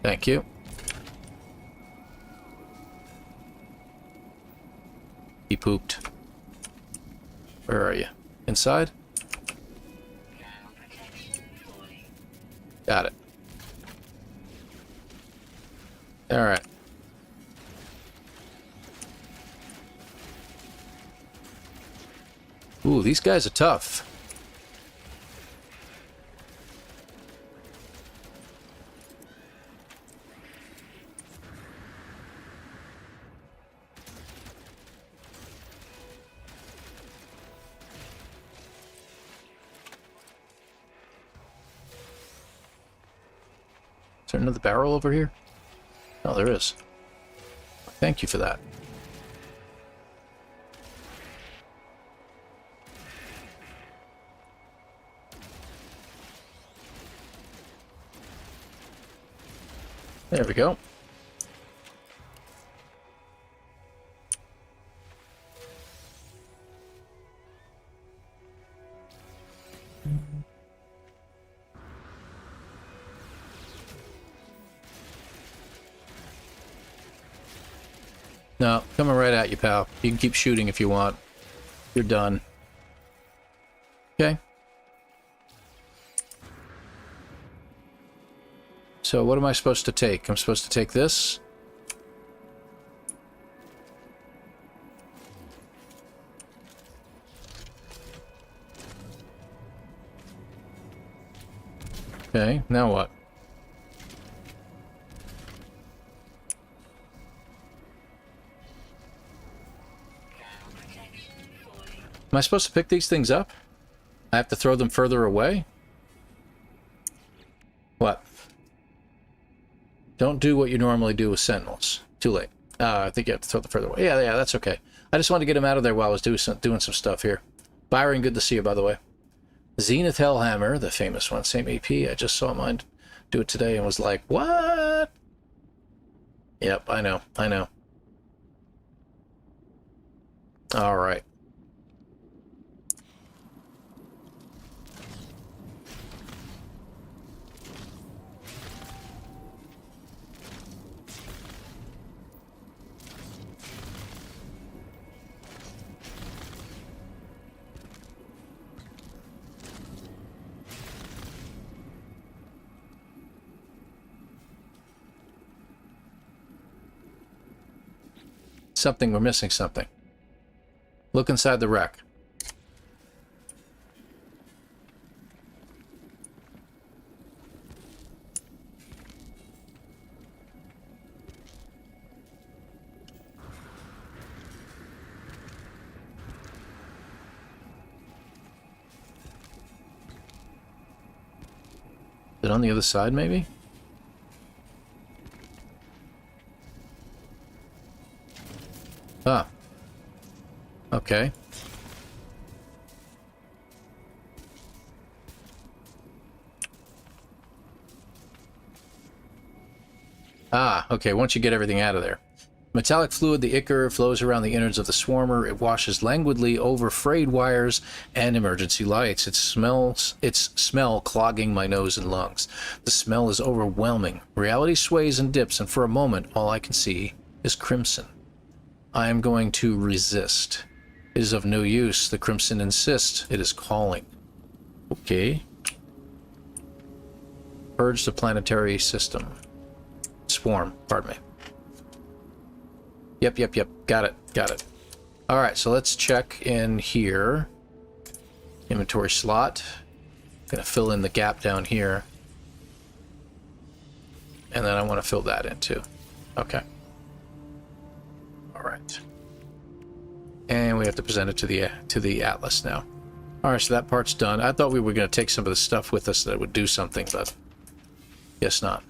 Thank you. He pooped. Where are you? Inside? Got it. Alright. Ooh, these guys are tough. Is there another barrel over here? Oh, there is. Thank you for that. There we go. No, coming right at you, pal. You can keep shooting if you want. You're done. Okay. So what am I supposed to take? I'm supposed to take this. Okay, now what? Am I supposed to pick these things up? I have to throw them further away? What? Don't do what you normally do with sentinels. Too late. I think you have to throw them further away. Yeah, that's okay. I just wanted to get them out of there while I was doing some stuff here. Byron, good to see you, by the way. Zenith Hellhammer, the famous one, same AP. I just saw mine do it today and was like, what? Yep, I know. All right. Something, we're missing something. Look inside the wreck. Is it on the other side, maybe? Ah. Okay. Ah, okay, once you get everything out of there. Metallic fluid, the ichor, flows around the innards of the swarmer. It washes languidly over frayed wires and emergency lights. Its smell clogging my nose and lungs. The smell is overwhelming. Reality sways and dips, and for a moment, all I can see is crimson. I am going to resist. It is of no use. The crimson insists. It is calling. Okay. Purge the planetary system. Swarm, pardon me. Yep. Got it. Alright, so let's check in here. Inventory slot. Gonna fill in the gap down here. And then I want to fill that in too. Okay. All right. And we have to present it to the atlas now. All right, so that part's done. I thought we were going to take some of the stuff with us that would do something, but guess not.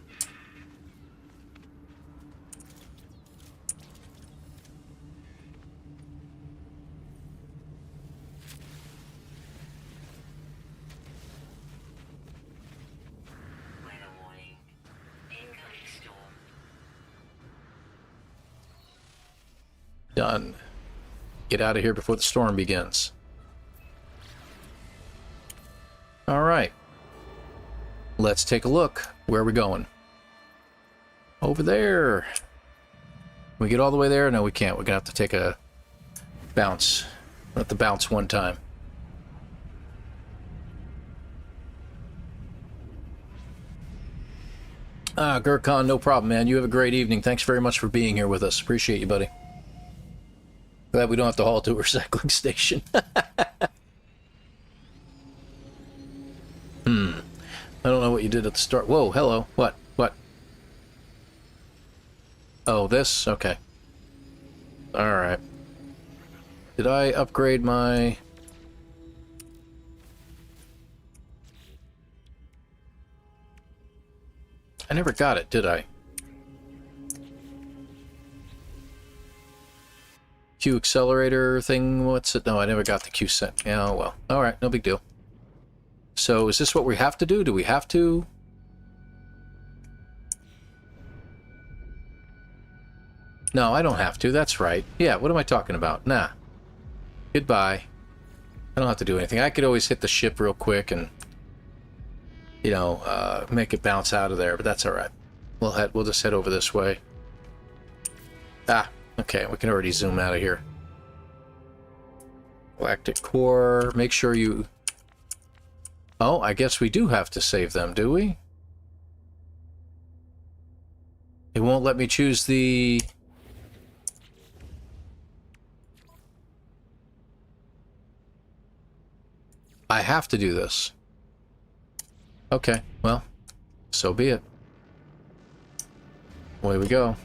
Done. Get out of here before the storm begins. All right. Let's take a look. Where are we going? Over there. We get all the way there? No, we can't. We're going to have to take a bounce. We'll have to bounce one time. Gurkhan, no problem, man. You have a great evening. Thanks very much for being here with us. Appreciate you, buddy. Glad we don't have to haul to a recycling station. I don't know what you did at the start. Whoa, hello. What? What? Oh, this? Okay. Alright. Did I upgrade my... I never got it, did I? Q accelerator thing, what's it? No, I never got the Q set. Yeah, oh well. Alright, no big deal. So, is this what we have to do? Do we have to? No, I don't have to. That's right. Yeah, what am I talking about? Nah. Goodbye. I don't have to do anything. I could always hit the ship real quick and, you know, make it bounce out of there, but that's alright. We'll just head over this way. Ah, okay, we can already zoom out of here. Galactic core, make sure you... Oh, I guess we do have to save them, do we? It won't let me choose the... I have to do this. Okay, well, so be it. Away we go.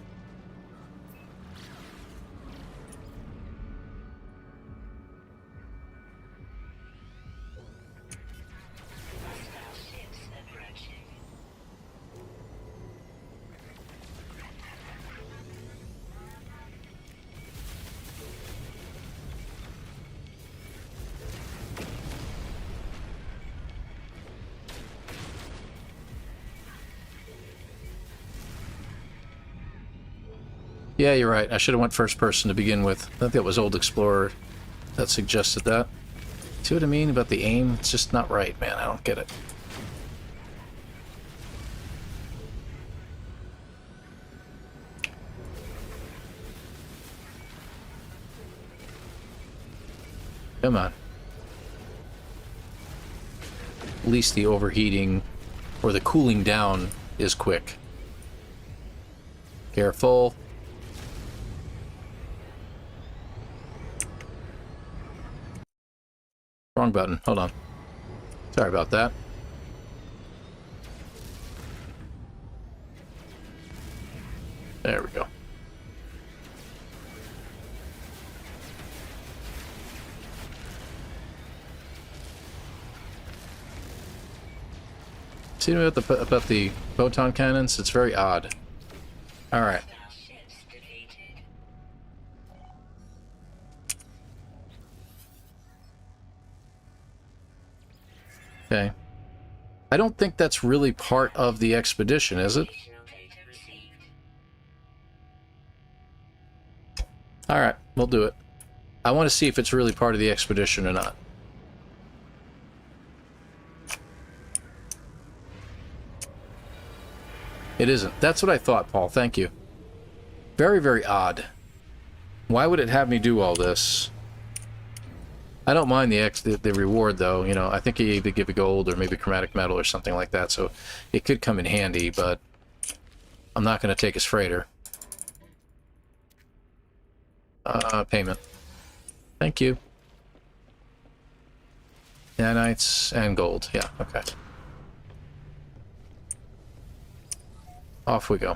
Yeah, you're right. I should have went first person to begin with. I think that was Old Explorer that suggested that. See what I mean about the aim? It's just not right, man. I don't get it. Come on. At least the overheating or the cooling down is quick. Careful. Wrong button. Hold on. Sorry about that. There we go. See about the photon cannons? It's very odd. All right. Okay. I don't think that's really part of the expedition, is it? Alright, we'll do it. I want to see if it's really part of the expedition or not. It isn't. That's what I thought, Paul. Thank you. Very, very odd. Why would it have me do all this? I don't mind the reward, though. You know, I think you either give a gold or maybe chromatic metal or something like that, so it could come in handy, but I'm not going to take his freighter. Payment. Thank you. Nanites and gold. Yeah, okay. Off we go.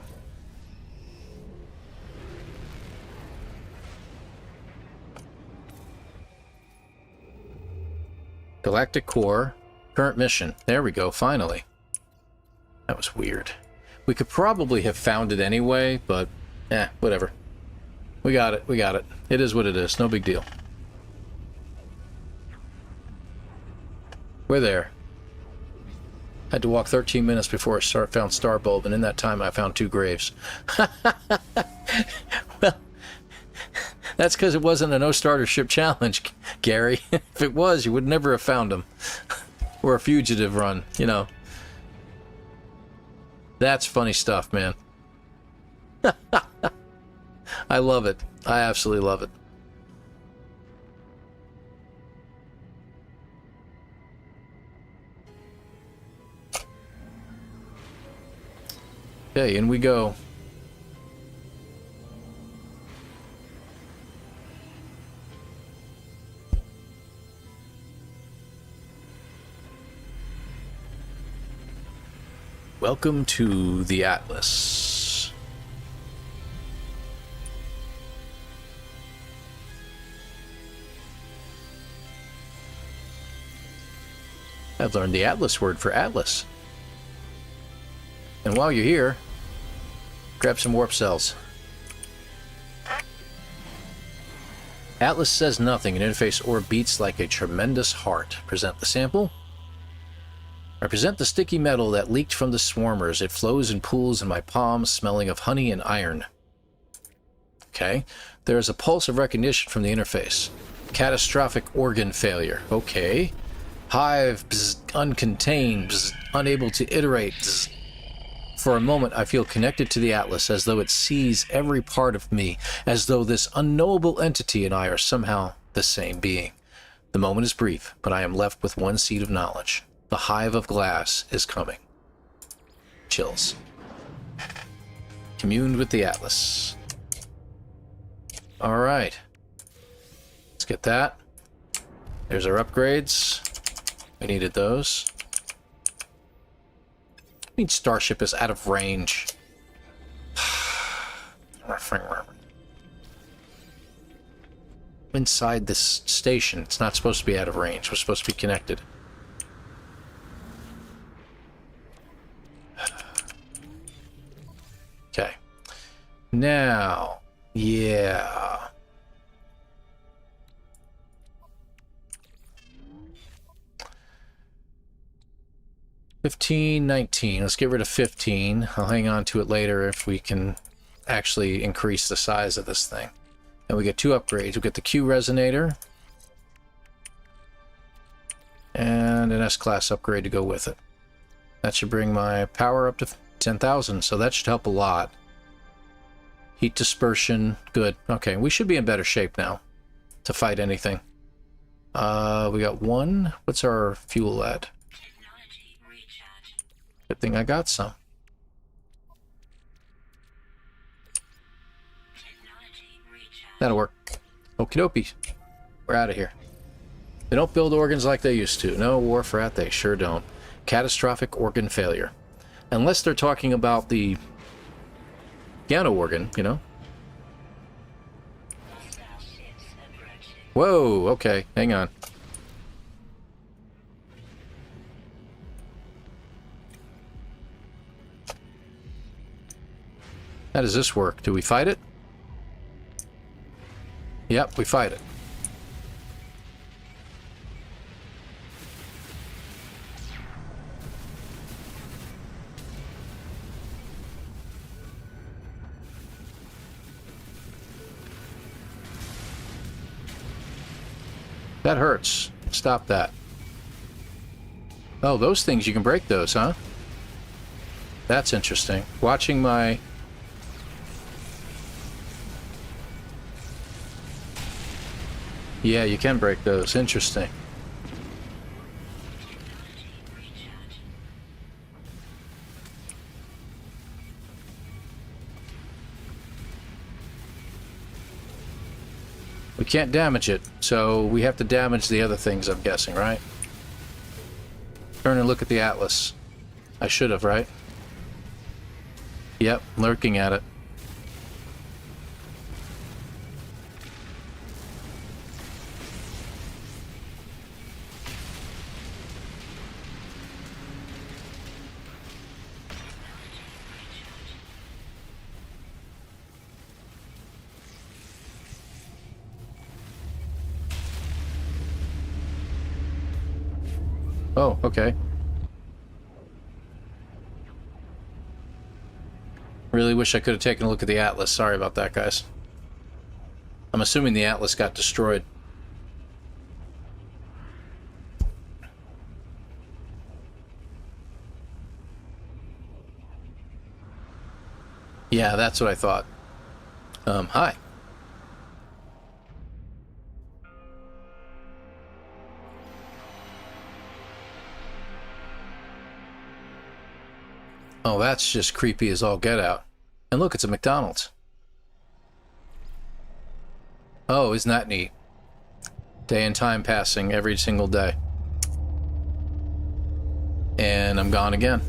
Galactic Core. Current mission. There we go, finally. That was weird. We could probably have found it anyway, but whatever. We got it, we got it. It is what it is, no big deal. We're there. Had to walk 13 minutes before I found Starbulb, and in that time I found 2 graves. Well, that's because it wasn't a no-starter ship challenge, Gary. If it was, you would never have found them. Or a fugitive run, you know. That's funny stuff, man. I love it. I absolutely love it. Okay, in we go. Welcome to the Atlas. I've learned the Atlas word for Atlas. And while you're here, grab some warp cells. Atlas says nothing. An interface orb beats like a tremendous heart. Present the sample. Represent the sticky metal that leaked from the swarmers. It flows and pools in my palms, smelling of honey and iron. Okay. There is a pulse of recognition from the interface. Catastrophic organ failure. Okay. Hive, bzz, uncontained, bzz, unable to iterate. Bzz. For a moment, I feel connected to the Atlas, as though it sees every part of me, as though this unknowable entity and I are somehow the same being. The moment is brief, but I am left with one seed of knowledge. The hive of glass is coming. Chills. Communed with the Atlas. Alright. Let's get that. There's our upgrades. We needed those. I mean, Starship is out of range. Inside this station, it's not supposed to be out of range. We're supposed to be connected. Okay. Now, yeah. $15, $19. Let's get rid of 15. I'll hang on to it later if we can actually increase the size of this thing. And we get 2 upgrades. We get the Q resonator and an S-class upgrade to go with it. That should bring my power up to 10,000, so that should help a lot. Heat dispersion, good. Okay, we should be in better shape now to fight anything. We got 1. What's our fuel at? Good thing I got some. That'll work. Okie dokie. We're out of here. They don't build organs like they used to. No, Warfrat, they sure don't. Catastrophic organ failure. Unless they're talking about the piano organ, you know? Whoa, okay, hang on. How does this work? Do we fight it? Yep, we fight it. That hurts. Stop that. Oh, those things, you can break those, huh? That's interesting. Watching my... Yeah, you can break those. Interesting. We can't damage it, so we have to damage the other things, I'm guessing, right? Turn and look at the Atlas. I should have, right? Yep, lurking at it. Oh, okay. Really wish I could have taken a look at the Atlas. Sorry about that, guys. I'm assuming the Atlas got destroyed. Yeah, that's what I thought. Hi. Oh, that's just creepy as all get out. And look, it's a McDonald's. Oh, isn't that neat? Day and time passing every single day. And I'm gone again.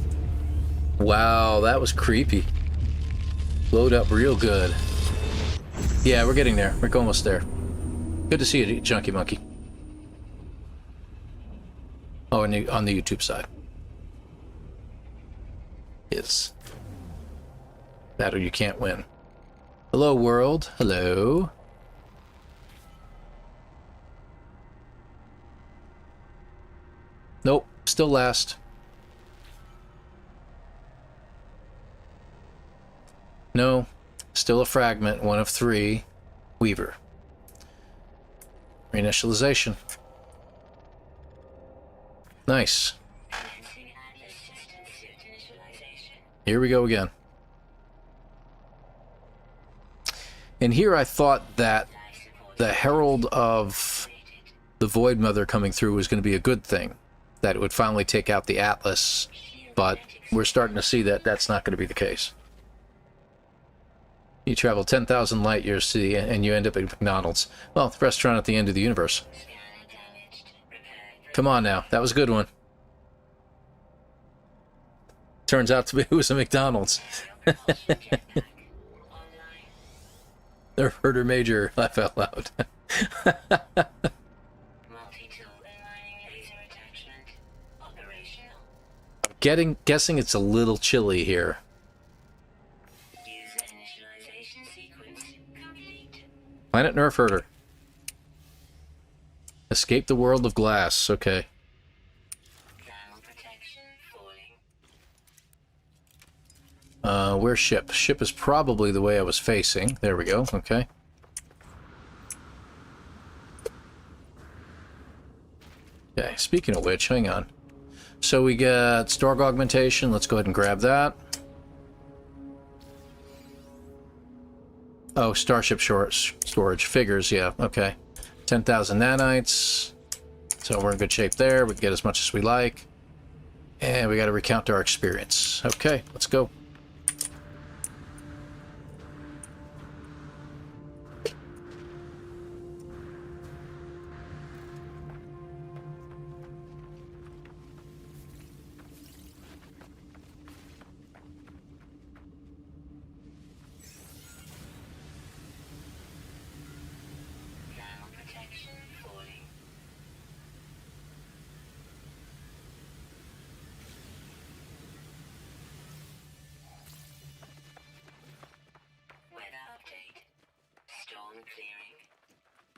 Wow, that was creepy. Load up real good. Yeah, we're getting there. We're almost there. Good to see you, Junkie Monkey. Oh, and on the YouTube side. Yes. Battle you can't win. Hello, world. Hello. Nope. Still last. No. Still a fragment. 1 of 3. Weaver. Reinitialization. Nice. Here we go again. And here I thought that the herald of the Void Mother coming through was going to be a good thing. That it would finally take out the Atlas. But we're starting to see that that's not going to be the case. You travel 10,000 light years to the end, and you end up at McDonald's. Well, the restaurant at the end of the universe. Come on now. That was a good one. Turns out to be it was a McDonald's. The herder major, laugh out loud. Guessing it's a little chilly here. Planet Nerf herder. Escape the world of glass. Okay. Where's ship? Ship is probably the way I was facing. There we go. Okay. Okay, speaking of which, hang on. So we got Storg augmentation. Let's go ahead and grab that. Oh, Starship storage. Figures, yeah. Okay. 10,000 nanites. So we're in good shape there. We can get as much as we like. And we got to recount our experience. Okay, let's go.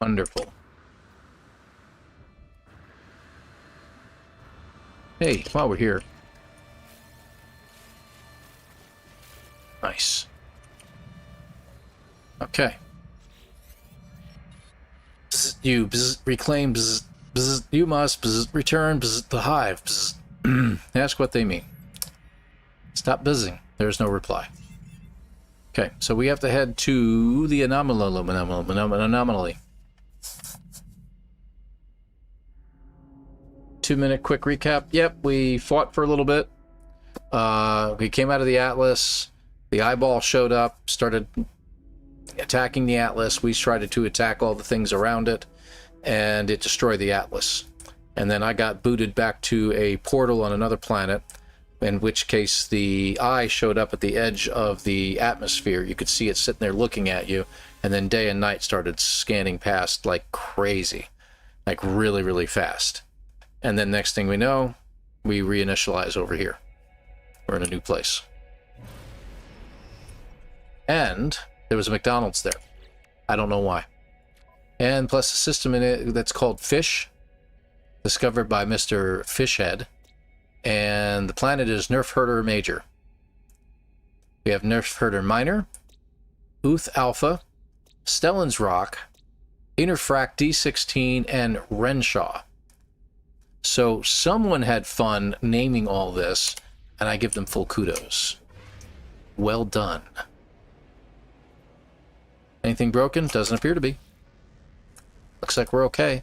Wonderful. Hey, while we're here. Nice. Okay. Bzz, you bzz, reclaim. Bzz, bzz, you must bzz, return bzz, the hive. Bzz. Ask what they mean. Stop buzzing. There's no reply. Okay, so we have to head to the anomaly. 2-minute quick recap. Yep, we fought for a little bit. We came out of the Atlas. The eyeball showed up, started attacking the Atlas. We tried to attack all the things around it, and it destroyed the Atlas. And then I got booted back to a portal on another planet. in which case the eye showed up at the edge of the atmosphere. You could see it sitting there looking at you, and then day and night started scanning past like crazy, like really, really fast. And then next thing we know, we reinitialize over here. We're in a new place. And there was a McDonald's there. I don't know why. And plus a system in it that's called Fish, discovered by Mr. Fishhead. And the planet is Nerf Herder Major. We have Nerf Herder Minor, Uth Alpha, Stellan's Rock, Interfract D16, and Renshaw. So someone had fun naming all this, and I give them full kudos. Well done. Anything broken? Doesn't appear to be. Looks like we're okay.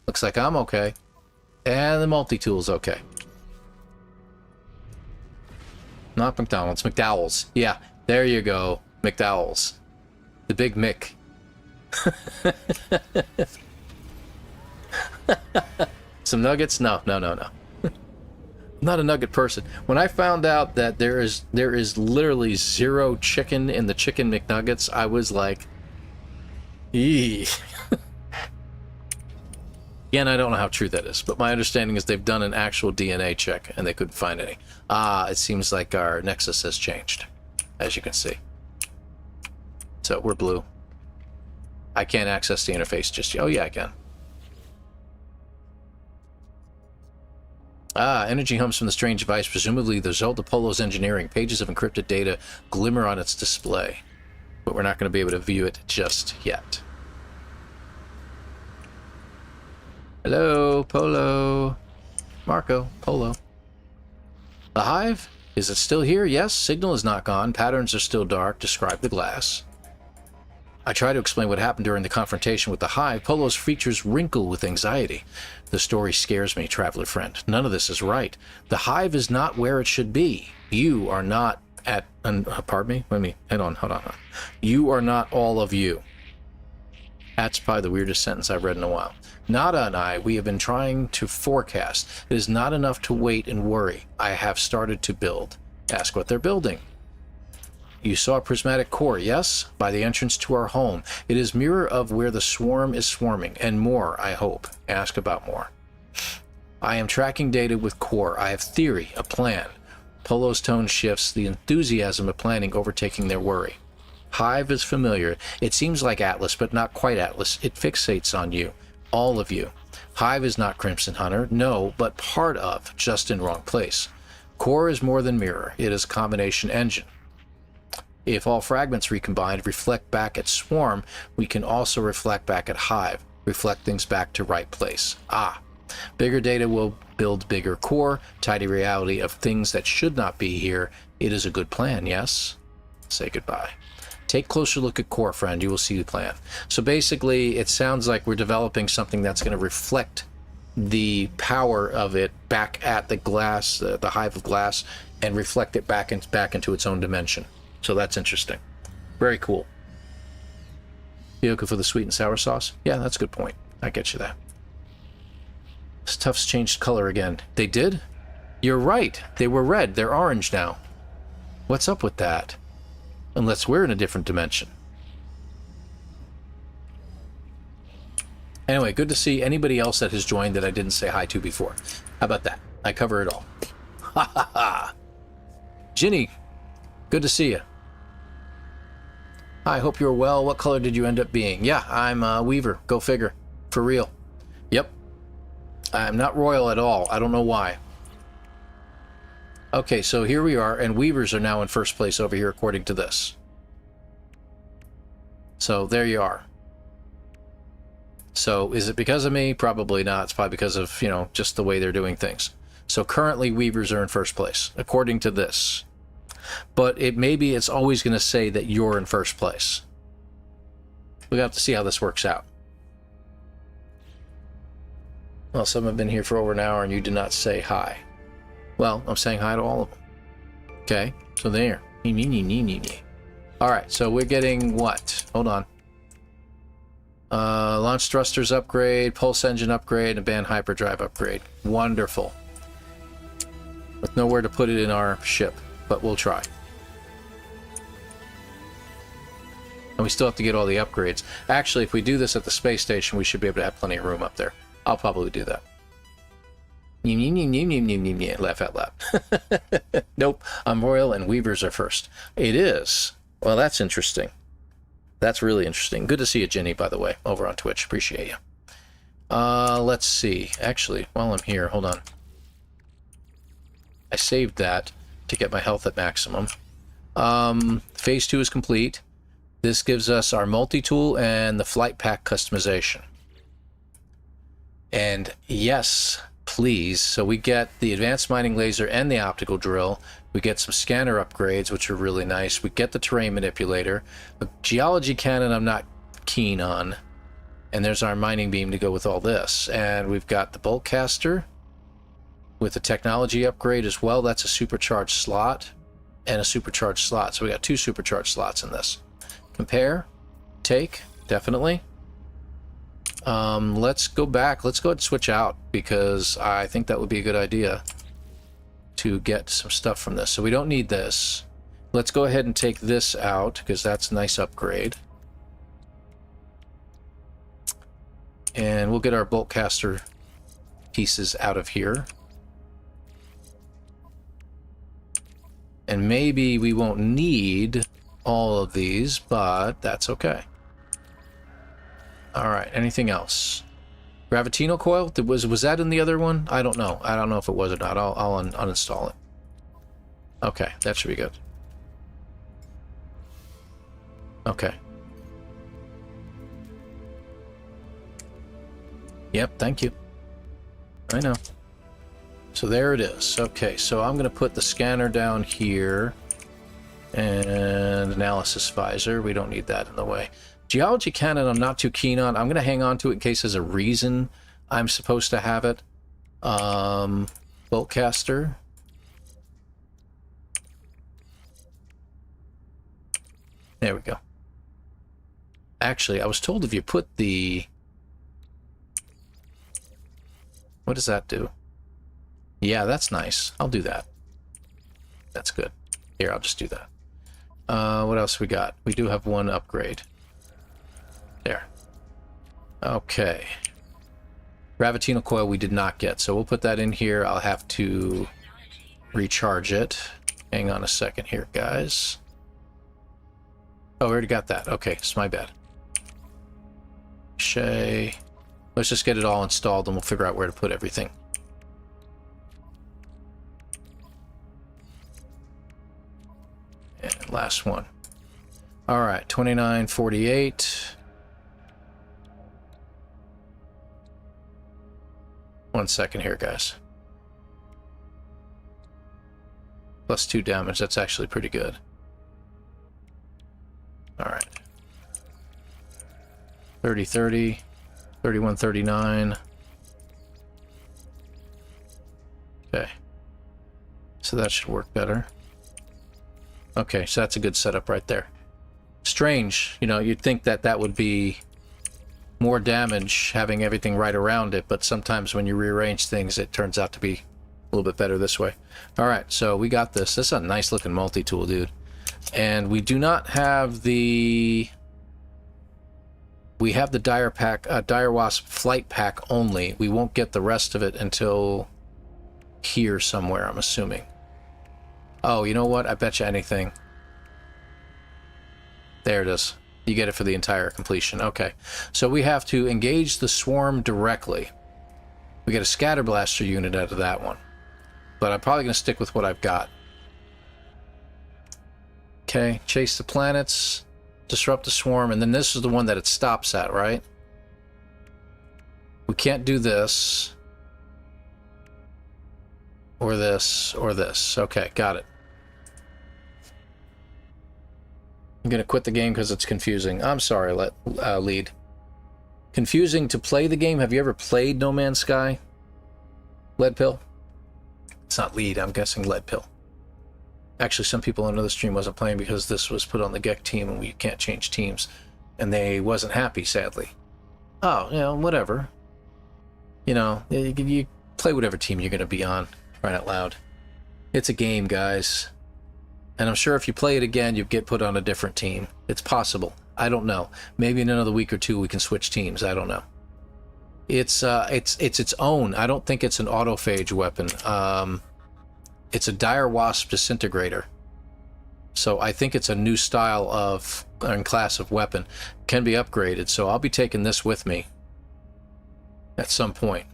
Looks like I'm okay. And the multi-tool's okay. Not McDonald's, McDowell's. Yeah, there you go. McDowell's. The Big Mick. Some nuggets? No. I'm not a nugget person. When I found out that there is literally 0 chicken in the Chicken McNuggets, I was like, eee. Again, I don't know how true that is, but my understanding is they've done an actual DNA check and they couldn't find any. It seems like our Nexus has changed, as you can see. So we're blue. I can't access the interface just yet. Oh yeah, I can. Energy hums from the strange device, presumably the result of Polo's engineering. Pages of encrypted data glimmer on its display, but we're not going to be able to view it just yet. Hello, Polo. Marco, Polo. The hive? Is it still here? Yes, signal is not gone. Patterns are still dark. Describe the glass. I try to explain what happened during the confrontation with the hive. Polo's features wrinkle with anxiety. The story scares me, traveler friend. None of this is right. The hive is not where it should be. You are not at... pardon me? Let me... Hold on. You are not all of you. That's probably the weirdest sentence I've read in a while. Nada and I, we have been trying to forecast. It is not enough to wait and worry. I have started to build. Ask what they're building. You saw a prismatic core, yes? By the entrance to our home. It is mirror of where the swarm is swarming, and more, I hope. Ask about more. I am tracking data with core. I have theory, a plan. Polo's tone shifts, the enthusiasm of planning overtaking their worry. Hive is familiar. It seems like Atlas, but not quite Atlas. It fixates on you. All of you. Hive is not Crimson Hunter, no, but part of, just in wrong place. Core is more than mirror. It is a combination engine. If all fragments recombined reflect back at Swarm, we can also reflect back at Hive, reflect things back to right place. Bigger data will build bigger core, tidy reality of things that should not be here. It is a good plan, yes? Say goodbye. Take a closer look at core, friend. You will see the plan. So basically, it sounds like we're developing something that's going to reflect the power of it back at the glass, the hive of glass, and reflect it back into its own dimension. So that's interesting. Very cool. Vehicle for the sweet and sour sauce? Yeah, that's a good point. I get you that. Stuff's changed color again. They did? You're right. They were red. They're orange now. What's up with that? Unless we're in a different dimension. Anyway, good to see anybody else that has joined that I didn't say hi to before. How about that? I cover it all. Ha ha ha. Ginny, good to see you. I hope you're well. What color did you end up being? Yeah, I'm Weaver. Go figure. For real. Yep. I'm not royal at all. I don't know why. Okay, so here we are, and Weavers are now in first place over here according to this. So there you are. So is it because of me? Probably not. It's probably because of, you know, just the way they're doing things. So currently Weavers are in first place according to this. But maybe it's always going to say that you're in first place. We'll have to see how this works out. Well, some have been here for over an hour and you did not say hi. Well, I'm saying hi to all of them. Okay, so there. Alright, so we're getting what? Hold on. Launch thrusters upgrade, pulse engine upgrade, and band hyperdrive upgrade. Wonderful. with nowhere to put it in our ship, but we'll try. And we still have to get all the upgrades. Actually, if we do this at the space station, we should be able to have plenty of room up there. I'll probably do that. Laugh out loud. Nope, I'm royal and weavers are first. It is. Well, that's interesting. That's really interesting. Good to see you, Jenny, by the way, over on Twitch. Appreciate you. Let's see. Actually, while I'm here, hold on. I saved that to get my health at maximum. Phase 2 is complete. This gives us our multi-tool and the flight pack customization. And yes, please. So we get the advanced mining laser and the optical drill. We get some scanner upgrades, which are really nice. We get the terrain manipulator. The geology cannon I'm not keen on. And there's our mining beam to go with all this. And we've got the bolt caster with the technology upgrade as well. That's a supercharged slot and a supercharged slot. So we got 2 supercharged slots in this. Compare, take, definitely. Let's go back. Let's go ahead and switch out because I think that would be a good idea to get some stuff from this. So we don't need this. Let's go ahead and take this out because that's a nice upgrade. And we'll get our bolt caster pieces out of here. And maybe we won't need all of these, but that's okay. All right, anything else? Gravitino coil? Was that in the other one? I don't know. I don't know if it was or not. I'll uninstall it. Okay, that should be good. Okay. Yep, thank you. I know. So there it is. Okay, so I'm going to put the scanner down here. And analysis visor. We don't need that in the way. Geology cannon I'm not too keen on. I'm going to hang on to it in case there's a reason I'm supposed to have it. Bolt caster. There we go. Actually, I was told if you put the... What does that do? Yeah, that's nice. I'll do that. That's good. Here, I'll just do that. What else we got? We do have one upgrade. There. Okay. Gravitino coil we did not get, so we'll put that in here. I'll have to recharge it. Hang on a second here, guys. Oh, we already got that. Okay, it's my bad. Shay. Let's just get it all installed and we'll figure out where to put everything. And last one. All right, 2948. 1 second here, guys. +2 damage. That's actually pretty good. All right. 3030, 3139. Okay. So that should work better. Okay, so that's a good setup right there. Strange, you know, you'd think that that would be more damage having everything right around it, but sometimes when you rearrange things, it turns out to be a little bit better this way. All right, so we got this. This is a nice looking multi-tool, dude. And we do not have the... We have the Dire Wasp flight pack only. We won't get the rest of it until here somewhere, I'm assuming. Oh, you know what? I bet you anything. There it is. You get it for the entire completion. Okay. So we have to engage the swarm directly. We get a scatter blaster unit out of that one. But I'm probably going to stick with what I've got. Okay. Chase the planets. Disrupt the swarm. And then this is the one that it stops at, right? We can't do this. Or this. Or this. Okay. Got it. I'm going to quit the game because it's confusing. I'm sorry, lead. Confusing to play the game. Have you ever played No Man's Sky? Lead Pill? It's not lead, I'm guessing Lead Pill. Actually, some people on another stream wasn't playing because this was put on the GEC team and we can't change teams. And they wasn't happy, sadly. Oh, you know, whatever. You know, you play whatever team you're going to be on, right out loud. It's a game, guys. And I'm sure if you play it again, you get put on a different team. It's possible. I don't know. Maybe in another week or two we can switch teams. I don't know. It's its own. I don't think it's an autophage weapon. It's a dire wasp disintegrator. So I think it's a new style of and class of weapon. Can be upgraded. So I'll be taking this with me at some point.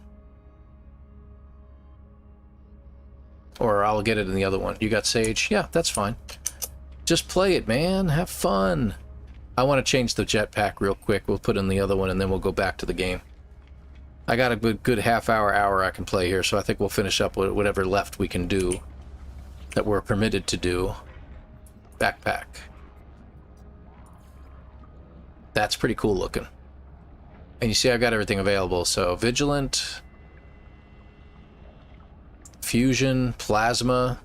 Or I'll get it in the other one. You got Sage? Yeah, that's fine. Just play it, man. Have fun. I want to change the jetpack real quick. We'll put in the other one, and then we'll go back to the game. I got a good half hour I can play here, so I think we'll finish up with whatever left we can do that we're permitted to do. Backpack. That's pretty cool looking. And you see I've got everything available. So Vigilant, Fusion, Plasma.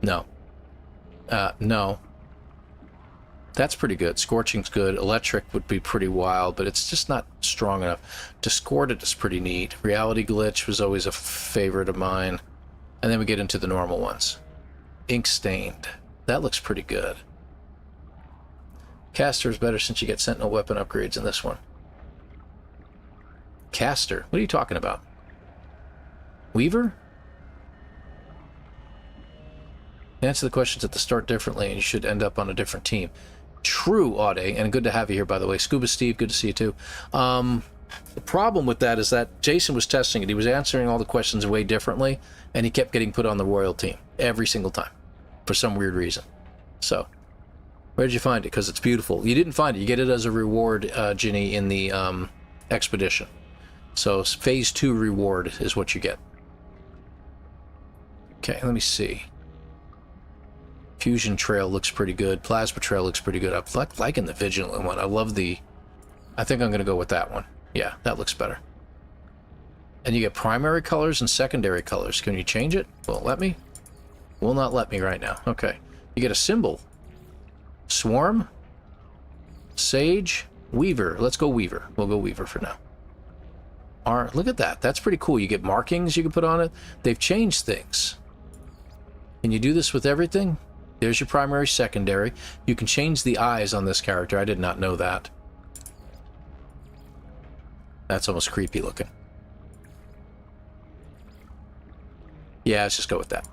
No. No. That's pretty good. Scorching's good. Electric would be pretty wild, but it's just not strong enough. Discordant is pretty neat. Reality Glitch was always a favorite of mine. And then we get into the normal ones. Ink Stained. That looks pretty good. Caster is better since you get Sentinel weapon upgrades in this one. Caster? What are you talking about? Weaver? Answer the questions at the start differently and you should end up on a different team. True, Aude, and good to have you here, by the way. Scuba Steve, good to see you too. The problem with that is that Jason was testing it. He was answering all the questions way differently, and he kept getting put on the Royal team every single time for some weird reason. So, where did you find it? Because it's beautiful. You didn't find it. You get it as a reward, Ginny, in the expedition. So, phase 2 reward is what you get. Okay, let me see. Fusion Trail looks pretty good. Plasma Trail looks pretty good. I'm liking the Vigilant one. I love the... I think I'm going to go with that one. Yeah, that looks better. And you get primary colors and secondary colors. Can you change it? Will it let me? Will not let me right now. Okay. You get a symbol. Swarm. Sage. Weaver. Let's go Weaver. We'll go Weaver for now. Look at that. That's pretty cool. You get markings you can put on it. They've changed things. Can you do this with everything? There's your primary, secondary. You can change the eyes on this character. I did not know that. That's almost creepy looking. Yeah, let's just go with that.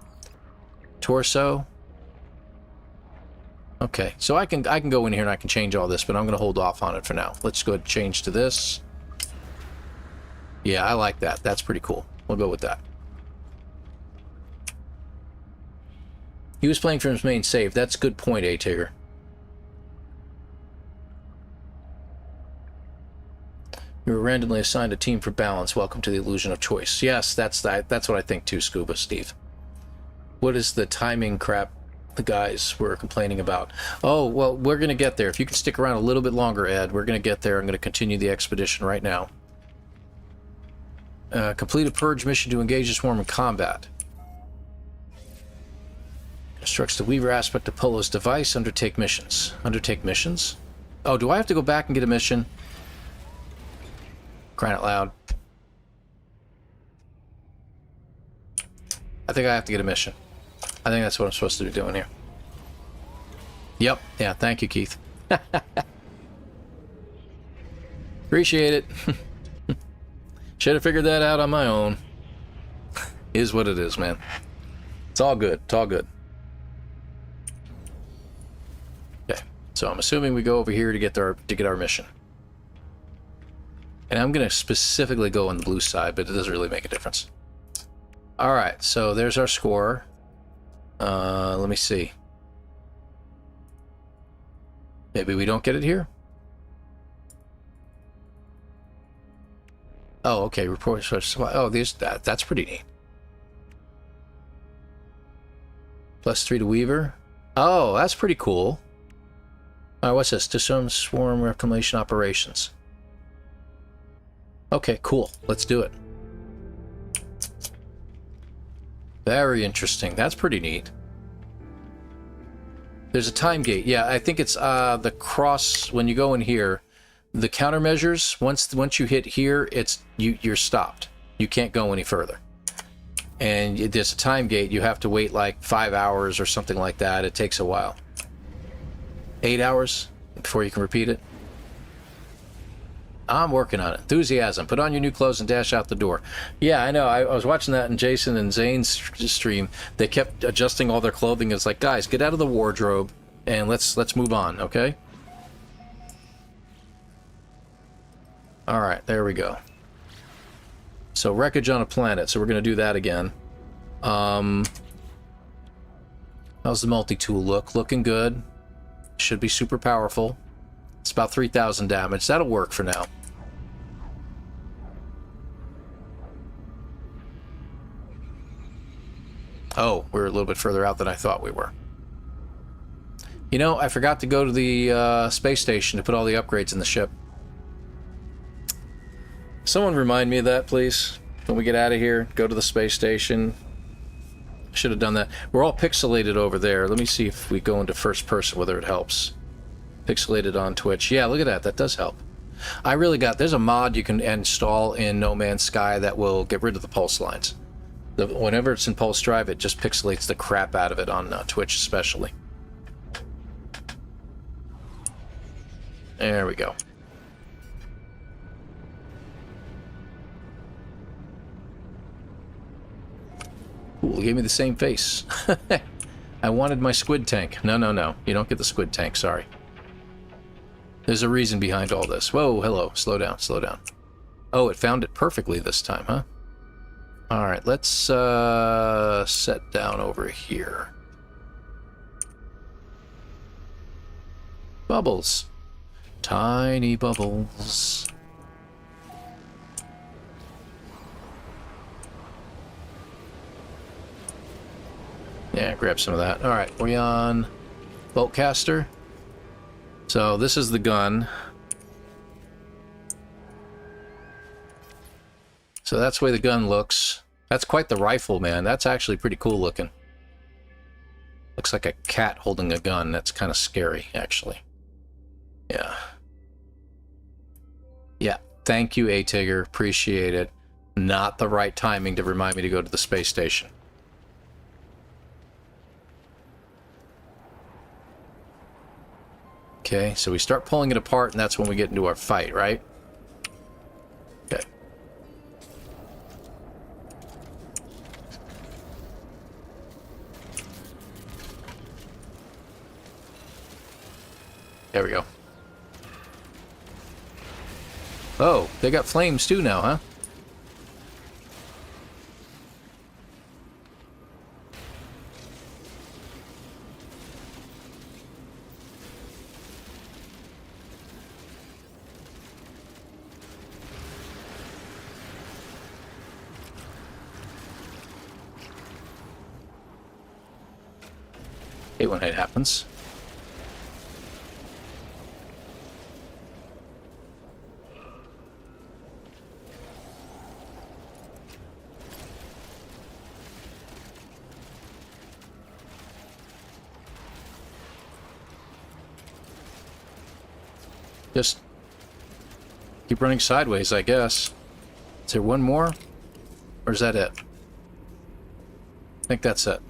Torso. Okay, so I can go in here and I can change all this, but I'm going to hold off on it for now. Let's go ahead and change to this. Yeah, I like that. That's pretty cool. We'll go with that. He was playing from his main save. That's a good point, A-Tigger. You were randomly assigned a team for balance. Welcome to the illusion of choice. Yes, that's what I think too, Scuba Steve. What is the timing crap the guys were complaining about? Oh, well, we're going to get there. If you can stick around a little bit longer, Ed, we're going to get there. I'm going to continue the expedition right now. Complete a purge mission to engage the swarm in combat. Instructs the Weaver aspect of Polo's device. Undertake missions. Undertake missions? Oh, do I have to go back and get a mission? Crying out loud. I think I have to get a mission. I think that's what I'm supposed to be doing here. Yep. Yeah, thank you, Keith. Appreciate it. Should have figured that out on my own. Is what it is, man. It's all good. It's all good. Okay. So I'm assuming we go over here to get our mission. And I'm going to specifically go on the blue side, but it doesn't really make a difference. All right, so there's our score. Let me see. Maybe we don't get it here? Oh, okay. Report source supply. Oh, that's pretty neat. +3 to Weaver. Oh, that's pretty cool. All right, what's this? Disarm swarm reclamation operations. Okay, cool. Let's do it. Very interesting. That's pretty neat. There's a time gate. Yeah, I think it's the cross. When you go in here, the countermeasures. Once you hit here, you're stopped. You can't go any further. and there's a time gate. You have to wait like 5 hours or something like that. It takes a while. 8 hours before you can repeat it. I'm working on it. Enthusiasm. Put on your new clothes and dash out the door. Yeah, I know. I was watching that in Jason and Zane's stream. They kept adjusting all their clothing. It's like, guys, get out of the wardrobe and let's move on, okay? All right, there we go. So wreckage on a planet. So we're going to do that again. How's the multi-tool look? Looking good. Should be super powerful. It's about 3,000 damage. That'll work for now. Oh, we're a little bit further out than I thought we were. You know, I forgot to go to the space station to put all the upgrades in the ship. Someone remind me of that, please. When we get out of here, go to the space station. Should have done that. We're all pixelated over there. Let me see if we go into first person, whether it helps. Pixelated on Twitch. Yeah, look at that. That does help. I really got... There's a mod you can install in No Man's Sky that will get rid of the pulse lines. Whenever it's in Pulse Drive, it just pixelates the crap out of it on Twitch especially. There we go. Cool, gave me the same face. I wanted my squid tank. No, no, no. You don't get the squid tank, sorry. There's a reason behind all this. Whoa, hello. Slow down, slow down. Oh, it found it perfectly this time, huh? Alright, let's set down over here. Bubbles. Tiny bubbles. Yeah, grab some of that. Alright, we on Boltcaster. So this is the gun. So that's the way the gun looks. That's quite the rifle, man. That's actually pretty cool looking. Looks like a cat holding a gun. That's kind of scary, actually. Yeah. Yeah. Thank you, A-Tigger. Appreciate it. Not the right timing to remind me to go to the space station. Okay, so we start pulling it apart, and that's when we get into our fight, right? Okay. There we go. Oh, they got flames too now, huh? Hate when it happens. Just keep running sideways, I guess. Is there one more? Or is that it? I think that's it.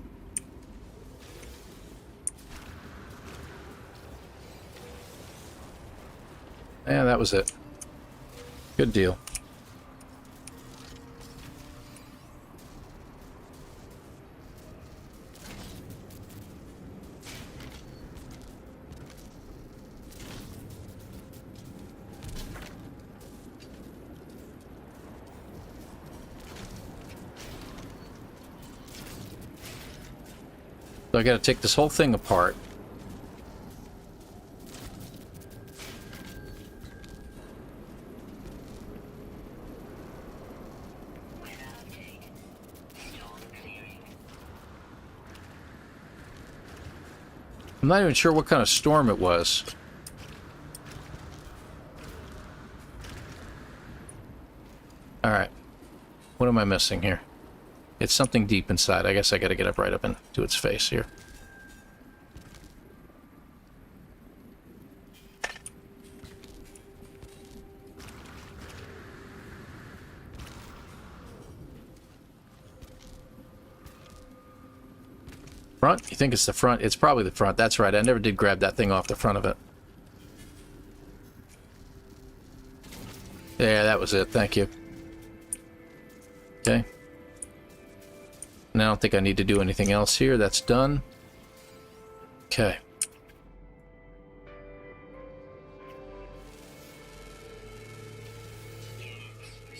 Yeah, that was it. Good deal. So I gotta take this whole thing apart. I'm not even sure what kind of storm it was. Alright. What am I missing here? It's something deep inside. I guess I gotta get up right up into its face here. Front? You think it's the front? It's probably the front. That's right. I never did grab that thing off the front of it. Yeah, that was it. Thank you. Okay. And I don't think I need to do anything else here. That's done. Okay.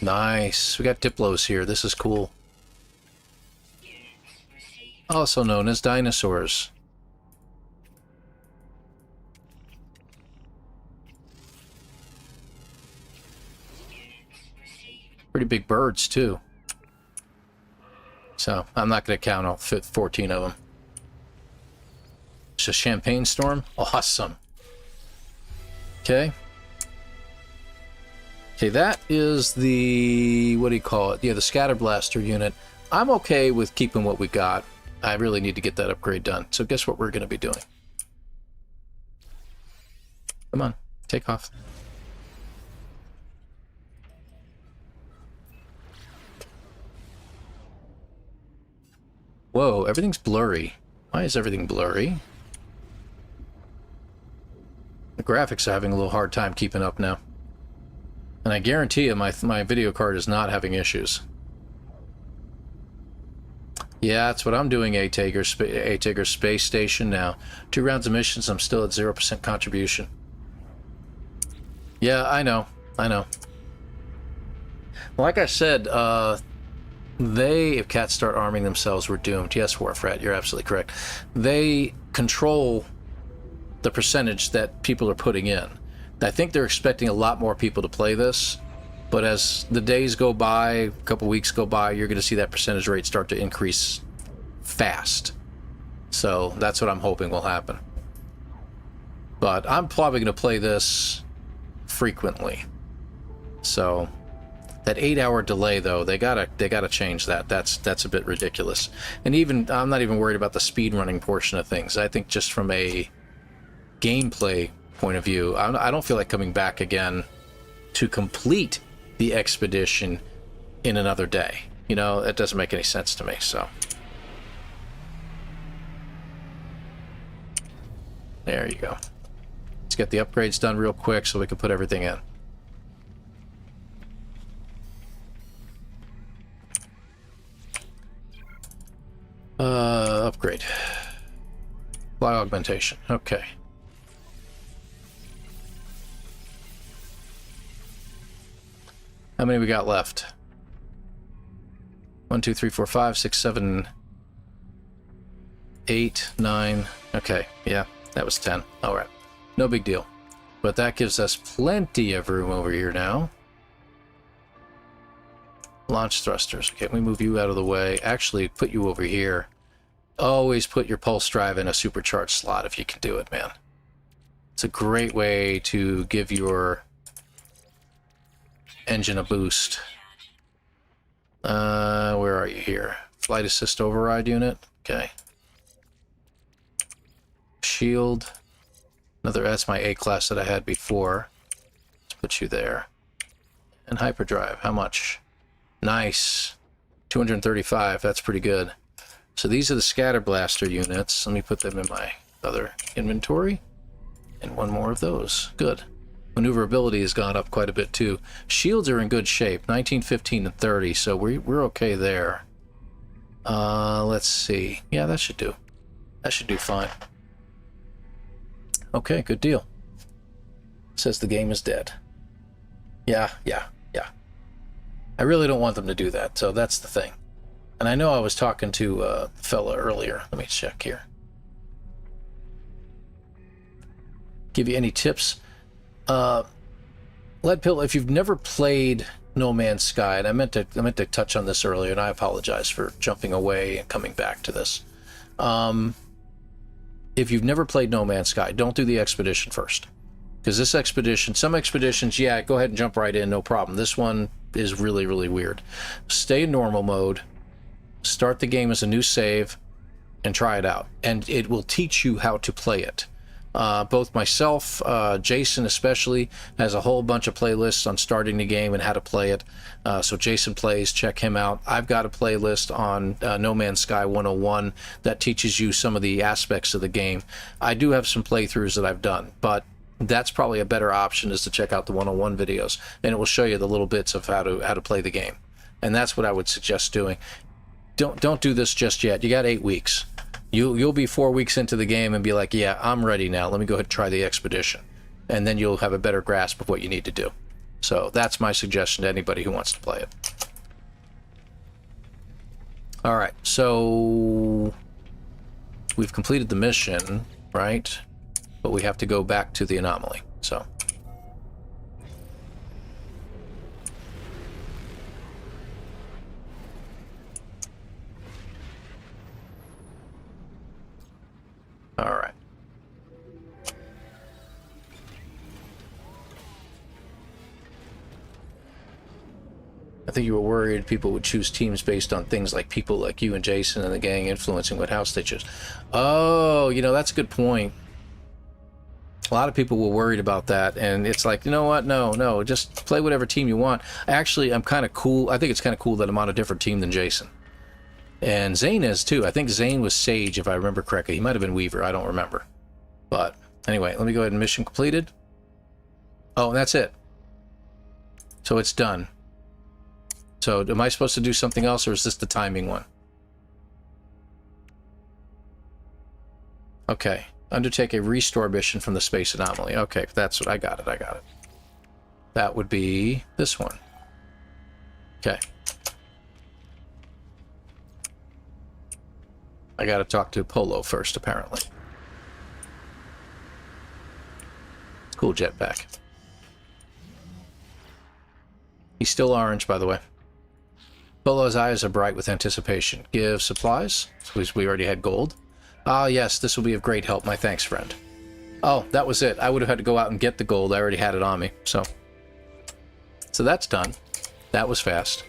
Nice. We got Diplos here. This is cool. Also known as dinosaurs. Pretty big birds, too. So, I'm not going to count all 14 of them. It's a champagne storm? Awesome. Okay. Okay, that is the... what do you call it? Yeah, the scatter blaster unit. I'm okay with keeping what we got. I really need to get that upgrade done. So guess what we're going to be doing? Come on, take off. Whoa, everything's blurry. Why is everything blurry? The graphics are having a little hard time keeping up now. And I guarantee you my video card is not having issues. Yeah, that's what I'm doing, A-Tiger Space Station now. 2 rounds of missions, I'm still at 0% contribution. Yeah, I know. Like I said, if cats start arming themselves, we're doomed. Yes, Warfrat, you're absolutely correct. They control the percentage that people are putting in. I think they're expecting a lot more people to play this, but as the days go by, a couple weeks go by, you're going to see that percentage rate start to increase fast. So that's what I'm hoping will happen. But I'm probably going to play this frequently. So that 8-hour delay, though, they gotta change that. That's a bit ridiculous. And even I'm not even worried about the speed running portion of things. I think just from a gameplay point of view, I don't feel like coming back again to complete the expedition in another day. You know, that doesn't make any sense to me. So there you go. Let's get the upgrades done real quick so we can put everything in. Upgrade. Fly augmentation. Okay. How many we got left? 1, 2, 3, 4, 5, 6, 7, 8, 9. Okay, yeah, that was 10. All right, no big deal. But that gives us plenty of room over here now. Launch thrusters. Okay, we move you out of the way. Actually, put you over here. Always put your pulse drive in a supercharged slot if you can do it, man. It's a great way to give your engine a boost. Where are you here? Flight assist override unit. Okay. Shield. That's my A class that I had before. Let's put you there. And hyperdrive. How much? Nice. 235. That's pretty good. So these are the scatter blaster units. Let me put them in my other inventory. And one more of those. Good. Maneuverability has gone up quite a bit too. Shields are in good shape. 19, 15, and 30. So we're okay there. Let's see. Yeah, that should do. That should do fine. Okay, good deal. Says the game is dead. Yeah. I really don't want them to do that, so that's the thing. And I know I was talking to a fella earlier. Let me check here. Give you any tips? Lead Pill, if you've never played No Man's Sky, and I meant to touch on this earlier, and I apologize for jumping away and coming back to this. If you've never played No Man's Sky, don't do the expedition first. Because this expedition, some expeditions, yeah, go ahead and jump right in, no problem. This one is really, really weird. Stay in normal mode, start the game as a new save, and try it out. And it will teach you how to play it. Both myself, Jason especially, has a whole bunch of playlists on starting the game and how to play it. So Jason plays, check him out. I've got a playlist on No Man's Sky 101 that teaches you some of the aspects of the game. I do have some playthroughs that I've done, but that's probably a better option, is to check out the 101 videos, and it will show you the little bits of how to play the game. And that's what I would suggest doing. Don't do this just yet. You got 8 weeks. You'll be 4 weeks into the game and be like, yeah, I'm ready now. Let me go ahead and try the expedition. And then you'll have a better grasp of what you need to do. So that's my suggestion to anybody who wants to play it. All right, so we've completed the mission, right? But we have to go back to the anomaly, so. All right. I think you were worried people would choose teams based on things like people like you and Jason and the gang influencing what house they choose. Oh, you know, that's a good point. A lot of people were worried about that, and it's like, you know what? No, just play whatever team you want. Actually, I'm kind of cool. I think it's kind of cool that I'm on a different team than Jason. And Zane is too. I think Zane was Sage, if I remember correctly. He might have been Weaver. I don't remember. But anyway, let me go ahead and mission completed. Oh, and that's it. So it's done. So am I supposed to do something else, or is this the timing one? Okay. Undertake a restore mission from the space anomaly. Okay, that's what I got it. That would be this one. Okay. I gotta talk to Polo first, apparently. Cool jetpack. He's still orange, by the way. Polo's eyes are bright with anticipation. Give supplies. So we already had gold. Ah, yes, this will be of great help. My thanks, friend. Oh, that was it. I would have had to go out and get the gold. I already had it on me, so that's done. That was fast.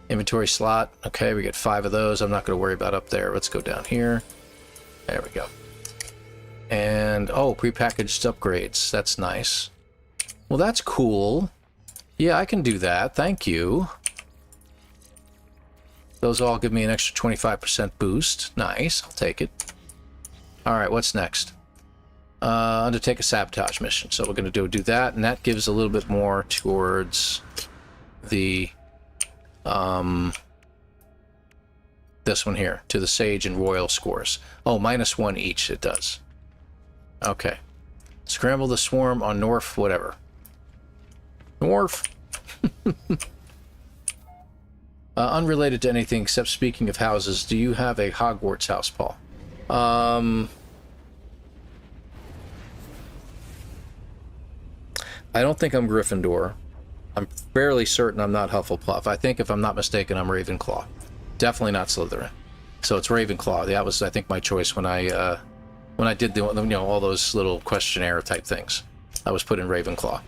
Inventory slot. Okay, we get 5 of those. I'm not going to worry about up there. Let's go down here. There we go. And, oh, prepackaged upgrades. That's nice. Well, that's cool. Yeah, I can do that. Thank you. Those all give me an extra 25% boost. Nice. I'll take it. All right, what's next? Undertake a sabotage mission. So we're going to do that, and that gives a little bit more towards the this one here, to the Sage and Royal scores. Oh, -1 each it does. Okay. Scramble the swarm on North, whatever. North. Unrelated to anything except speaking of houses, do you have a Hogwarts house, Paul? I don't think I'm Gryffindor. I'm fairly certain I'm not Hufflepuff. I think, if I'm not mistaken, I'm Ravenclaw. Definitely not Slytherin. So it's Ravenclaw. That was, I think, my choice when I did the, you know, all those little questionnaire type things. I was put in Ravenclaw.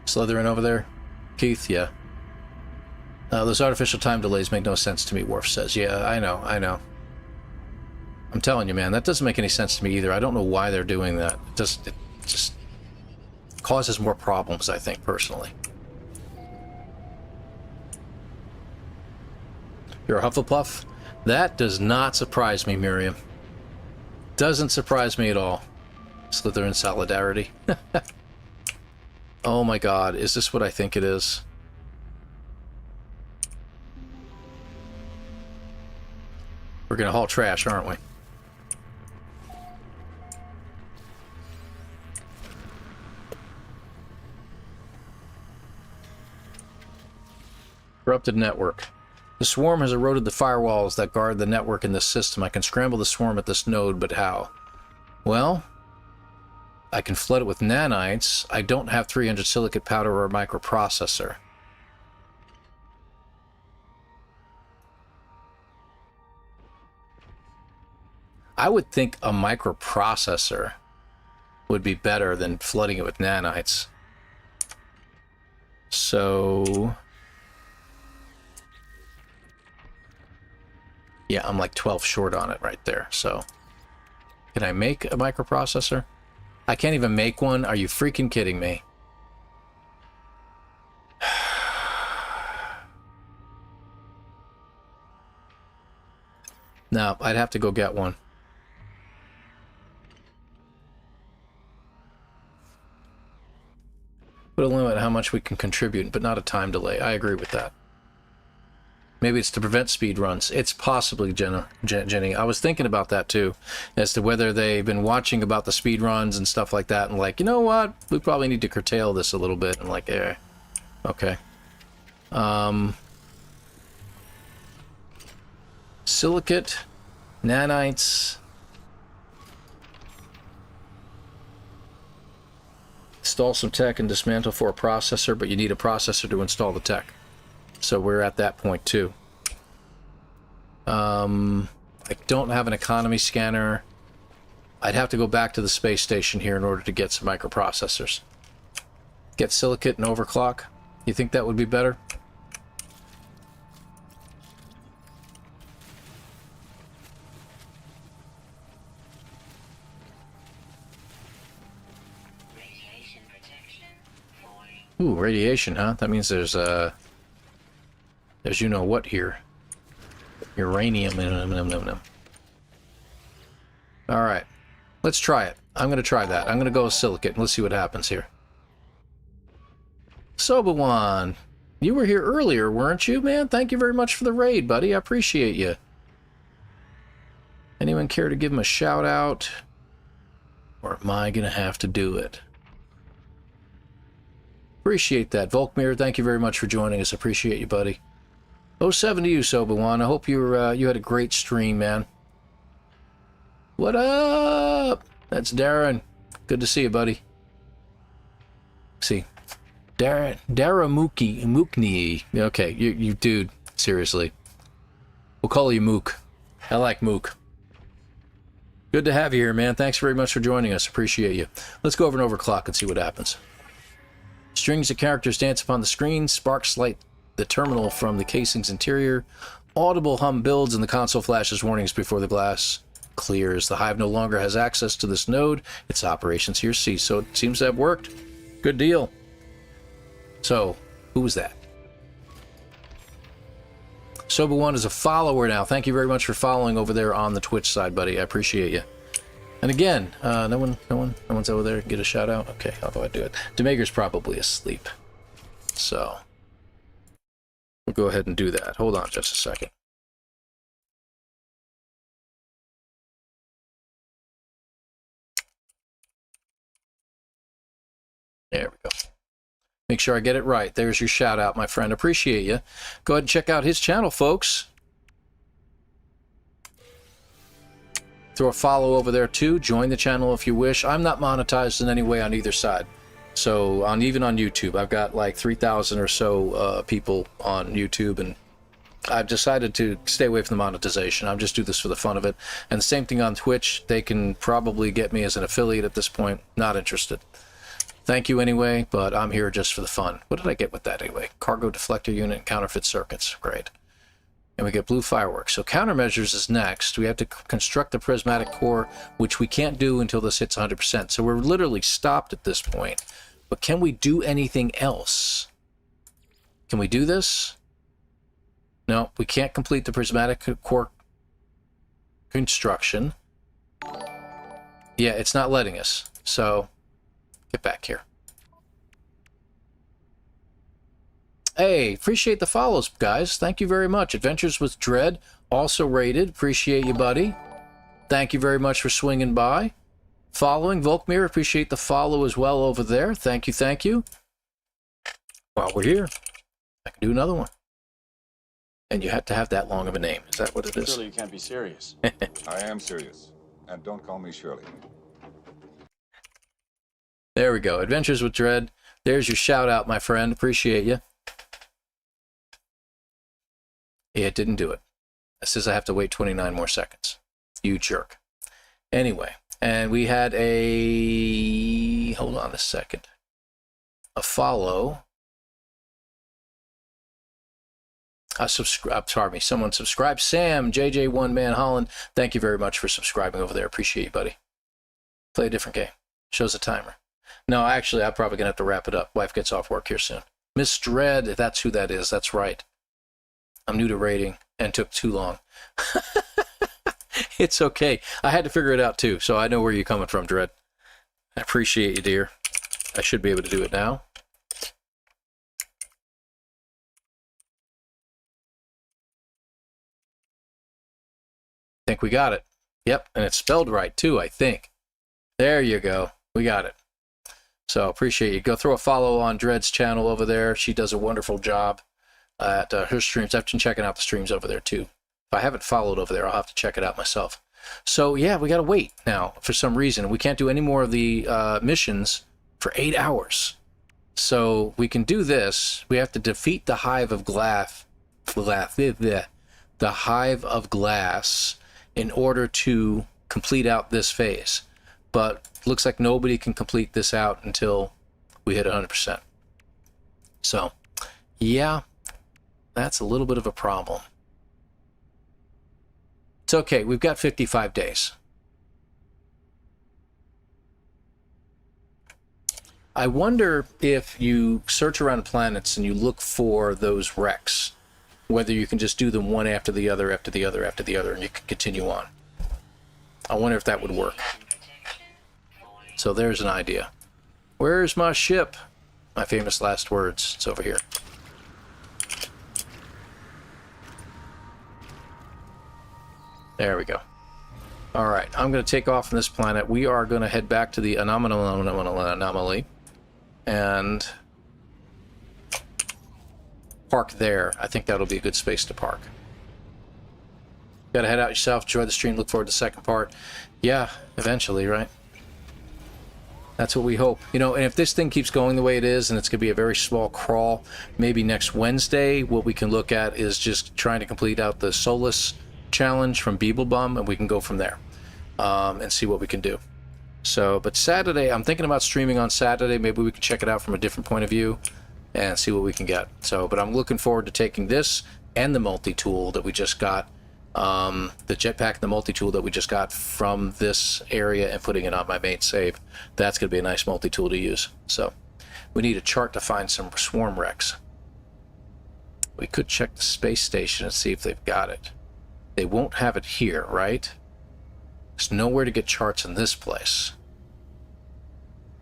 Slytherin over there? Keith, yeah. Those artificial time delays make no sense to me, Worf says. Yeah, I know. I'm telling you, man, that doesn't make any sense to me either. I don't know why they're doing that. It just causes more problems, I think, personally. You're a Hufflepuff? That does not surprise me, Miriam. Doesn't surprise me at all. Slytherin solidarity. Oh my god, is this what I think it is? We're gonna haul trash, aren't we? Corrupted network. The swarm has eroded the firewalls that guard the network in this system. I can scramble the swarm at this node, but how? Well, I can flood it with nanites. I don't have 300 silicate powder or a microprocessor. I would think a microprocessor would be better than flooding it with nanites. So Yeah, I'm like 12 short on it right there. So, can I make a microprocessor? I can't even make one. Are you freaking kidding me? No, I'd have to go get one. Put a limit on how much we can contribute, but not a time delay. I agree with that. Maybe it's to prevent speed runs. It's possibly, Jenny. I was thinking about that too, as to whether they've been watching about the speed runs and stuff like that, and like, you know what? We probably need to curtail this a little bit. And like, okay. Silicate, nanites. Install some tech and dismantle for a processor, but you need a processor to install the tech. So we're at that point too. I don't have an economy scanner. I'd have to go back to the space station here in order to get some microprocessors. Get silicate and overclock. You think that would be better? Ooh, radiation, huh? That means there's you know what here. Uranium. Alright. Let's try it. I'm going to try that. I'm going to go with silicate and let's see what happens here. Sobawan, you were here earlier, weren't you, man? Thank you very much for the raid, buddy. I appreciate you. Anyone care to give him a shout out? Or am I going to have to do it? Appreciate that. Volkmir, thank you very much for joining us. Appreciate you, buddy. 07 to you, Sobawan. I hope you had a great stream, man. What up? That's Darren. Good to see you, buddy. See. Mukni. Okay, you dude. Seriously. We'll call you Mook. I like Mook. Good to have you here, man. Thanks very much for joining us. Appreciate you. Let's go over and overclock and see what happens. Strings of characters dance upon the screen. Sparks light the terminal from the casing's interior. Audible hum builds and the console flashes warnings before the glass clears. The Hive no longer has access to this node. Its operations here cease. So it seems to have worked. Good deal. So, who was that? Soba1 is a follower now. Thank you very much for following over there on the Twitch side, buddy. I appreciate you. And again, no one's over there. Get a shout out. Okay, how do I do it? Demager's probably asleep. So, we'll go ahead and do that. Hold on just a second. There we go. Make sure I get it right. There's your shout out, my friend. Appreciate you. Go ahead and check out his channel, folks. Throw a follow over there too. Join the channel if you wish. I'm not monetized in any way on either side. So even on YouTube, I've got like 3,000 or so people on YouTube, and I've decided to stay away from the monetization. I'll just do this for the fun of it. And the same thing on Twitch. They can probably get me as an affiliate at this point. Not interested. Thank you anyway, but I'm here just for the fun. What did I get with that anyway? Cargo deflector unit and counterfeit circuits. Great. And we get blue fireworks. So countermeasures is next. We have to construct the prismatic core, which we can't do until this hits 100%. So we're literally stopped at this point. But can we do anything else? Can we do this? No, we can't complete the prismatic core construction. Yeah, it's not letting us. So, get back here. Hey, appreciate the follows, guys. Thank you very much. Adventures with Dread, also rated. Appreciate you, buddy. Thank you very much for swinging by. Following, Volkmir, appreciate the follow as well over there. Thank you, thank you. While we're here, I can do another one. And you have to have that long of a name. Is that what it is? Surely you can't be serious. I am serious. And don't call me Shirley. There we go. Adventures with Dread. There's your shout out, my friend. Appreciate you. Yeah, it didn't do it. It says I have to wait 29 more seconds. You jerk. Anyway, and we had a... Hold on a second. A follow. Pardon me, someone subscribed. Sam, JJ1 Man Holland, thank you very much for subscribing over there. Appreciate you, buddy. Play a different game. Shows a timer. No, actually, I'm probably going to have to wrap it up. Wife gets off work here soon. Miss Dread, that's who that is. That's right. I'm new to raiding and took too long. It's okay. I had to figure it out too, so I know where you're coming from, Dread. I appreciate you, dear. I should be able to do it now. I think we got it. Yep, and it's spelled right too, I think. There you go. We got it. So appreciate you. Go throw a follow on Dread's channel over there. She does a wonderful job at her streams. I've been checking out the streams over there too. If I haven't followed over there, I'll have to check it out myself. So yeah, we got to wait now for some reason. We can't do any more of the missions for 8 hours. So we can do this. We have to defeat the Hive of Glass. The Hive of Glass in order to complete out this phase. But looks like nobody can complete this out until we hit 100%. So, yeah, that's a little bit of a problem. It's okay. We've got 55 days. I wonder if you search around planets and you look for those wrecks, whether you can just do them one after the other, after the other, after the other, and you can continue on. I wonder if that would work. So there's an idea. Where's my ship? My famous last words. It's over here. There we go. All right, I'm going to take off from this planet. We are going to head back to the anomaly and park there. I think that'll be a good space to park. Got to head out yourself. Enjoy the stream. Look forward to the second part. Yeah, eventually, right? That's what we hope. You know, and if this thing keeps going the way it is, and it's going to be a very small crawl, maybe next Wednesday, what we can look at is just trying to complete out the Solus challenge from Beeblebum, and we can go from there and see what we can do. So, but Saturday, I'm thinking about streaming on Saturday. Maybe we can check it out from a different point of view and see what we can get. So, but I'm looking forward to taking this and the multi-tool that we just got, the jetpack and the multi-tool that we just got from this area and putting it on my main save. That's going to be a nice multi-tool to use. So we need a chart to find some swarm wrecks. We could check the space station and see if they've got it. They won't have it here, right? There's nowhere to get charts in this place.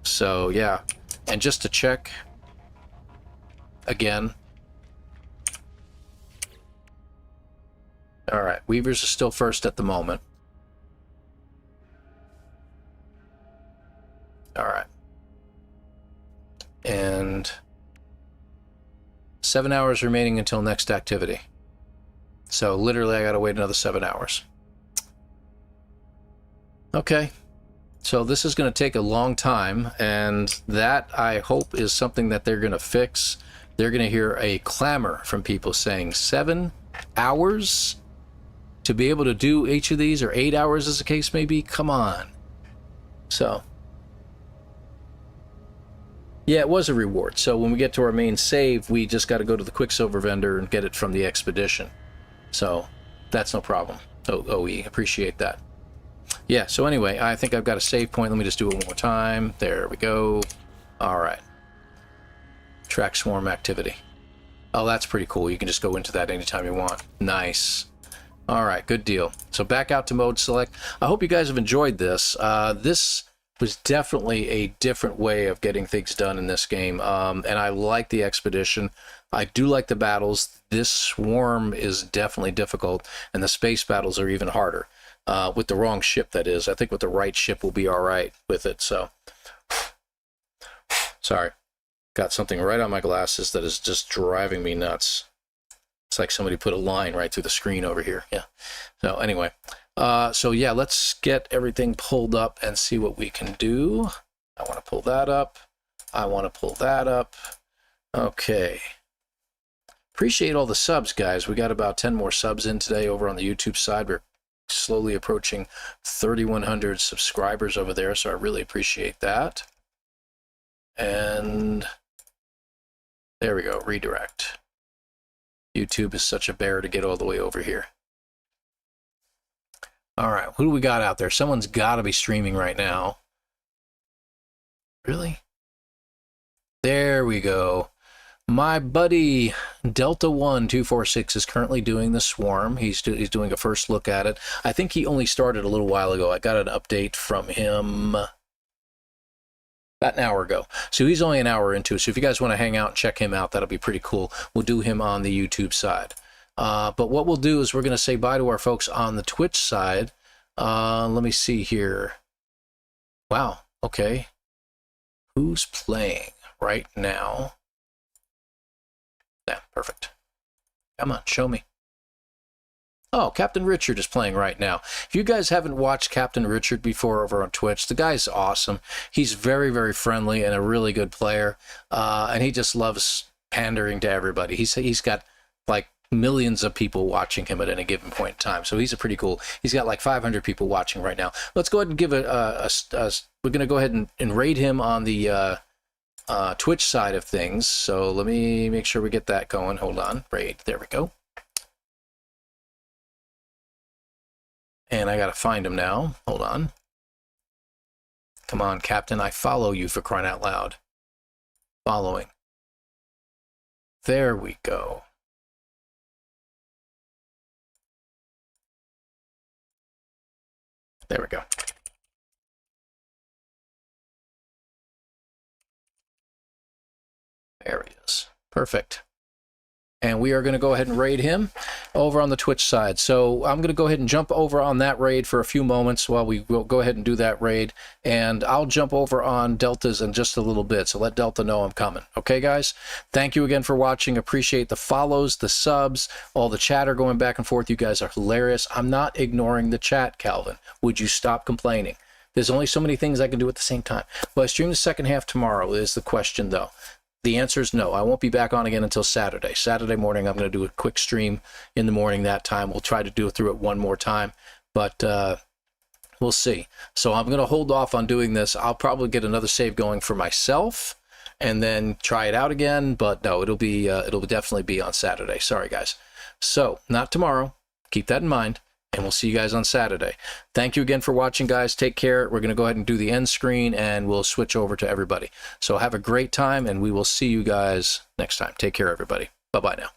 So yeah, and just to check again. All right, Weavers are still first at the moment. All right. And 7 hours remaining until next activity. So literally I gotta wait another 7 hours. Okay. So this is gonna take a long time, and that I hope is something that they're gonna fix. They're gonna hear a clamor from people saying 7 hours to be able to do each of these, or 8 hours as the case may be. Come on. So yeah, it was a reward. So when we get to our main save, we just got to go to the Quicksilver vendor and get it from the expedition. So that's no problem. OE, appreciate that. Yeah, so anyway, I think I've got a save point. Let me just do it one more time. There we go. All right. Track swarm activity. Oh, that's pretty cool. You can just go into that anytime you want. Nice. All right, good deal. So back out to mode select. I hope you guys have enjoyed this. This was definitely a different way of getting things done in this game, and I like the expedition. I do like the battles. This swarm is definitely difficult, and the space battles are even harder. With the wrong ship, that is. I think with the right ship we'll be all right with it. So, sorry. Got something right on my glasses that is just driving me nuts. It's like somebody put a line right through the screen over here. Yeah. So anyway, so yeah, let's get everything pulled up and see what we can do. I want to pull that up. I want to pull that up. Okay. Appreciate all the subs, guys. We got about 10 more subs in today over on the YouTube side. We're slowly approaching 3,100 subscribers over there, so I really appreciate that. And there we go, redirect. YouTube is such a bear to get all the way over here. All right, who do we got out there? Someone's got to be streaming right now. Really? There we go. My buddy Delta1246 is currently doing the swarm. He's doing a first look at it. I think he only started a little while ago. I got an update from him about an hour ago. So he's only an hour into it. So if you guys want to hang out and check him out, that'll be pretty cool. We'll do him on the YouTube side. But what we'll do is we're going to say bye to our folks on the Twitch side. Let me see here. Wow. Okay. Who's playing right now? Yeah, perfect. Come on, show me. Oh, Captain Richard is playing right now. If you guys haven't watched Captain Richard before over on Twitch, the guy's awesome. He's very, very friendly and a really good player. And he just loves pandering to everybody. He's got like millions of people watching him at any given point in time. So he's a pretty cool. He's got like 500 people watching right now. Let's go ahead and give we're going to go ahead and raid him on the Twitch side of things. So let me make sure we get that going. Hold on. Raid. There we go. And I got to find him now. Hold on. Come on, Captain. I follow you, for crying out loud. Following. There we go. There we go. There he is. Perfect. And we are going to go ahead and raid him over on the Twitch side. So I'm going to go ahead and jump over on that raid for a few moments while we will go ahead and do that raid. And I'll jump over on Delta's in just a little bit. So let Delta know I'm coming. Okay, guys? Thank you again for watching. Appreciate the follows, the subs, all the chatter going back and forth. You guys are hilarious. I'm not ignoring the chat, Calvin. Would you stop complaining? There's only so many things I can do at the same time. Will I stream the second half tomorrow is the question, though. The answer is no. I won't be back on again until Saturday. Saturday morning, I'm going to do a quick stream in the morning that time. We'll try to do it through it one more time, but we'll see. So I'm going to hold off on doing this. I'll probably get another save going for myself and then try it out again, but no, it'll definitely be on Saturday. Sorry, guys. So not tomorrow. Keep that in mind. And we'll see you guys on Saturday. Thank you again for watching, guys. Take care. We're going to go ahead and do the end screen, and we'll switch over to everybody. So have a great time, and we will see you guys next time. Take care, everybody. Bye-bye now.